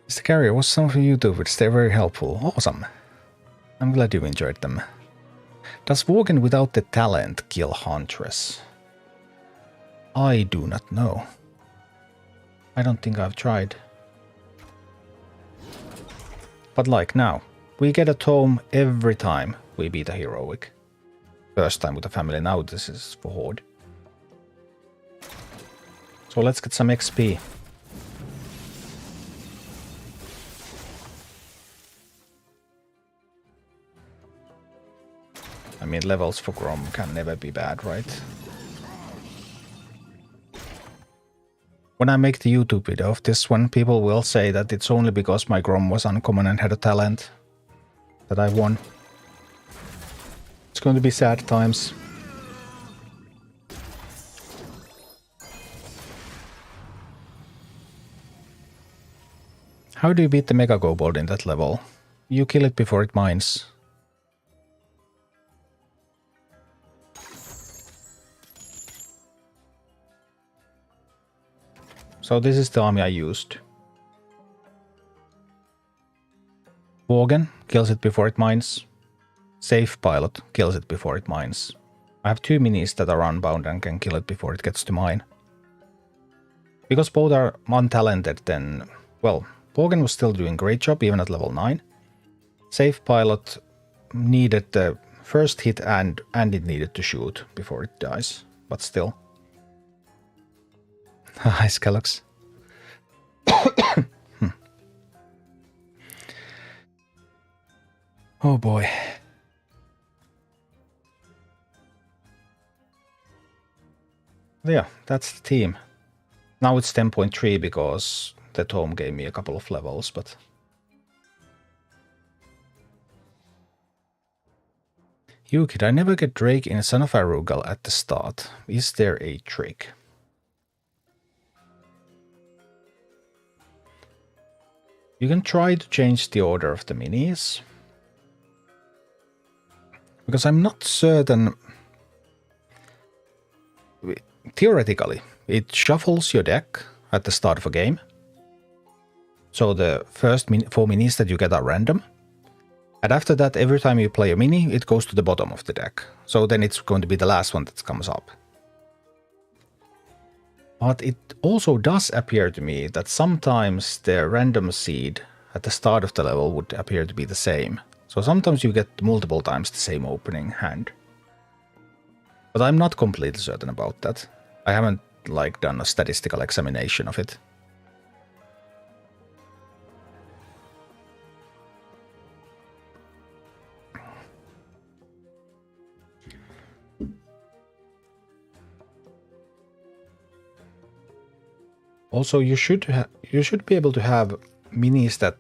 S1: Mr. Carrier, was some of your YouTubers, they're very helpful. Awesome. I'm glad you enjoyed them. Does Worgen without the talent kill Huntress? I do not know. I don't think I've tried. But like now, we get a tome every time we beat a heroic. First time with the family, now this is for Horde. So let's get some XP. I mean, levels for Grom can never be bad, right? When I make the YouTube video of this one, people will say that it's only because my Grom was uncommon and had a talent that I won. It's going to be sad times. How do you beat the Mega Kobold in that level? You kill it before it mines. So this is the army I used. Worgen kills it before it mines. Safe Pilot kills it before it mines. I have 2 minis that are unbound and can kill it before it gets to mine. Because both are untalented, then, well, Worgen was still doing a great job even at level 9. Safe Pilot needed the first hit and it needed to shoot before it dies, but still. Hi, Skellox. Oh boy. Yeah, that's the team. Now it's 10.3 because the tome gave me a couple of levels, but... Yukid, I never get Drake in Son of Arugal at the start. Is there a trick? You can try to change the order of the minis. Because I'm not certain... Theoretically, it shuffles your deck at the start of a game. So the first 4 minis that you get are random. And after that, every time you play a mini, it goes to the bottom of the deck. So then it's going to be the last one that comes up. But it also does appear to me that sometimes the random seed at the start of the level would appear to be the same. So sometimes you get multiple times the same opening hand. But I'm not completely certain about that. I haven't done a statistical examination of it. Also, you should be able to have minis that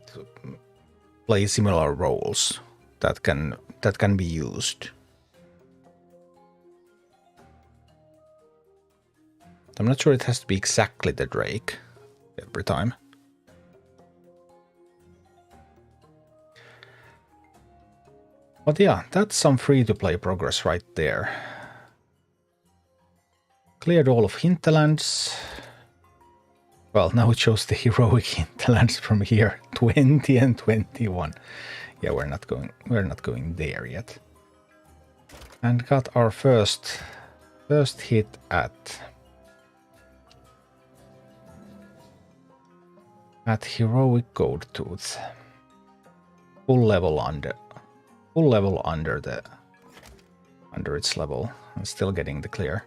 S1: play similar roles that can be used. I'm not sure it has to be exactly the Drake every time. But yeah, that's some free-to-play progress right there. Cleared all of hinterlands. Well, now it shows the heroic hinterlands from here, 20 and 21. Yeah, we're not going there yet. And got our first hit at heroic gold tooth. Full level under its level. I'm still getting the clear.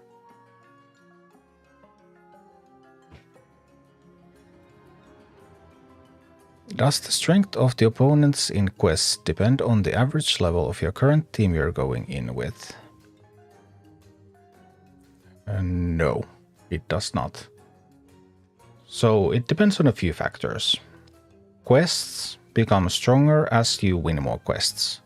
S1: Does the strength of the opponents in quests depend on the average level of your current team you're going in with? No, it does not. So it depends on a few factors. Quests become stronger as you win more quests.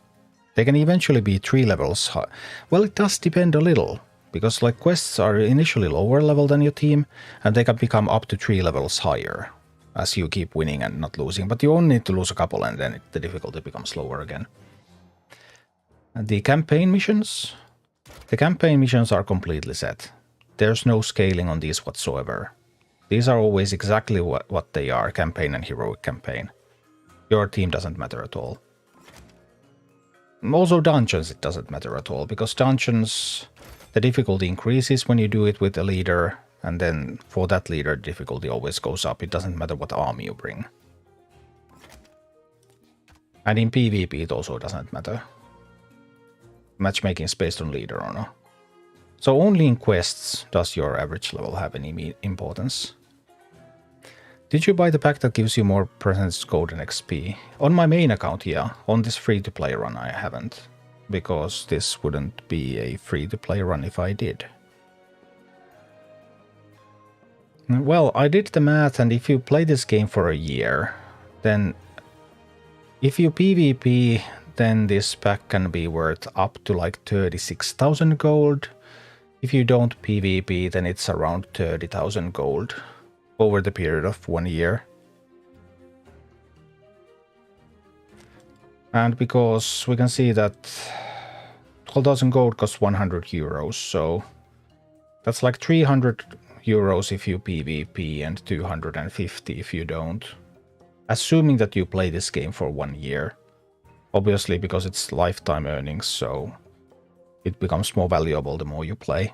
S1: They can eventually be 3 levels high. Well, it does depend a little, because like quests are initially lower level than your team, and they can become up to 3 levels higher as you keep winning and not losing. But you only need to lose a couple and then the difficulty becomes lower again. And the campaign missions? The campaign missions are completely set. There's no scaling on these whatsoever. These are always exactly what they are, campaign and heroic campaign. Your team doesn't matter at all. Also dungeons, it doesn't matter at all, because dungeons, the difficulty increases when you do it with a leader, and then for that leader, difficulty always goes up. It doesn't matter what army you bring. And in PvP, it also doesn't matter. Matchmaking is based on leader or not. So only in quests does your average level have any importance. Did you buy the pack that gives you more percentage gold and XP? On my main account, yeah. On this free-to-play run, I haven't. Because this wouldn't be a free-to-play run if I did. Well, I did the math, and if you play this game for a year, then if you PvP, then this pack can be worth up to like 36,000 gold. If you don't PvP, then it's around 30,000 gold over the period of 1 year. And because we can see that 12,000 gold costs 100 euros, so that's like 300 euros if you PvP and 250 if you don't. Assuming that you play this game for 1 year. Obviously, because it's lifetime earnings, so it becomes more valuable the more you play.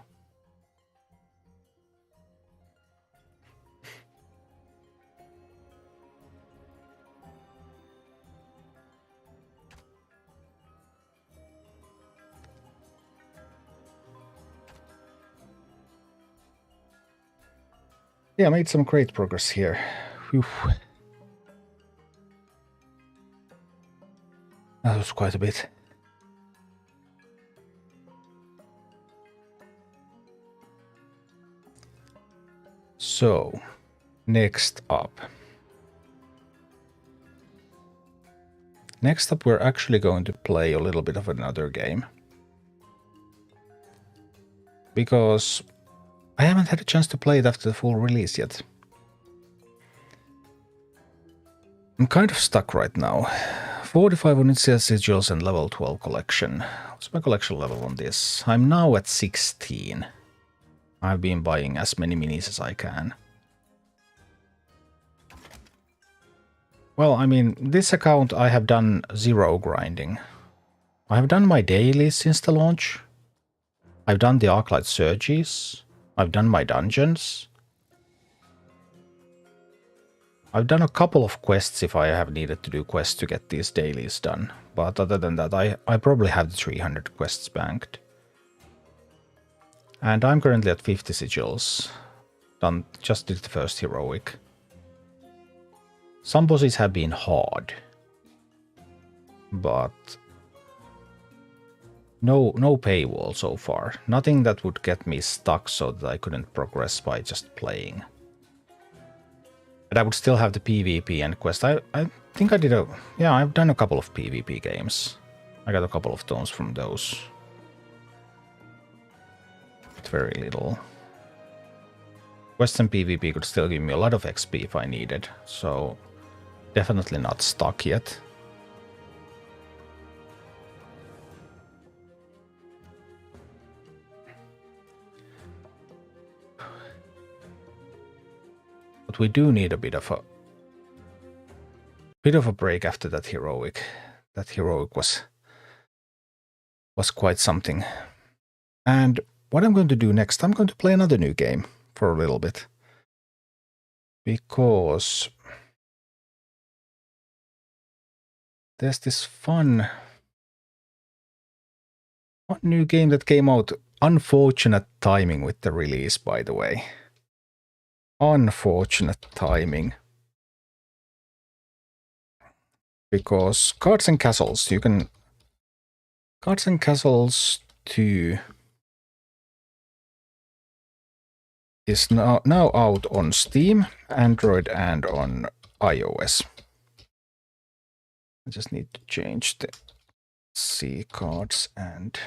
S1: Yeah, I made some great progress here. Whew. That was quite a bit. So, next up. Next up, we're actually going to play a little bit of another game. Because I haven't had a chance to play it after the full release yet. I'm kind of stuck right now. 45 Unitsea sigils and level 12 collection. What's my collection level on this? I'm now at 16. I've been buying as many minis as I can. Well, I mean, this account I have done 0 grinding. I have done my dailies since the launch. I've done the Arclight Surges. I've done my dungeons. I've done a couple of quests if I have needed to do quests to get these dailies done. But other than that, I probably have the 300 quests banked. And I'm currently at 50 sigils. Just did the first heroic. Some bosses have been hard. But no paywall so far. Nothing that would get me stuck so that I couldn't progress by just playing. But I would still have the PvP and quest. I think I did yeah, I've done a couple of PvP games. I got a couple of tones from those. But very little. Quest and PvP could still give me a lot of XP if I needed, so definitely not stuck yet. But we do need a bit of a break after that heroic. That heroic was quite something. And what I'm going to do next, I'm going to play another new game for a little bit. Because there's this fun new game that came out. Unfortunate timing with the release, by the way. Unfortunate timing. Because Cards and Castles, you can... Cards and Castles 2 is now out on Steam, Android, and on iOS. I just need to change the C Cards and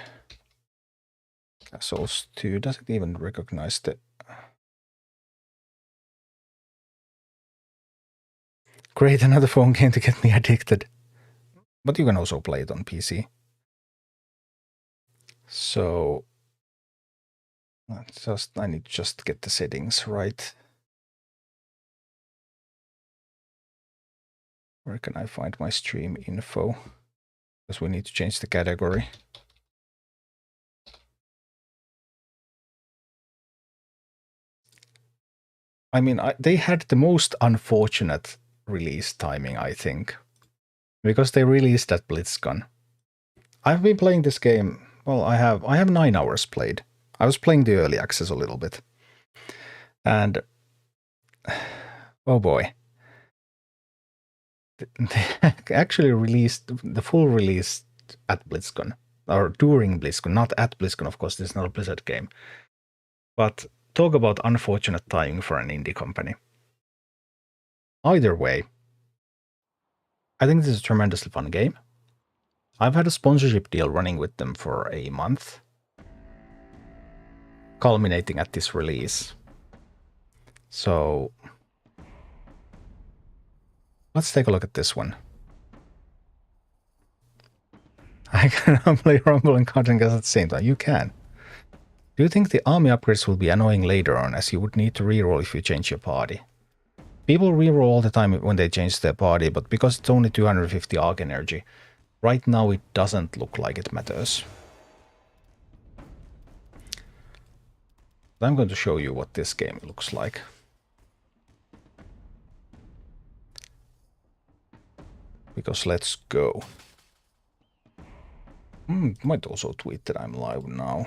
S1: Castles 2. Does it even recognize the... Create another phone game to get me addicted. But you can also play it on PC. So I need to just get the settings right. Where can I find my stream info? Because we need to change the category. I mean, they had the most unfortunate release timing, I think. Because they released at BlizzCon. I've been playing this game. Well, I have 9 hours played. I was playing the early access a little bit. And oh boy. They actually released the full release at BlizzCon. Or during BlizzCon, not at BlizzCon, of course, this is not a Blizzard game. But talk about unfortunate timing for an indie company. Either way, I think this is a tremendously fun game. I've had a sponsorship deal running with them for a month, culminating at this release. So let's take a look at this one. I can play Rumble and Cards and Castles at the same time. You can. Do you think the army upgrades will be annoying later on, as you would need to reroll if you change your party? People reroll all the time when they change their party, but because it's only 250 arc energy, right now it doesn't look like it matters. I'm going to show you what this game looks like. Because let's go. Might also tweet that I'm live now.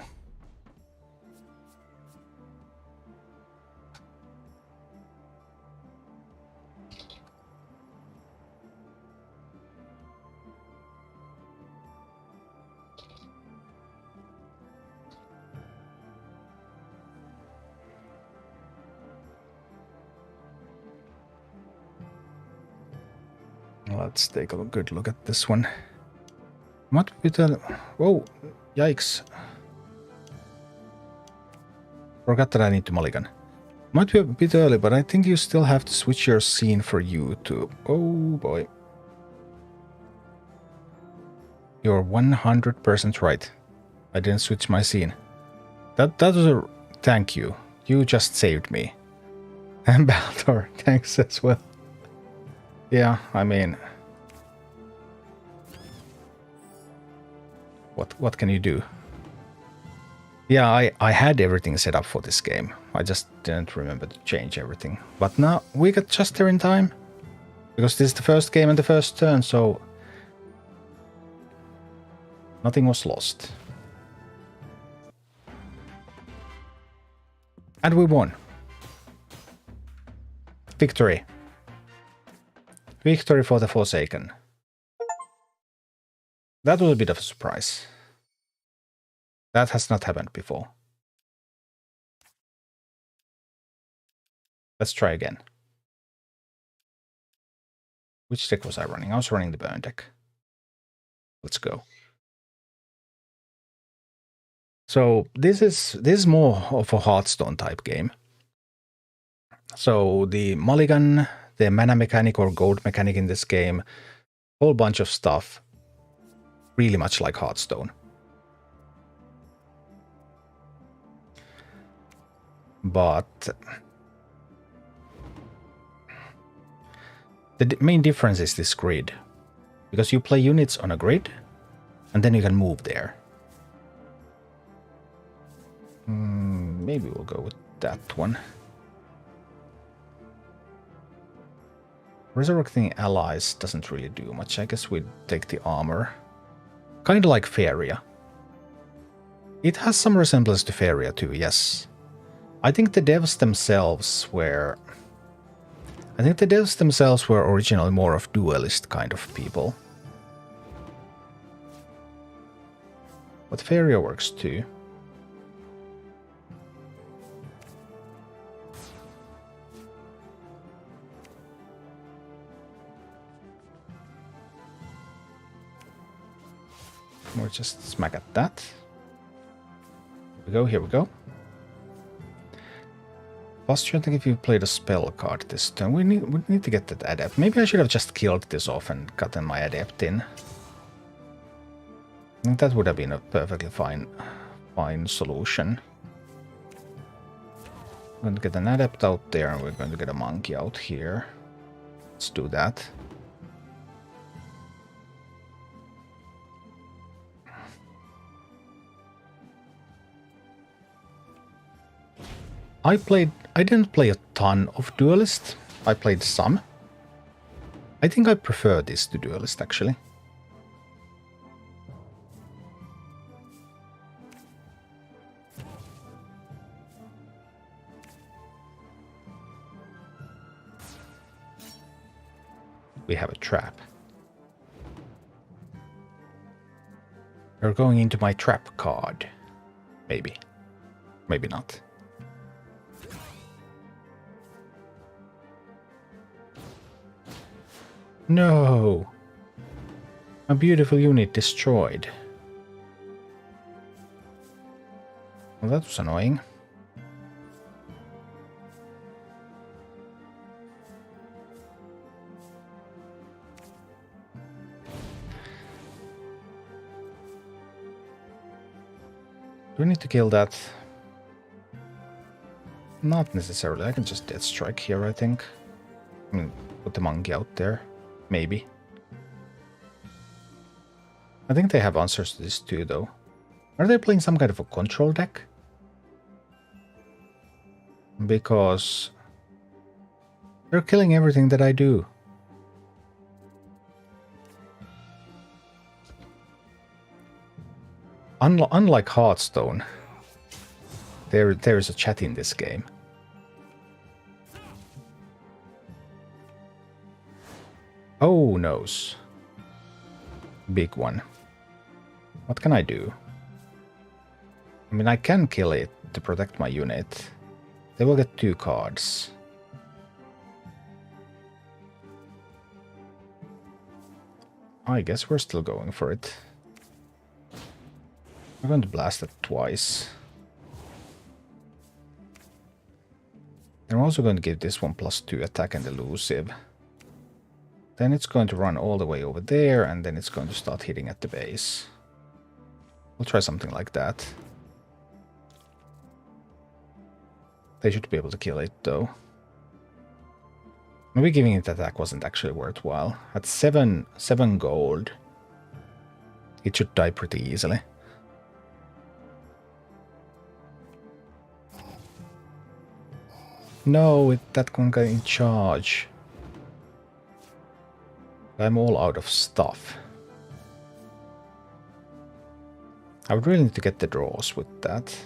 S1: Let's take a good look at this one. What with the... Whoa, yikes. Forgot that I need to mulligan. Might be a bit early, but I think you still have to switch your scene for YouTube. Oh boy. You're 100% right. I didn't switch my scene. That was a... Thank you. You just saved me. And Baltor, thanks as well. Yeah, I mean... What can you do? Yeah, I had everything set up for this game. I just didn't remember to change everything. But now we got just there in time. Because this is the first game and the first turn, so... Nothing was lost. And we won. Victory. Victory for the Forsaken. That was a bit of a surprise. That has not happened before. Let's try again. Which deck was I running? I was running the burn deck. Let's go. So this is more of a Hearthstone type game. So the mulligan, the mana mechanic or gold mechanic in this game, whole bunch of stuff. Really much like Hearthstone. But the main difference is this grid. Because you play units on a grid, and then you can move there. Maybe we'll go with that one. Resurrecting allies doesn't really do much. I guess we'd take the armor. Kind of like Feria. It has some resemblance to Feria too, yes. I think the devs themselves were originally more of duelist kind of people. But Feria works too. We'll just smack at that. Here we go, here we go. Bastion, I think if you played a spell card this turn, we need to get that adept. Maybe I should have just killed this off and gotten my adept in. I think that would have been a perfectly fine solution. We're going to get an adept out there and we're going to get a monkey out here. Let's do that. I didn't play a ton of Duelist. I played some. I think I prefer this to Duelist actually. We have a trap. You're going into my trap card. Maybe. Maybe not. No! A beautiful unit destroyed. Well, that was annoying. Do we need to kill that? Not necessarily. I can just death strike here, I think. I mean, put the monkey out there. Maybe. I think they have answers to this too, though. Are they playing some kind of a control deck? Because they're killing everything that I do. Unlike Hearthstone, there is a chat in this game. Oh, nose. Big one. What can I do? I mean, I can kill it to protect my unit. They will get 2 cards. I guess we're still going for it. I'm going to blast it twice. I'm also going to give this one +2 attack and elusive. Then it's going to run all the way over there, and then it's going to start hitting at the base. We'll try something like that. They should be able to kill it, though. Maybe giving it attack wasn't actually worthwhile. At 7 gold, it should die pretty easily. No, that one got in charge. I'm all out of stuff. I would really need to get the draws with that.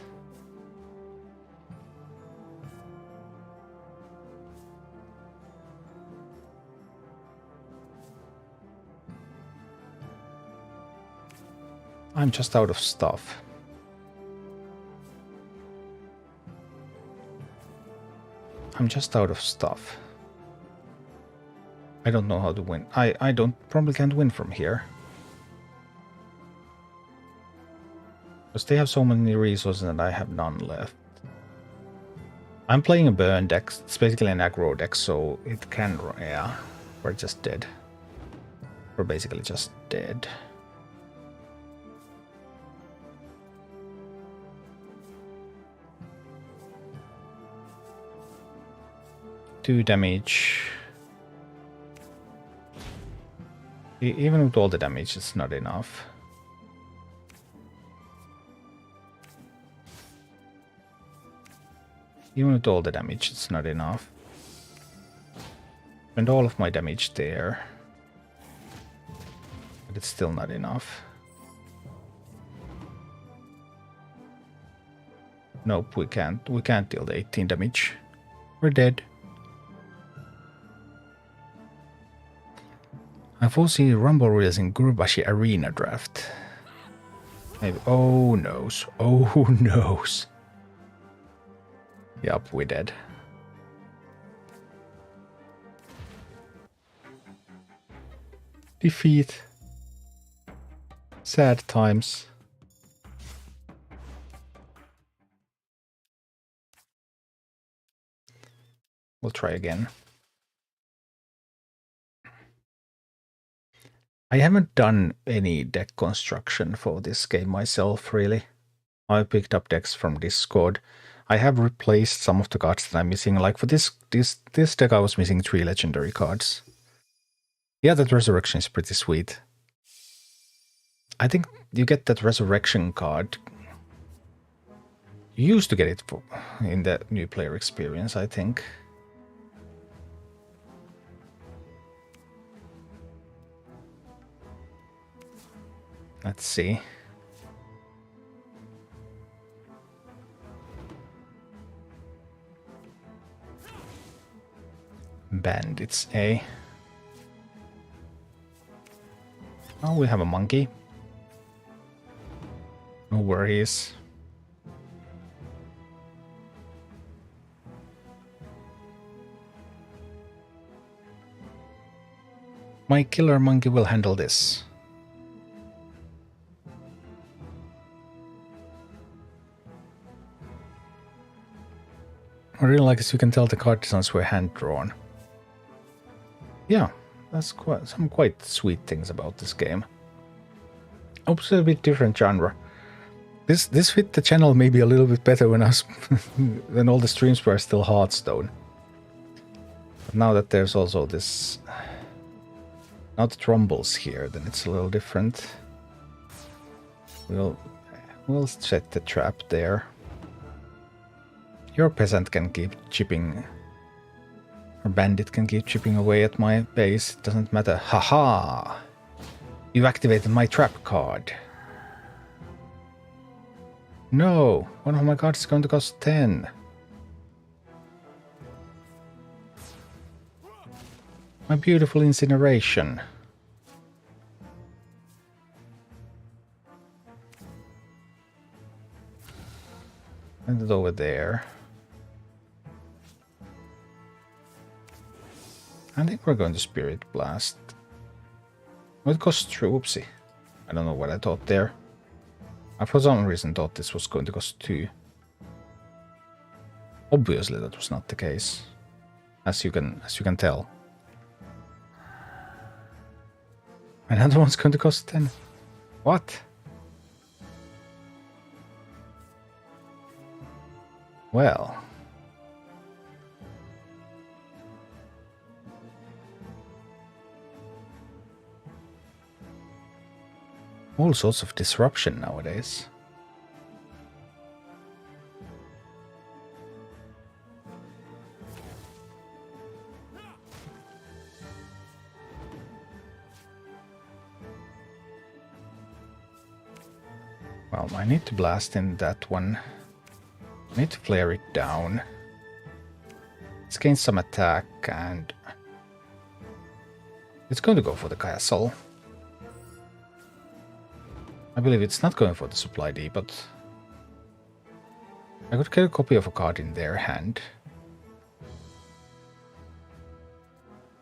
S1: I'm just out of stuff. I'm just out of stuff. I don't know how to win. I probably can't win from here. Because they have so many resources and I have none left. I'm playing a burn deck. It's basically an aggro deck, so it can... Yeah, we're just dead. We're basically just dead. Two damage. Even with all the damage, it's not enough. Even with all the damage, it's not enough. And all of my damage there. But it's still not enough. Nope, we can't. We can't deal the 18 damage. We're dead. I foresee Rumble releasing Gurubashi Arena Draft. Maybe. Oh noes. Oh noes. Yup, we're dead. Defeat. Sad times. We'll try again. I haven't done any deck construction for this game myself, really. I picked up decks from Discord. I have replaced some of the cards that I'm missing. Like for this deck, I was missing 3 legendary cards. Yeah, that Resurrection is pretty sweet. I think you get that Resurrection card. You used to get it in the new player experience, I think. Let's see. Bandits, eh? Oh, we have a monkey. No worries. My killer monkey will handle this. I really like as you can tell the card designs were hand drawn. Yeah, that's some quite sweet things about this game. Also a bit different genre. This fit the channel maybe a little bit better when I was when all the streams were still Hearthstone. But now that there's also this now that Rumble's here, then it's a little different. We'll set the trap there. Your peasant can keep chipping. Or bandit can keep chipping away at my base. It doesn't matter. Haha! You've activated my trap card. No! One of my cards is going to cost 10. My beautiful incineration. And it over there. I think we're going to Spirit Blast. It costs 3. Oopsie. I don't know what I thought there. I for some reason thought this was going to cost 2. Obviously that was not the case. As you can tell. Another one's going to cost 10. What? Well. All sorts of disruption nowadays. Well, I need to blast in that one. I need to flare it down. It's gained some attack and it's going to go for the castle. I believe it's not going for the supply D, but I could get a copy of a card in their hand.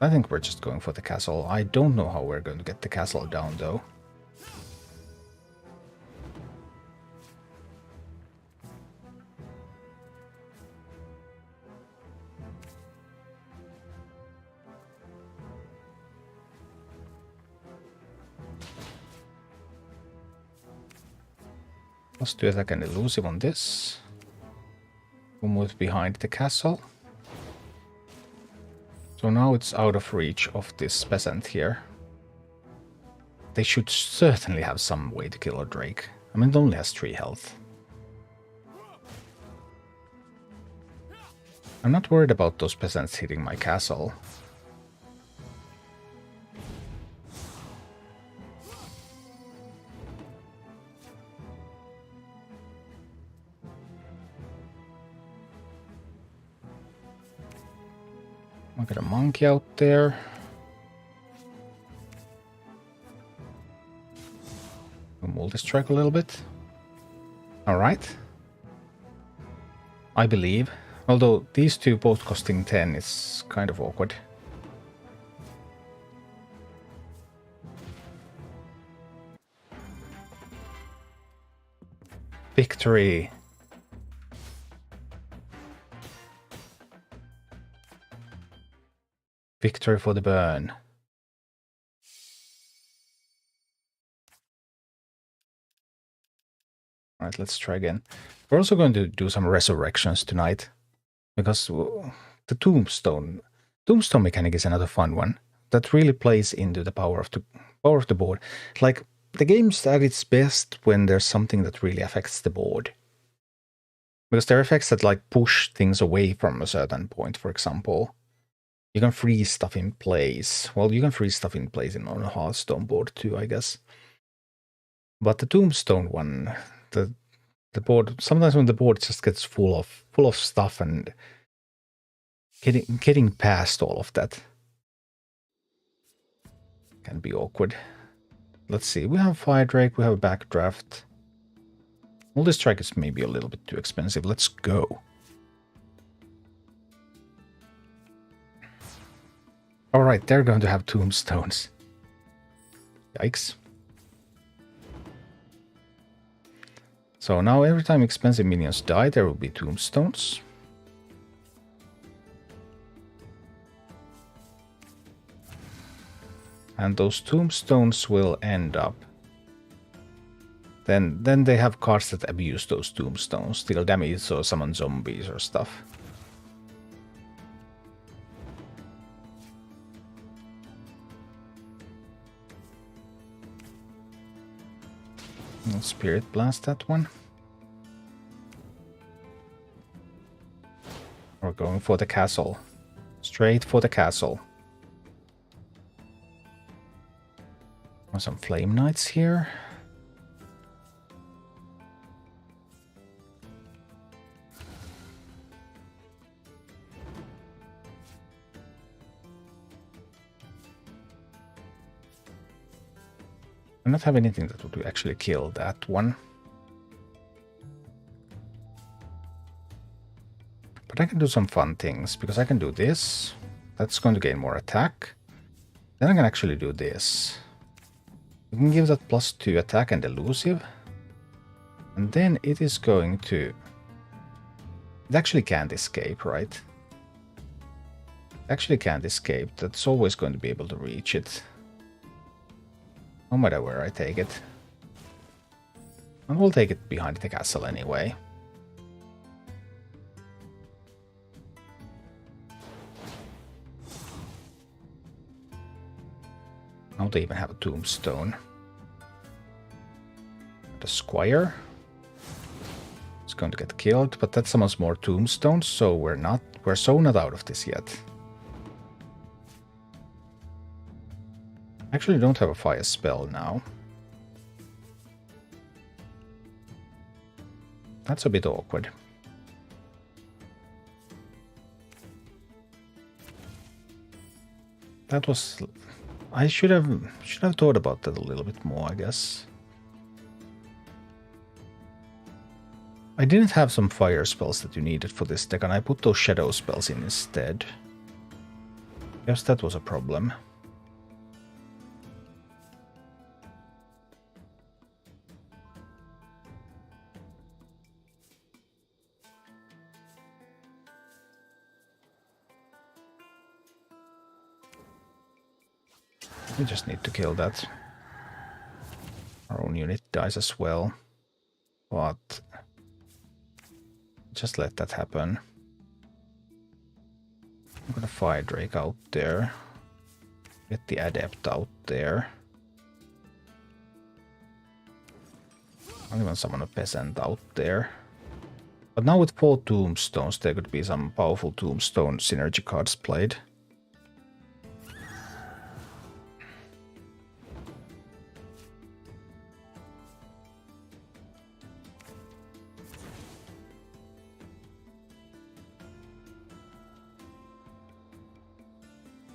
S1: I think we're just going for the castle. I don't know how we're going to get the castle down, though. Let's do attack and elusive on this. We'll move behind the castle. So now it's out of reach of this peasant here. They should certainly have some way to kill a Drake. I mean, it only has 3 health. I'm not worried about those peasants hitting my castle. I got a monkey out there. We'll multi-strike a little bit. Alright. I believe. Although these two both costing 10 is kind of awkward. Victory! Victory for the burn. Alright, let's try again. We're also going to do some resurrections tonight. Because the tombstone mechanic is another fun one. That really plays into the power of the board. Like, the game's at its best when there's something that really affects the board. Because there are effects that like push things away from a certain point, for example. You can freeze stuff in place. Well, you can freeze stuff in place on a Hearthstone board too, I guess. But the tombstone one, the board, sometimes when the board just gets full of stuff and getting past all of that can be awkward. Let's see, we have Fire Drake, we have a Backdraft. Well, this strike is maybe a little bit too expensive. Let's go. Alright, they're going to have tombstones. Yikes. So now every time expensive minions die, there will be tombstones. And those tombstones will end up. Then they have cards that abuse those tombstones, deal damage or summon zombies or stuff. Let's Spirit Blast that one. We're going for the castle. Straight for the castle. Some Flame Knights here. I don't have anything that would actually kill that one. But I can do some fun things, because I can do this. That's going to gain more attack. Then I can actually do this. We can give that +2 attack and elusive. And then it is going to... It actually can't escape, right? It actually can't escape. That's always going to be able to reach it. No matter where I take it. And we'll take it behind the castle anyway. Now they even have a tombstone. The squire is going to get killed, but that summons more tombstones, so we're so not out of this yet. Actually don't have a fire spell now. That's a bit awkward. That was... I should have thought about that a little bit more, I guess. I didn't have some fire spells that you needed for this deck, and I put those shadow spells in instead. Yes, that was a problem. We just need to kill that. Our own unit dies as well. But just let that happen. I'm gonna Fire Drake out there. Get the Adept out there. I'll even summon a Peasant out there. But now with 4 tombstones, there could be some powerful tombstone synergy cards played.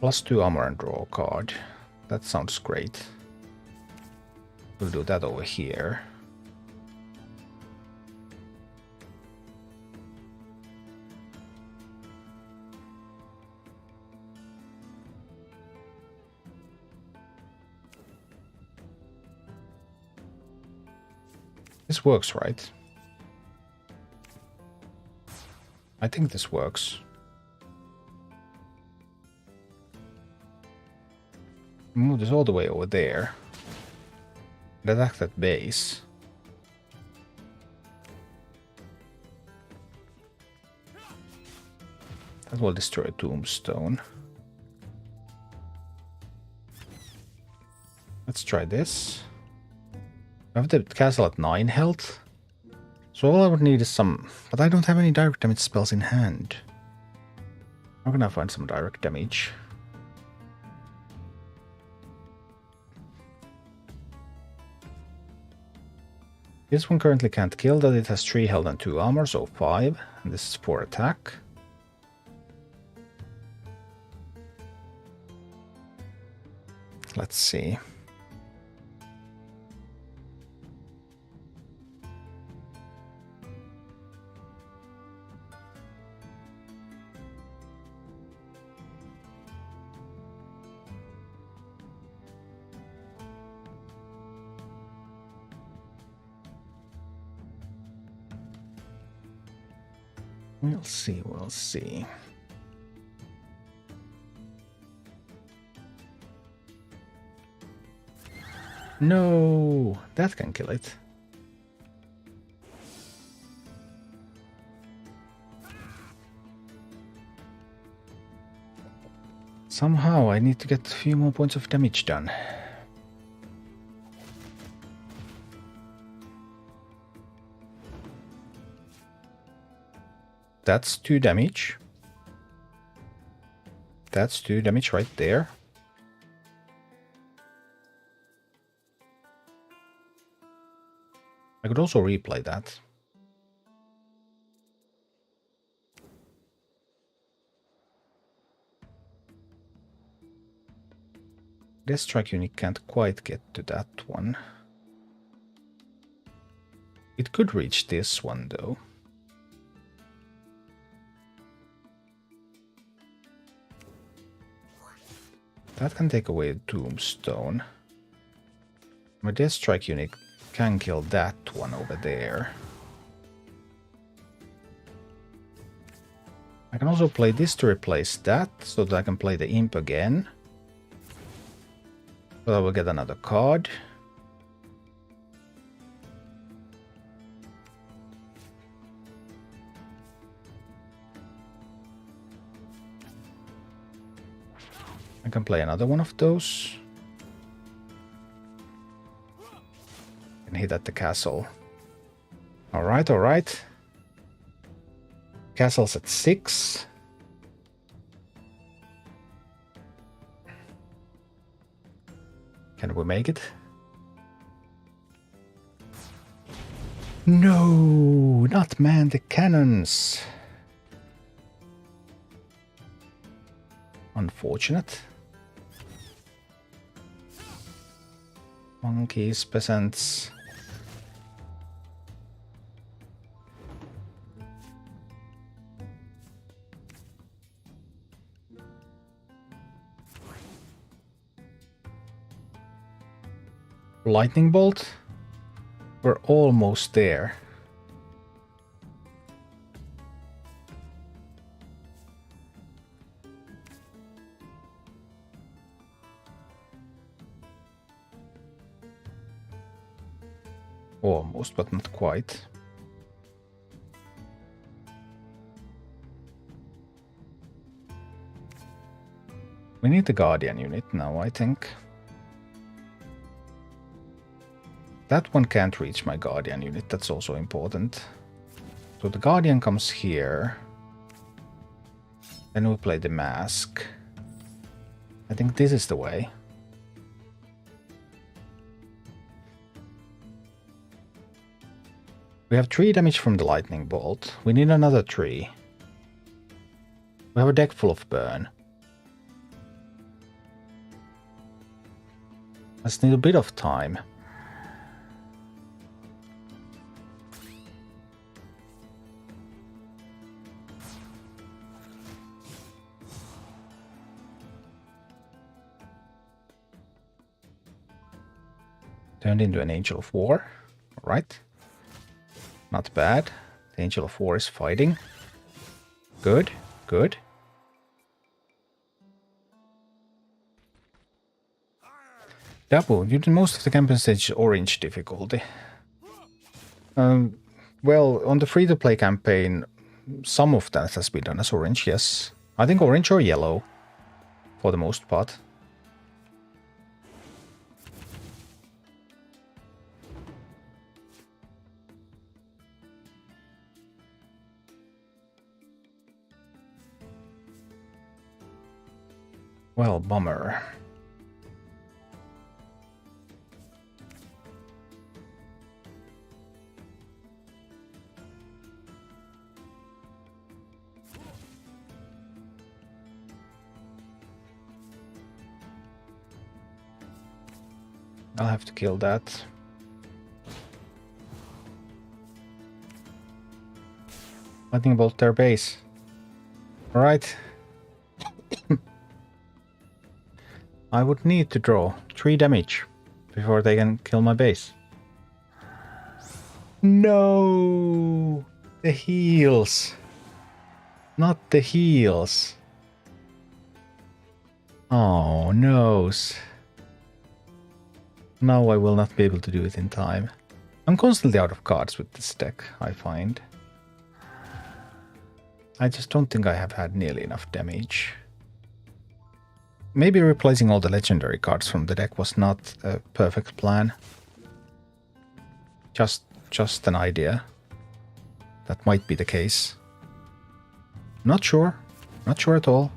S1: +2 armor and draw a card. That sounds great. We'll do that over here. This works, right? I think this works. Move this all the way over there. And attack that base. That will destroy a tombstone. Let's try this. I have the castle at 9 health. So all I would need is some... But I don't have any direct damage spells in hand. How can I find some direct damage? This one currently can't kill, that it has 3 health and 2 armor, so 5. And this is 4 attack. Let's see. We'll see, we'll see. No, that can kill it. Somehow I need to get a few more points of damage done. That's 2 damage. That's 2 damage right there. I could also replay that. This strike unit can't quite get to that one. It could reach this one though. That can take away the tombstone. My death strike unit can kill that one over there. I can also play this to replace that, so that I can play the imp again. So I will get another card. I can play another one of those. And hit at the castle. Alright, alright. Castle's at 6. Can we make it? No, not man the cannons. Unfortunate. Monkeys, peasants. Lightning bolt? We're almost there. Almost, but not quite. We need the Guardian unit now, I think. That one can't reach my Guardian unit, that's also important. So the Guardian comes here. Then we play the Mask. I think this is the way. We have 3 damage from the Lightning Bolt. We need another 3. We have a deck full of burn. Let's need a bit of time. Turned into an Angel of War. Alright. Not bad. The Angel of War is fighting. Good, good. Dabu, you did most of the campaign stage orange difficulty. Well, on the free-to-play campaign, some of that has been done as orange, yes. I think orange or yellow, for the most part. Well, bummer. I'll have to kill that. Lightning bolt their base. Alright. I would need to draw 3 damage before they can kill my base. No! The heals! Not the heals. Oh, noes. Now I will not be able to do it in time. I'm constantly out of cards with this deck, I find. I just don't think I have had nearly enough damage. Maybe replacing all the legendary cards from the deck was not a perfect plan. Just an idea. That might be the case. Not sure. Not sure at all.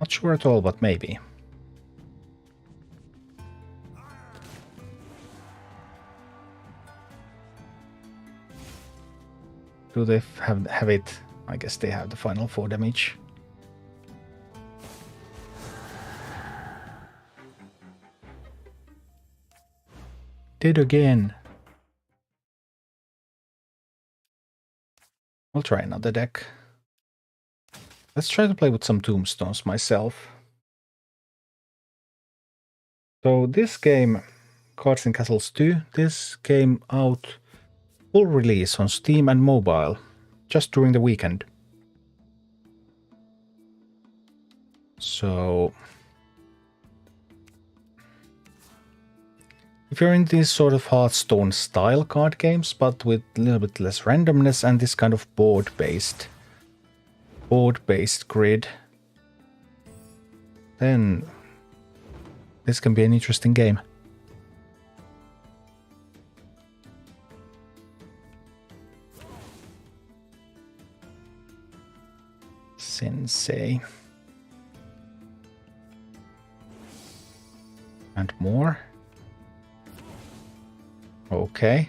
S1: Not sure at all, but maybe. Do they have it? I guess they have the final 4 damage. Did again. I'll try another deck. Let's try to play with some tombstones myself. So this game, Cards and Castles 2, this came out full release on Steam and mobile just during the weekend. So if you're in these sort of Hearthstone style card games, but with a little bit less randomness and this kind of board-based grid, then this can be an interesting game. Sensei. And more. Okay.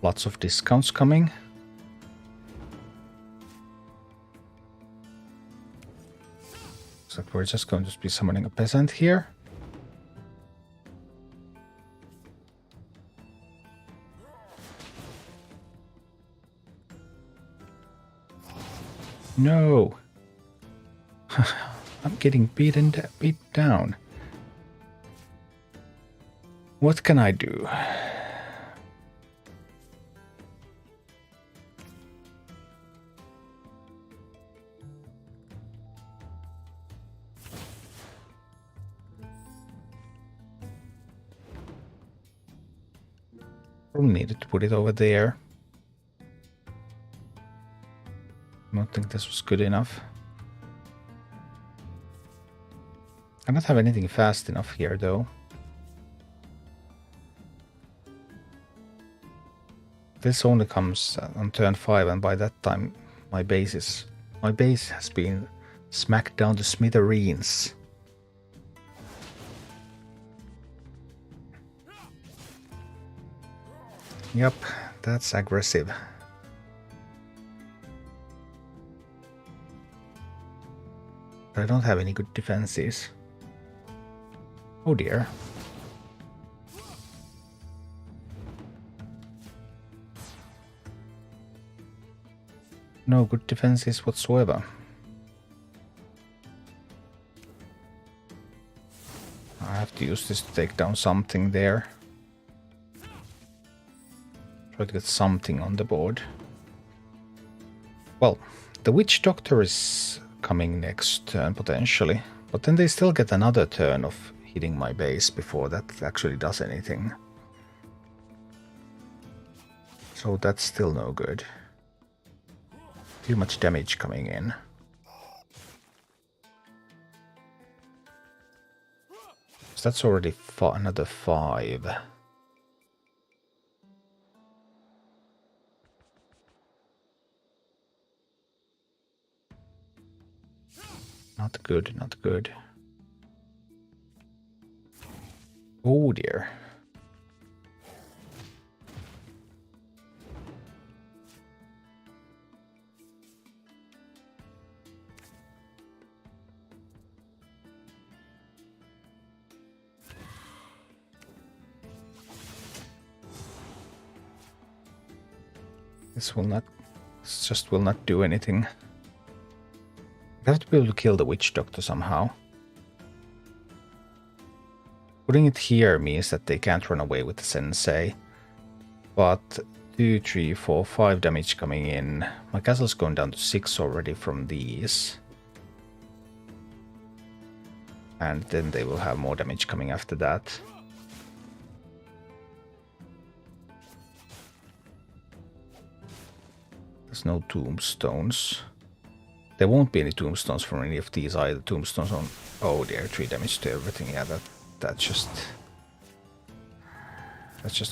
S1: Lots of discounts coming. Looks like we're just going to be summoning a peasant here. No. I'm getting beat down. What can I do? Probably needed to put it over there. I don't think this was good enough. I don't have anything fast enough here though. This only comes on turn 5, and by that time my base has been smacked down to smithereens. Yep, that's aggressive. But I don't have any good defenses. Oh dear. No good defenses whatsoever. I have to use this to take down something there. Try to get something on the board. Well, the Witch Doctor is coming next turn potentially, but then they still get another turn of hitting my base before that actually does anything. So that's still no good. Too much damage coming in. So that's already another 5. Not good, not good. Oh dear. This just will not do anything. I have to be able to kill the Witch Doctor somehow. Putting it here means that they can't run away with the Sensei. But 2, 3, 4, 5 damage coming in. My castle's going down to 6 already from these. And then they will have more damage coming after that. There's no tombstones. There won't be any tombstones from any of these either. Tombstones on... Oh dear, 3 damage to everything. Yeah, that's just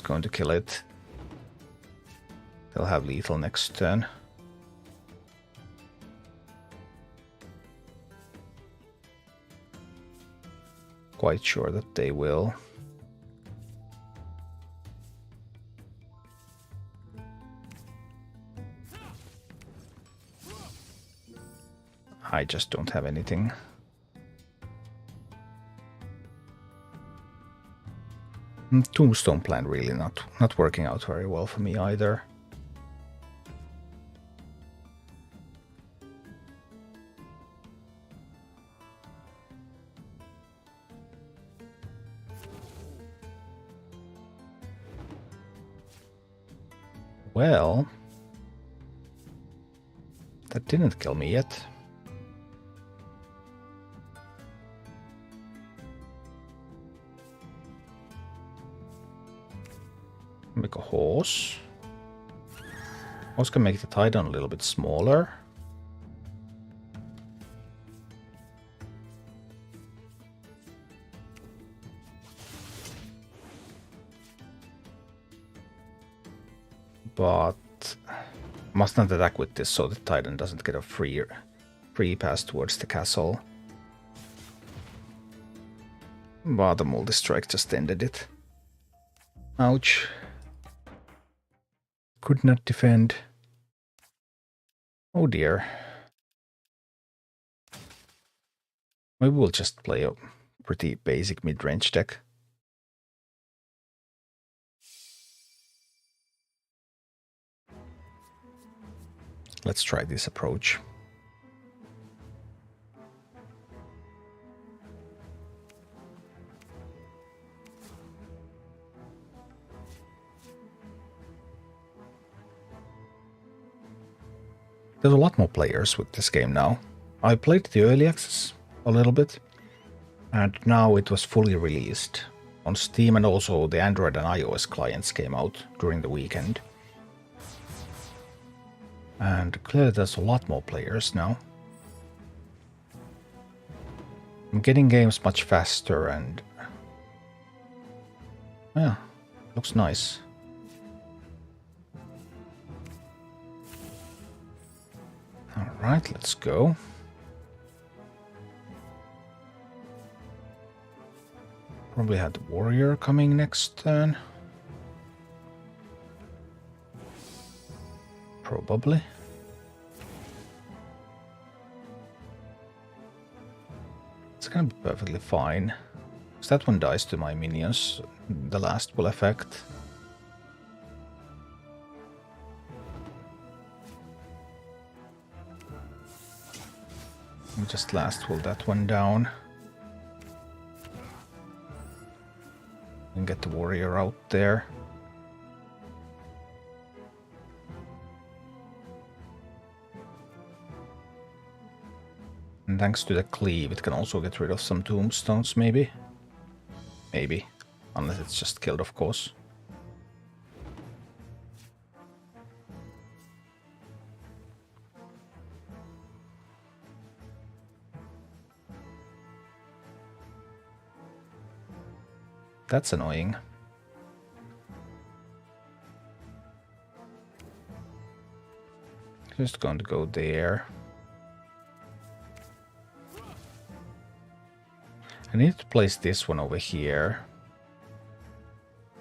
S1: going to kill it. They'll have lethal next turn. Quite sure that they will. I just don't have anything. Tombstone plan really not working out very well for me either. Well, that didn't kill me yet. Make a horse. Horse can make the Titan a little bit smaller. But must not attack with this so the Titan doesn't get a free pass towards the castle. But the multi-strike just ended it. Ouch. Could not defend. Oh dear. Maybe we'll just play a pretty basic mid-range deck. Let's try this approach. There's a lot more players with this game now. I played the early access a little bit, and now it was fully released. on Steam, and also the Android and iOS clients came out during the weekend. And clearly there's a lot more players now. I'm getting games much faster and... yeah, looks nice. Alright, let's go. Probably had the warrior coming next turn. Probably. It's gonna be perfectly fine. Because that one dies to my minions. The last will affect. And just last will that one down. And get the warrior out there. And thanks to the cleave, it can also get rid of some tombstones, maybe? Maybe. Unless it's just killed, of course. That's annoying. Just going to go there. I need to place this one over here.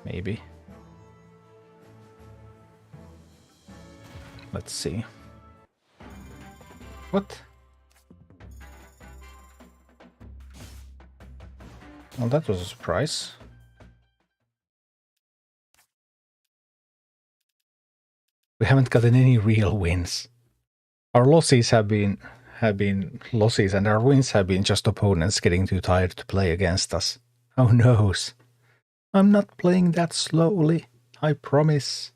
S1: Maybe. Let's see. What? Well, that was a surprise. We haven't gotten any real wins. Our losses have been losses, and our wins have been just opponents getting too tired to play against us. Oh no. I'm not playing that slowly, I promise.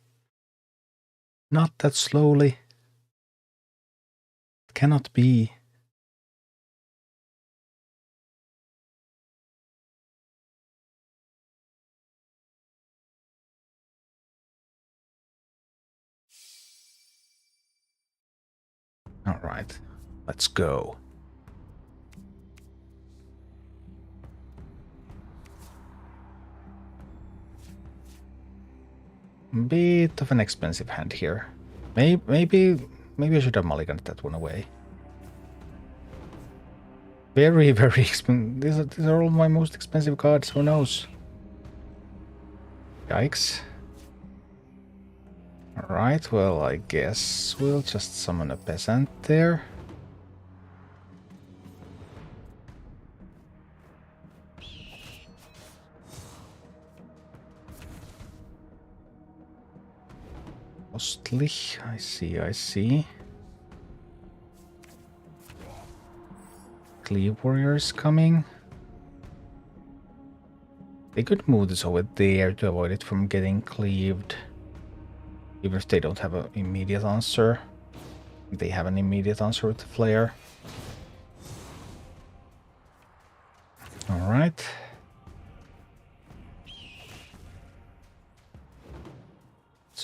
S1: Not that slowly. It cannot be. All right, let's go. Bit of an expensive hand here. Maybe I should have mulliganed that one away. Very, very expensive. These are all my most expensive cards. Who knows? Yikes. Alright, well, I guess we'll just summon a peasant there. Costly, I see. Cleave warriors coming. They could move this over there to avoid it from getting cleaved. Even if they don't have an immediate answer. They have an immediate answer with the flare. Alright.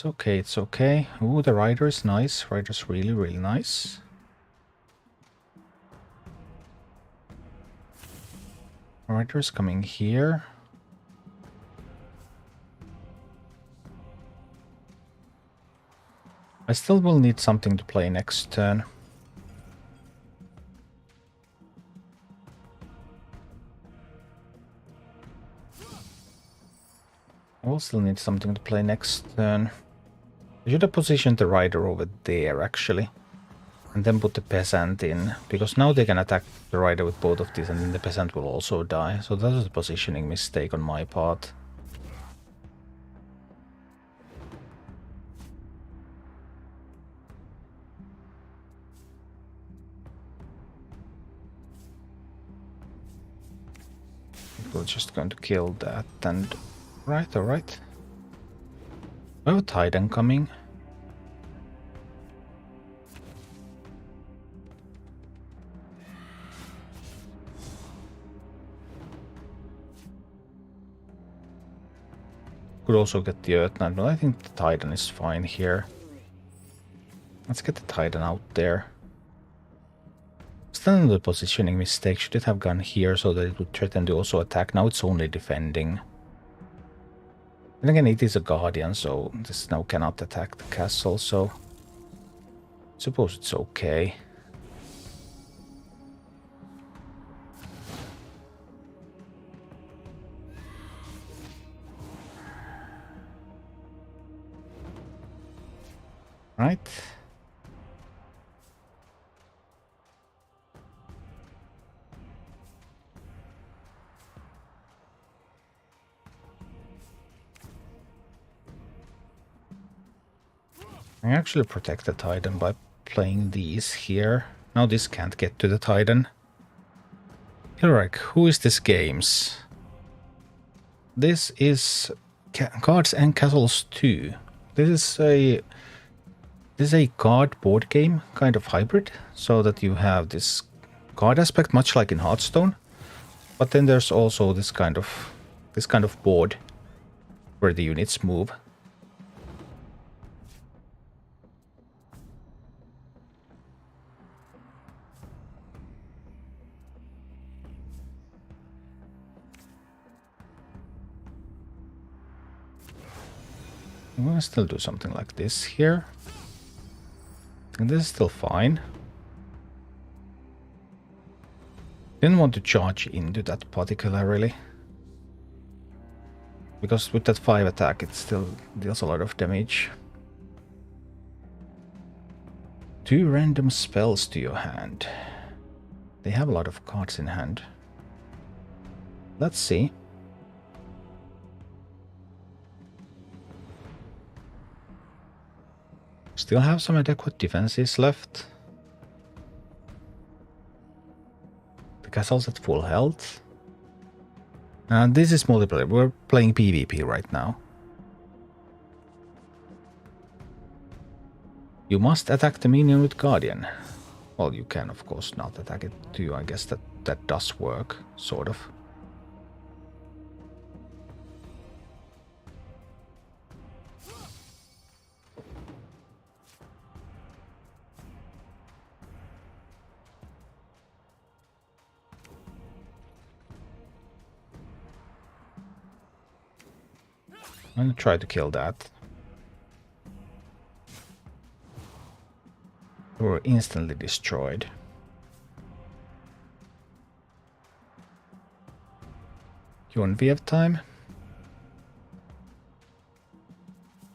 S1: It's okay. Ooh, the rider is nice. Rider's really, really nice. Rider's coming here. I still will need something to play next turn. I will still need something to play next turn. I should have positioned the rider over there, actually. And then put the peasant in. Because now they can attack the rider with both of these, and then the peasant will also die. So that was a positioning mistake on my part. We're just going to kill that and... Right, alright. We have a Titan coming. also get the Earth Knight, but I think the Titan is fine here. Let's get the Titan out there. Still another positioning mistake. Should it have gone here so that it would threaten to also attack? Now it's only defending. And again, it is a Guardian, so this now cannot attack the castle, so I suppose it's okay. Right. I actually protect the Titan by playing these here. Now this can't get to the Titan. Hilrek, who is this games? This is Cards and Castles 2. This is a card board game, kind of hybrid, so that you have this card aspect, much like in Hearthstone, but then there's also this kind of board where the units move. I'm gonna still do something like this here. And this is still fine. Didn't want to charge into that particularly. Because with that 5 attack it still deals a lot of damage. 2 random spells to your hand. They have a lot of cards in hand. Let's see. Still have some adequate defenses left. The castle's at full health. And this is multiplayer. We're playing PvP right now. You must attack the minion with Guardian. Well, you can of course not attack it too. I guess that does work, sort of. I'm gonna try to kill that. We were instantly destroyed. UNVF time.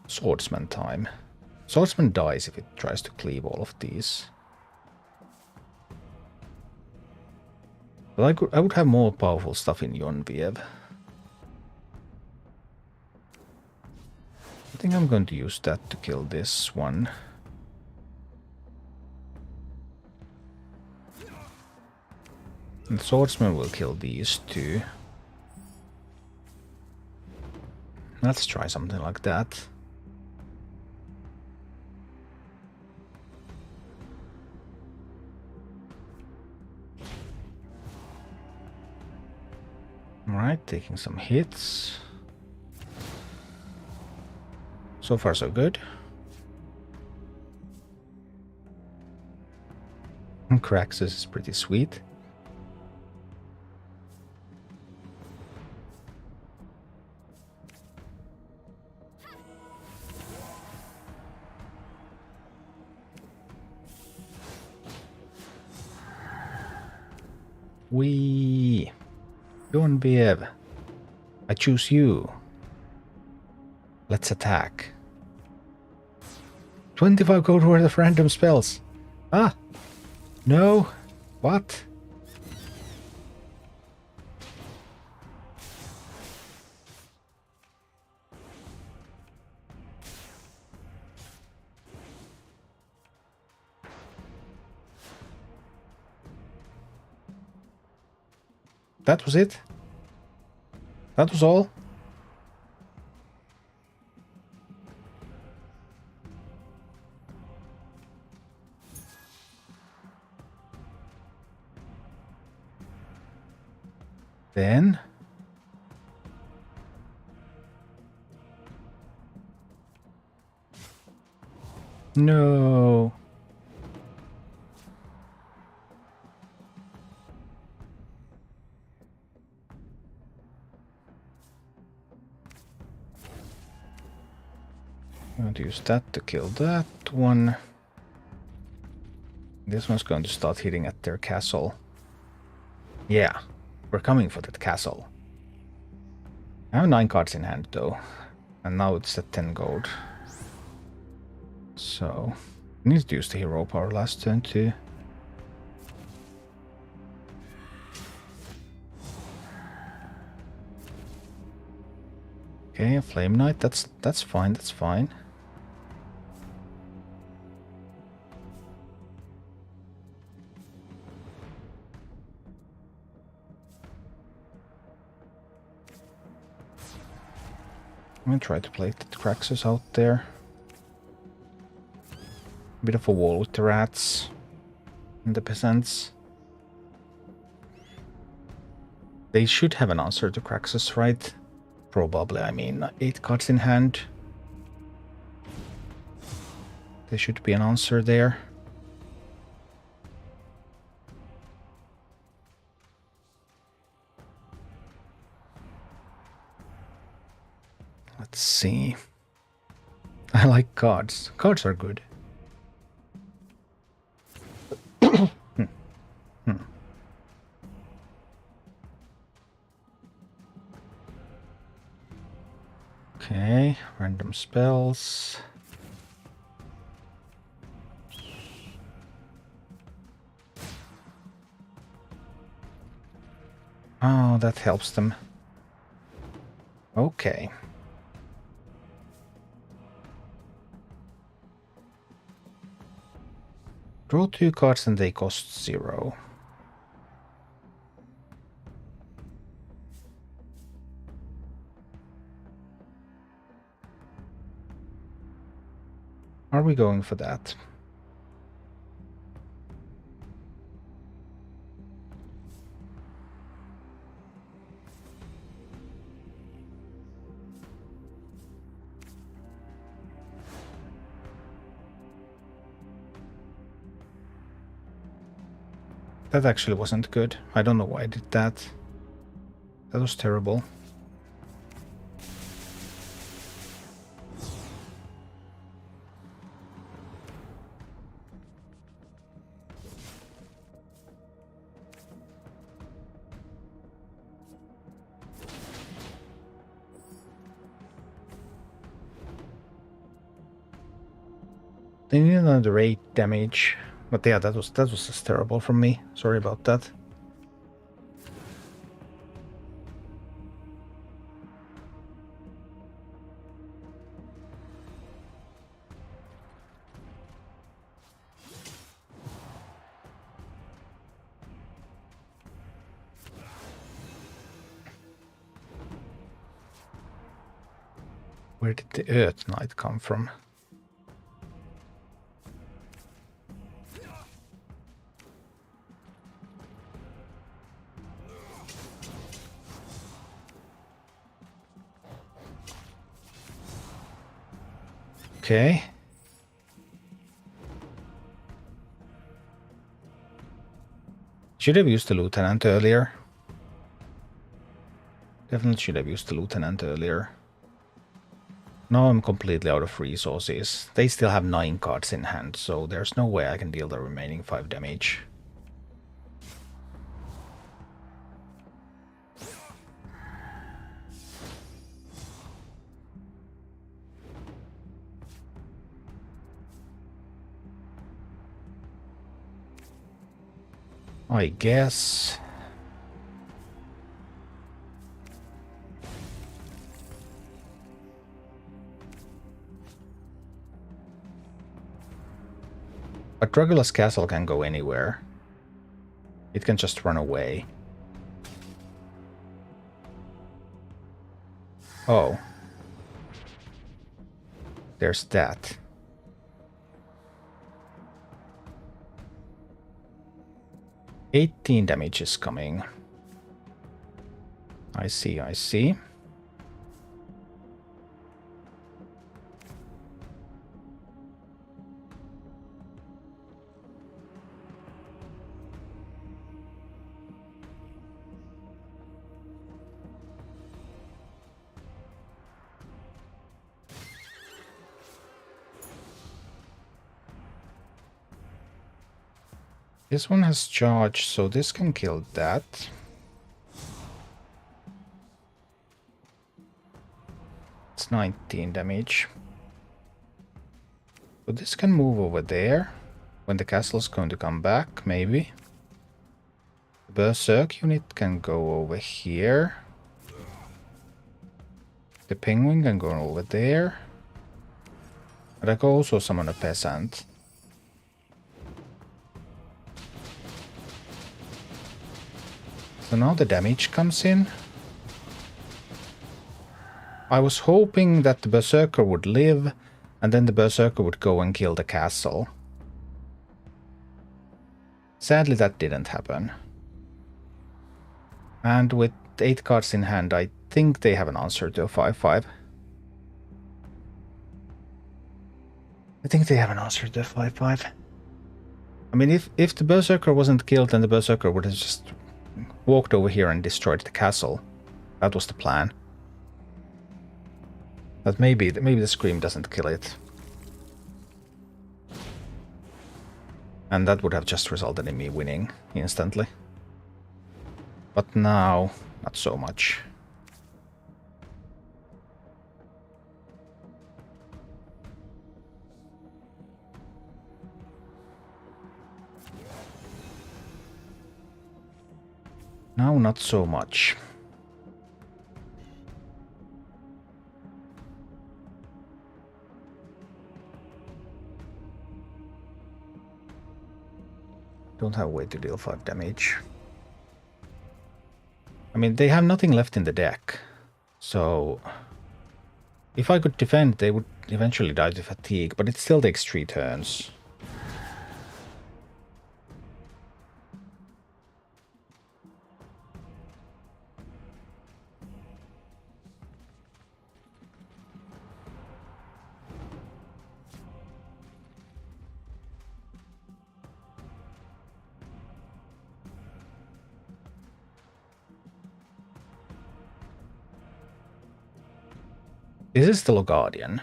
S1: Swordsman time. Swordsman dies if it tries to cleave all of these. But I would have more powerful stuff in UNVF. I think I'm going to use that to kill this one. And Swordsman will kill these two. Let's try something like that. Alright, taking some hits. So far so good. And Craxus is pretty sweet. Wee! Genevieve, I choose you. Let's attack. 25 gold worth of random spells. Ah! No! What? That was it? That was all? Then No. I'm going to use that to kill that one. This one's going to start hitting at their castle. Yeah, we're coming for that castle. I have 9 cards in hand though, and now it's at 10 gold. So, I need to use the hero power last turn too. Okay, a Flame Knight, that's fine, that's fine. I'm gonna try to play the Kraxus out there. Bit of a wall with the rats and the peasants. They should have an answer to Kraxus, right? Probably, I mean, 8 cards in hand. There should be an answer there. Let's see. I like cards. Cards are good. Okay, random spells. Oh, that helps them. Okay. Draw 2 cards and they cost 0. Are we going for that? That actually wasn't good. I don't know why I did that. That was terrible. They need another 8 damage. But yeah, that was just terrible from me. Sorry about that. Where did the Earth Knight come from? Okay. Should have used the Lieutenant earlier. Definitely should have used the Lieutenant earlier. Now I'm completely out of resources. They still have 9 cards in hand, so there's no way I can deal the remaining 5 damage. I guess. But Dracula's castle can go anywhere. It can just run away. Oh. There's that. $18 damage is coming. I see, I see. This one has charge, so this can kill that. It's 19 damage. So this can move over there. When the castle's going to come back, maybe. The Berserk unit can go over here. The penguin can go over there. But I can also summon a peasant. So now the damage comes in. I was hoping that the Berserker would live, and then the Berserker would go and kill the castle. Sadly, that didn't happen. And with 8 cards in hand, I think they have an answer to a 5-5. I think they have an answer to a 5-5. I mean, if the Berserker wasn't killed, then the Berserker would have just walked over here and destroyed the castle. That was the plan. But maybe the Scream doesn't kill it. And that would have just resulted in me winning instantly. But now, not so much. Now, not so much. Don't have a way to deal 5 damage. I mean, they have nothing left in the deck. So, if I could defend, they would eventually die to fatigue, but it still takes 3 turns. This is still a Guardian.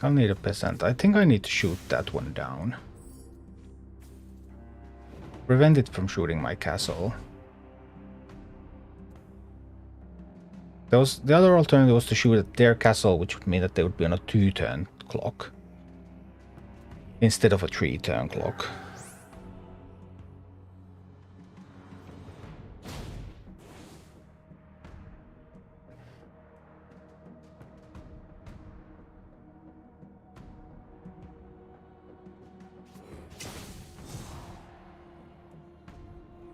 S1: I'll need a peasant. I think I need to shoot that one down. Prevent it from shooting my castle. The other alternative was to shoot at their castle, which would mean that they would be on a 2-turn clock. Instead of a 3-turn clock.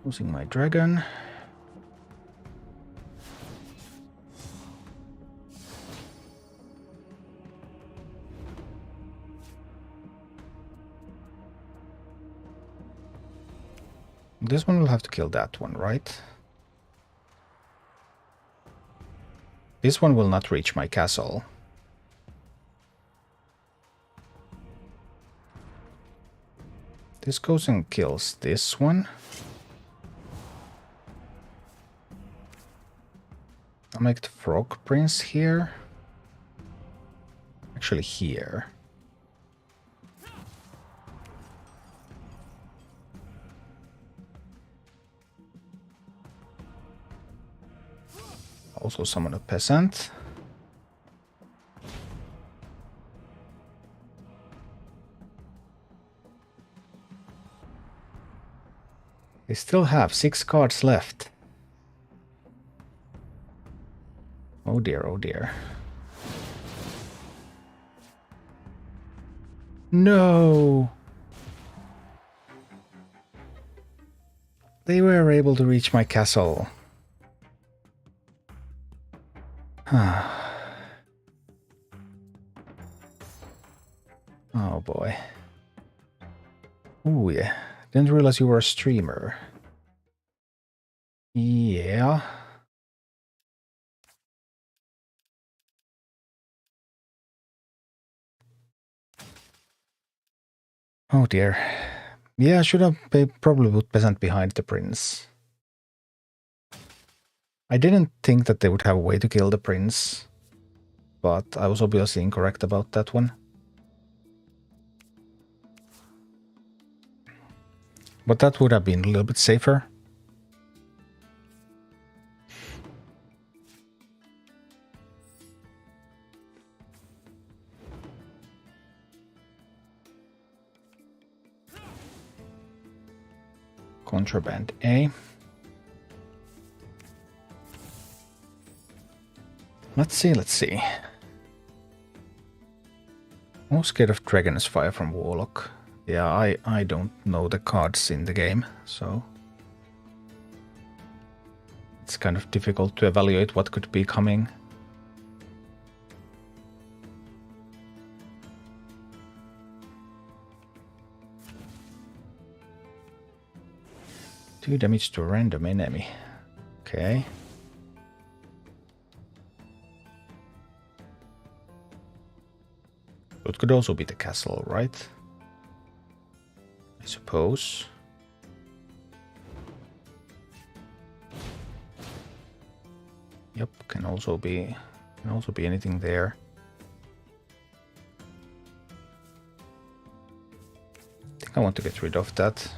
S1: Losing my dragon. This one will have to kill that one, right? This one will not reach my castle. This goes and kills this one. I'll make the Frog Prince here. Actually here. Also summon a peasant. They still have 6 cards left. Oh dear, oh dear. No! They were able to reach my castle. Oh boy. Oh yeah. Didn't realize you were a streamer. Yeah. Oh dear. Yeah, I should have probably put peasant behind the prince. I didn't think that they would have a way to kill the prince, but I was obviously incorrect about that one. But that would have been a little bit safer. Contraband A. Let's see. I'm scared of Dragon's Fire from Warlock. Yeah, I don't know the cards in the game, so it's kind of difficult to evaluate what could be coming. Two damage to a random enemy. Okay. It could also be the castle, right? I suppose. Yep, can also be anything there. I think I want to get rid of that.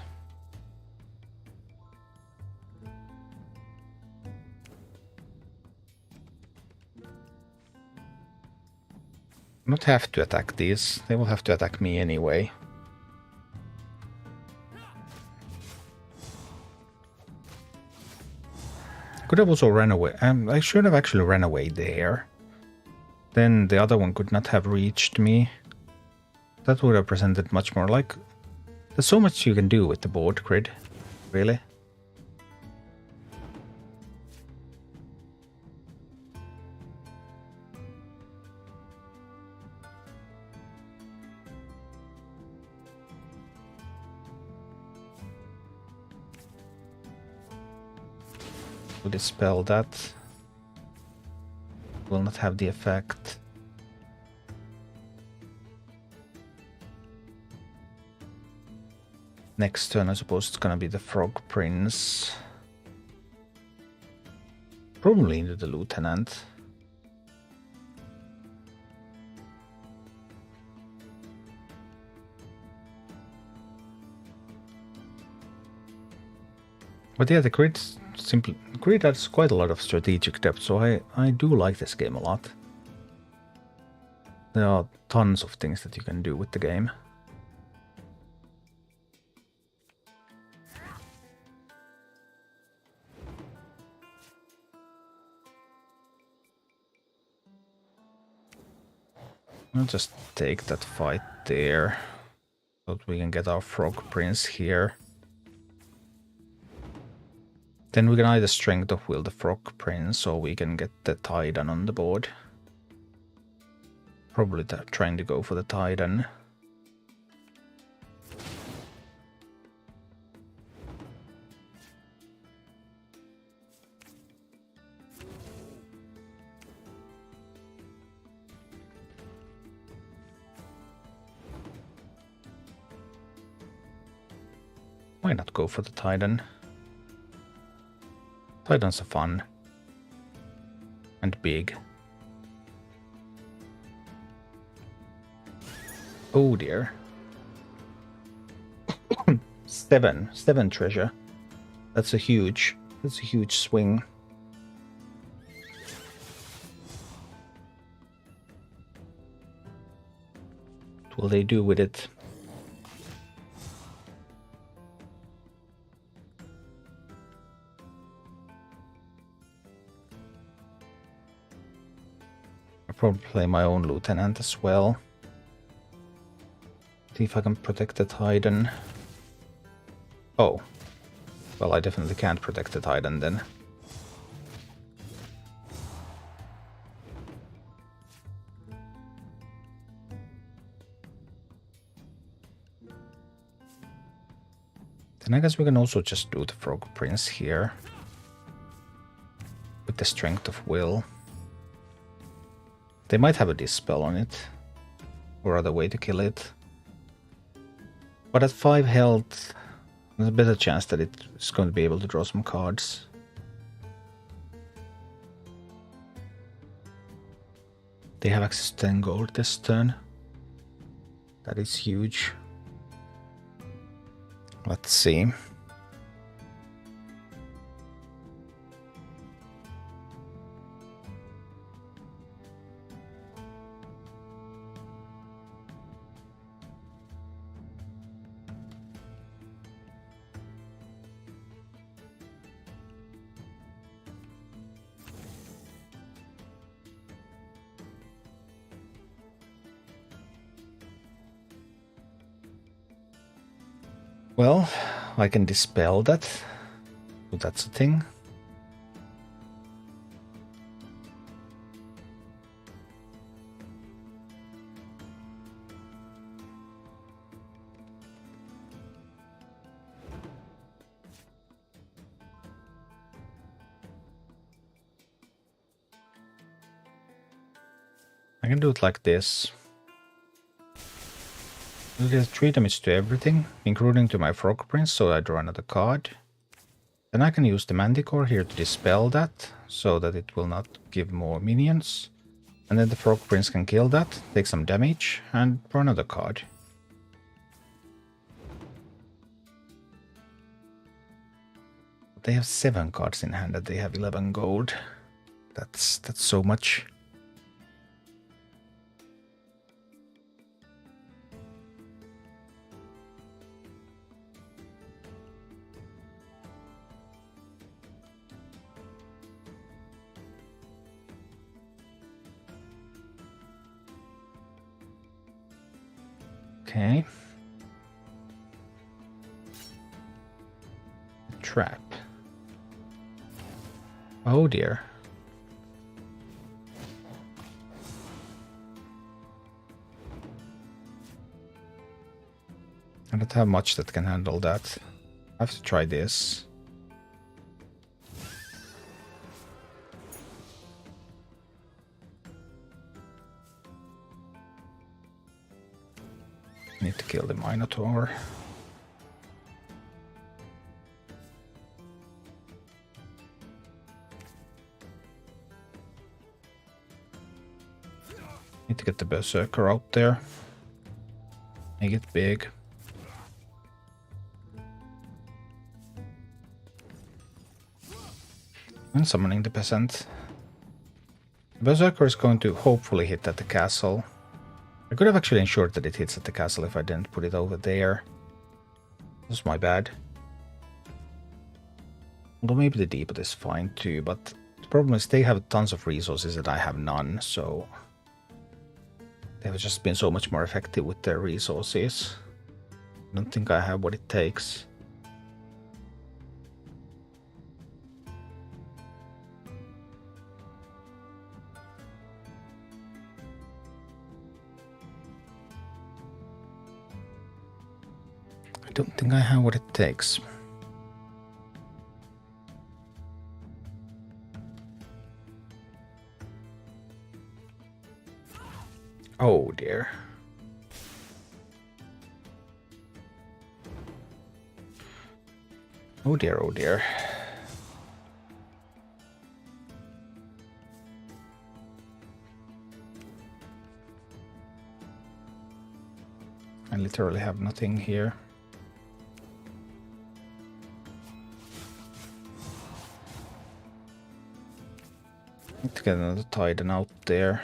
S1: Not have to attack these. They will have to attack me anyway. Could have also ran away. I should have actually ran away there. Then the other one could not have reached me. That would have presented much more like... There's so much you can do with the board grid. Really. To dispel that. Will not have the effect. Next turn, I suppose it's gonna be the Frog Prince. Probably into the Lieutenant. But yeah, the grid has quite a lot of strategic depth, so I do like this game a lot. There are tons of things that you can do with the game. I'll just take that fight there, so that we can get our Frog Prince here. Then we can either Strength of Will the Frog Prince, or we can get the Titan on the board. Probably trying to go for the Titan. Why not go for the Titan? Titans are fun. And big. Oh dear. 7 treasure. That's a huge swing. What will they do with it? I'll probably play my own Lieutenant as well. See if I can protect the Titan. Oh. Well, I definitely can't protect the Titan then. Then I guess we can also just do the Frog Prince here. the strength of will. They might have a dispel on it, or other way to kill it. But at 5 health, there's a better chance that it's going to be able to draw some cards. They have access to 10 gold this turn. That is huge. Let's see. Well, I can dispel that. So that's a thing. I can do it like this. Deal 3 damage to everything, including to my Frog Prince, so I draw another card. Then I can use the Manticore here to dispel that, so that it will not give more minions. And then the Frog Prince can kill that, take some damage, and draw another card. They have 7 cards in hand and they have 11 gold. That's so much. Okay. Trap. Oh dear. I don't have much that can handle that. I have to try this. Need to kill the Minotaur. Need to get the Berserker out there. Make it big. And summoning the Peasant. The Berserker is going to hopefully hit at the castle. I could have actually ensured that it hits at the castle if I didn't put it over there. This is my bad. Although maybe the depot is fine too, but the problem is they have tons of resources that I have none, so they have just been so much more effective with their resources. I don't think I have what it takes. I don't think I have what it takes. Oh dear. Oh dear, oh dear. I literally have nothing here. Need to get another Titan out there.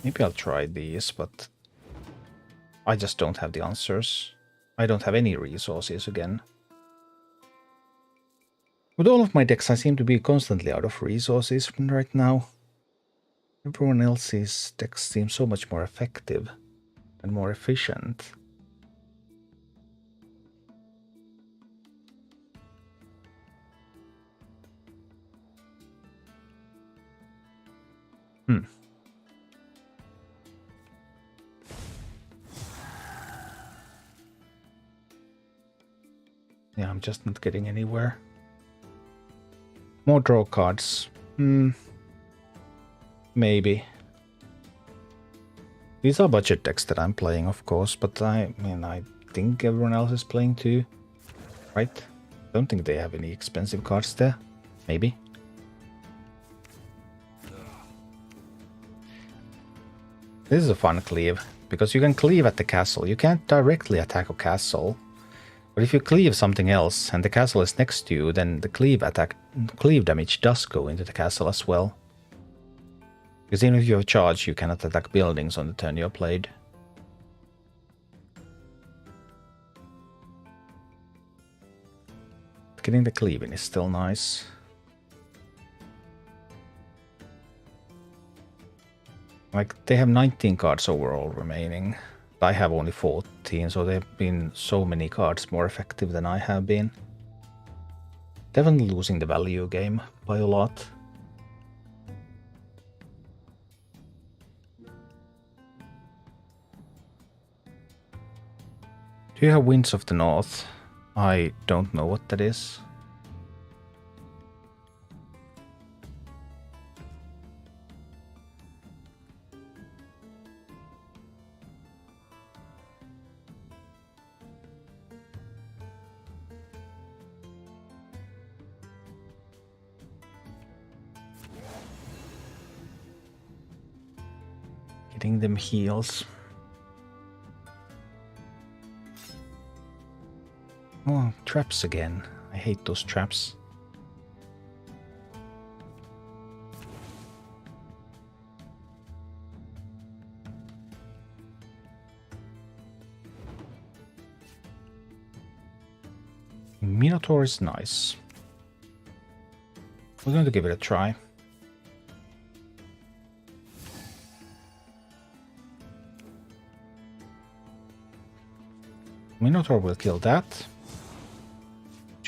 S1: Maybe I'll try these, but I just don't have the answers. I don't have any resources again. With all of my decks, I seem to be constantly out of resources right now. Everyone else's decks seem so much more effective and more efficient. Yeah, I'm just not getting anywhere. More draw cards. Maybe. These are budget decks that I'm playing, of course, but I mean, I think everyone else is playing too, right? Don't think they have any expensive cards there. Maybe. This is a fun cleave, because you can cleave at the castle. You can't directly attack a castle, but if you cleave something else and the castle is next to you, then the cleave damage does go into the castle as well. Because even if you have charge, you cannot attack buildings on the turn you're played. Getting the cleaving is still nice. Like, they have 19 cards overall remaining. I have only 14, so they've been so many cards more effective than I have been. Definitely losing the value game by a lot. Do you have Winds of the North? I don't know what that is. Getting them heals. Oh, traps again. I hate those traps. Minotaur is nice. We're going to give it a try. Minotaur will kill that.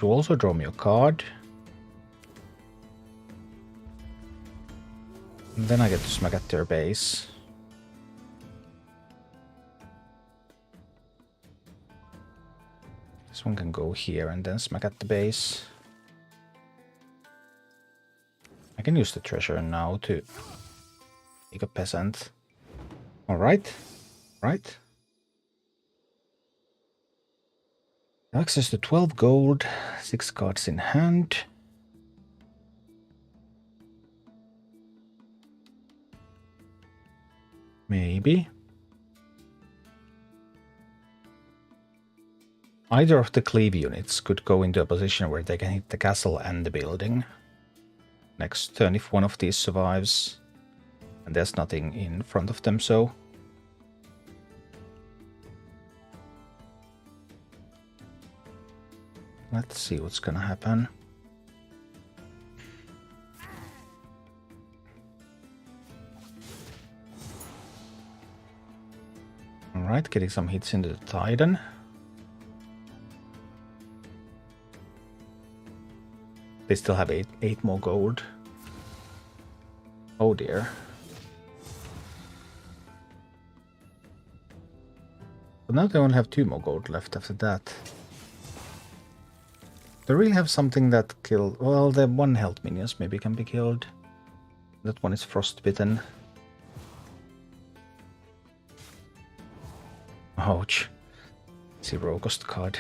S1: You also draw me a card. And then I get to smack at their base. This one can go here and then smack at the base. I can use the treasure now to make a peasant. Alright. Right. Access to 12 gold, 6 cards in hand. Maybe. Either of the cleave units could go into a position where they can hit the castle and the building. Next turn if one of these survives. And there's nothing in front of them, so... Let's see what's gonna happen. Alright, getting some hits into the Titan. They still have 8 more gold. Oh dear. But now they only have 2 more gold left after that. They really have something that kill. Well, the 1 health minions maybe can be killed. That one is frostbitten. Ouch. Zero cost card.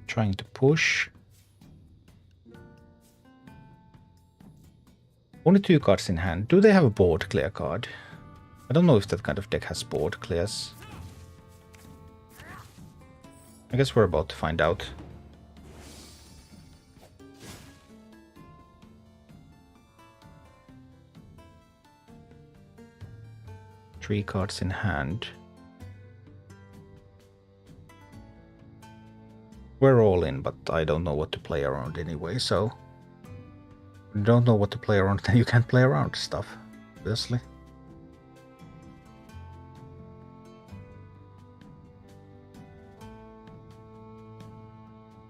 S1: Trying to push. Only 2 cards in hand. Do they have a board clear card? I don't know if that kind of deck has board clears. I guess we're about to find out. Three cards in hand. We're all in, but I don't know what to play around anyway, so... If you don't know what to play around, then you can't play around stuff, obviously.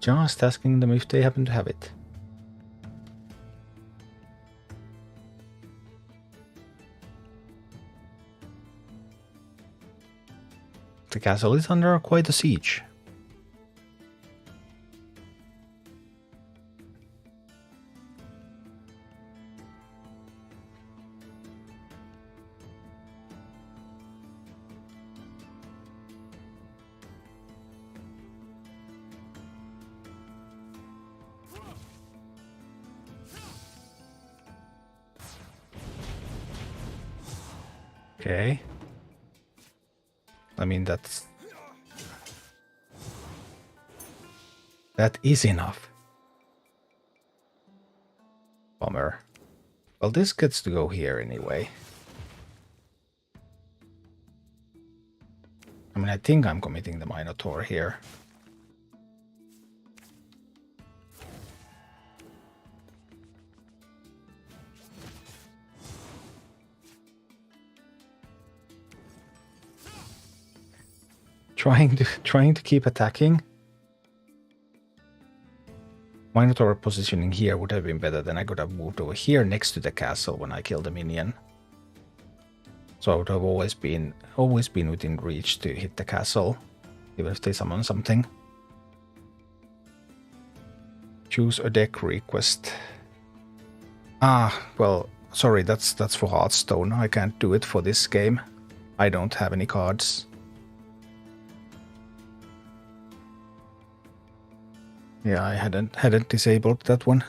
S1: Just asking them if they happen to have it. The castle is under quite a siege. Okay. I mean, that is enough. Bummer. Well, this gets to go here anyway. I mean, I think I'm committing the Minotaur here. Trying to keep attacking. Minotaur positioning here would have been better. Then I could have moved over here next to the castle when I killed the minion. So I would have always been within reach to hit the castle, even if they summon something. Choose a deck request. Ah, well, sorry, that's for Hearthstone. I can't do it for this game. I don't have any cards. Yeah, I hadn't disabled that one.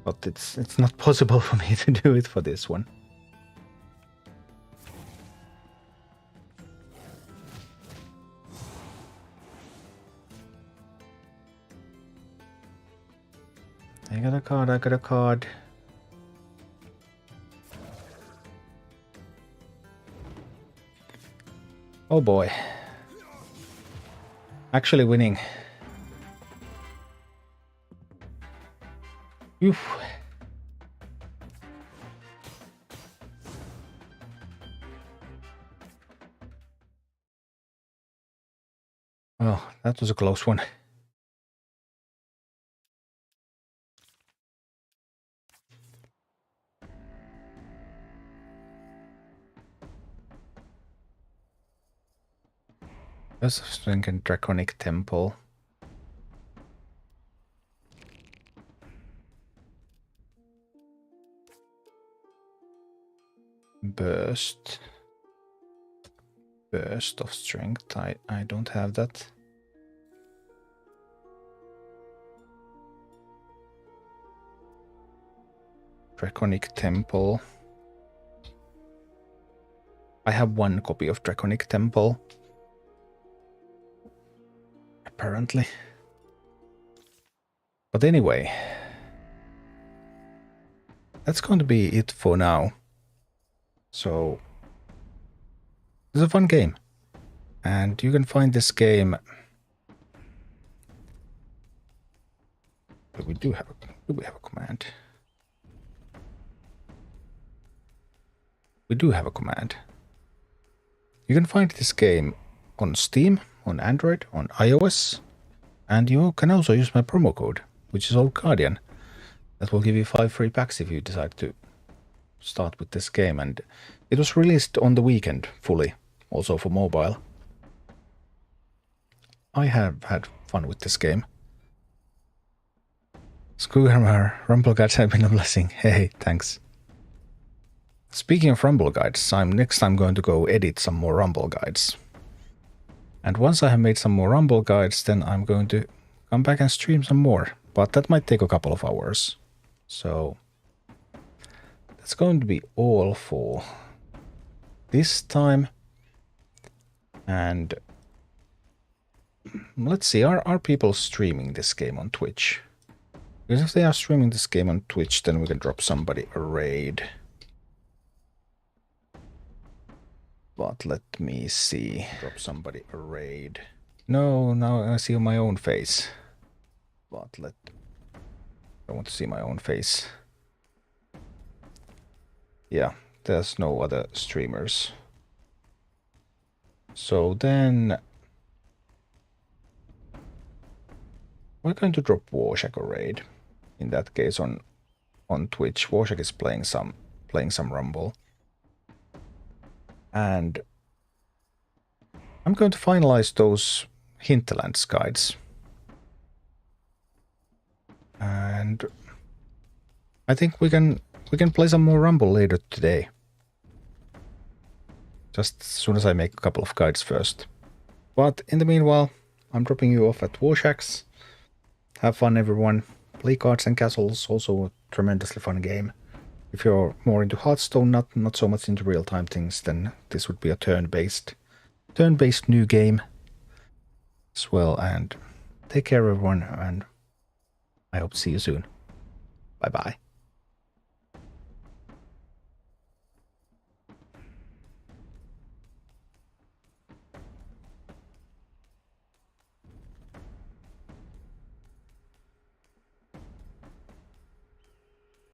S1: But it's not possible for me to do it for this one. I got a card. Oh boy. Actually winning. Oof. Oh, that was a close one. There's a Strength and Draconic Temple. Burst of Strength. I don't have that. Draconic Temple. I have one copy of Draconic Temple. Apparently. But anyway. That's going to be it for now. So, it's a fun game. And you can find this game... But do we have a command? We do have a command. You can find this game on Steam, on Android, on iOS, and you can also use my promo code, which is Old Guardian. That will give you 5 free packs if you decide to start with this game. And it was released on the weekend fully, also for mobile. I have had fun with this game. Skuhammer, Rumble Guides have been a blessing. Hey, thanks. Speaking of Rumble Guides, next I'm going to go edit some more Rumble Guides. And once I have made some more Rumble Guides, then I'm going to come back and stream some more. But that might take a couple of hours. So that's going to be all for this time. And let's see, are people streaming this game on Twitch? Because if they are streaming this game on Twitch, then we can drop somebody a raid. But let me see. Drop somebody a raid. No, now I see my own face. But I want to see my own face. Yeah, there's no other streamers. So then we're going to drop Warshak a raid. In that case on Twitch. Warshak is playing some Rumble. And I'm going to finalize those hinterlands guides. And I think we can play some more Rumble later today. Just as soon as I make a couple of guides first. But in the meanwhile, I'm dropping you off at Warshacks. Have fun, everyone. Play Cards and Castles, also a tremendously fun game. If you're more into Hearthstone, not so much into real-time things, then this would be a turn-based new game as well. And take care, everyone, and I hope to see you soon. Bye-bye.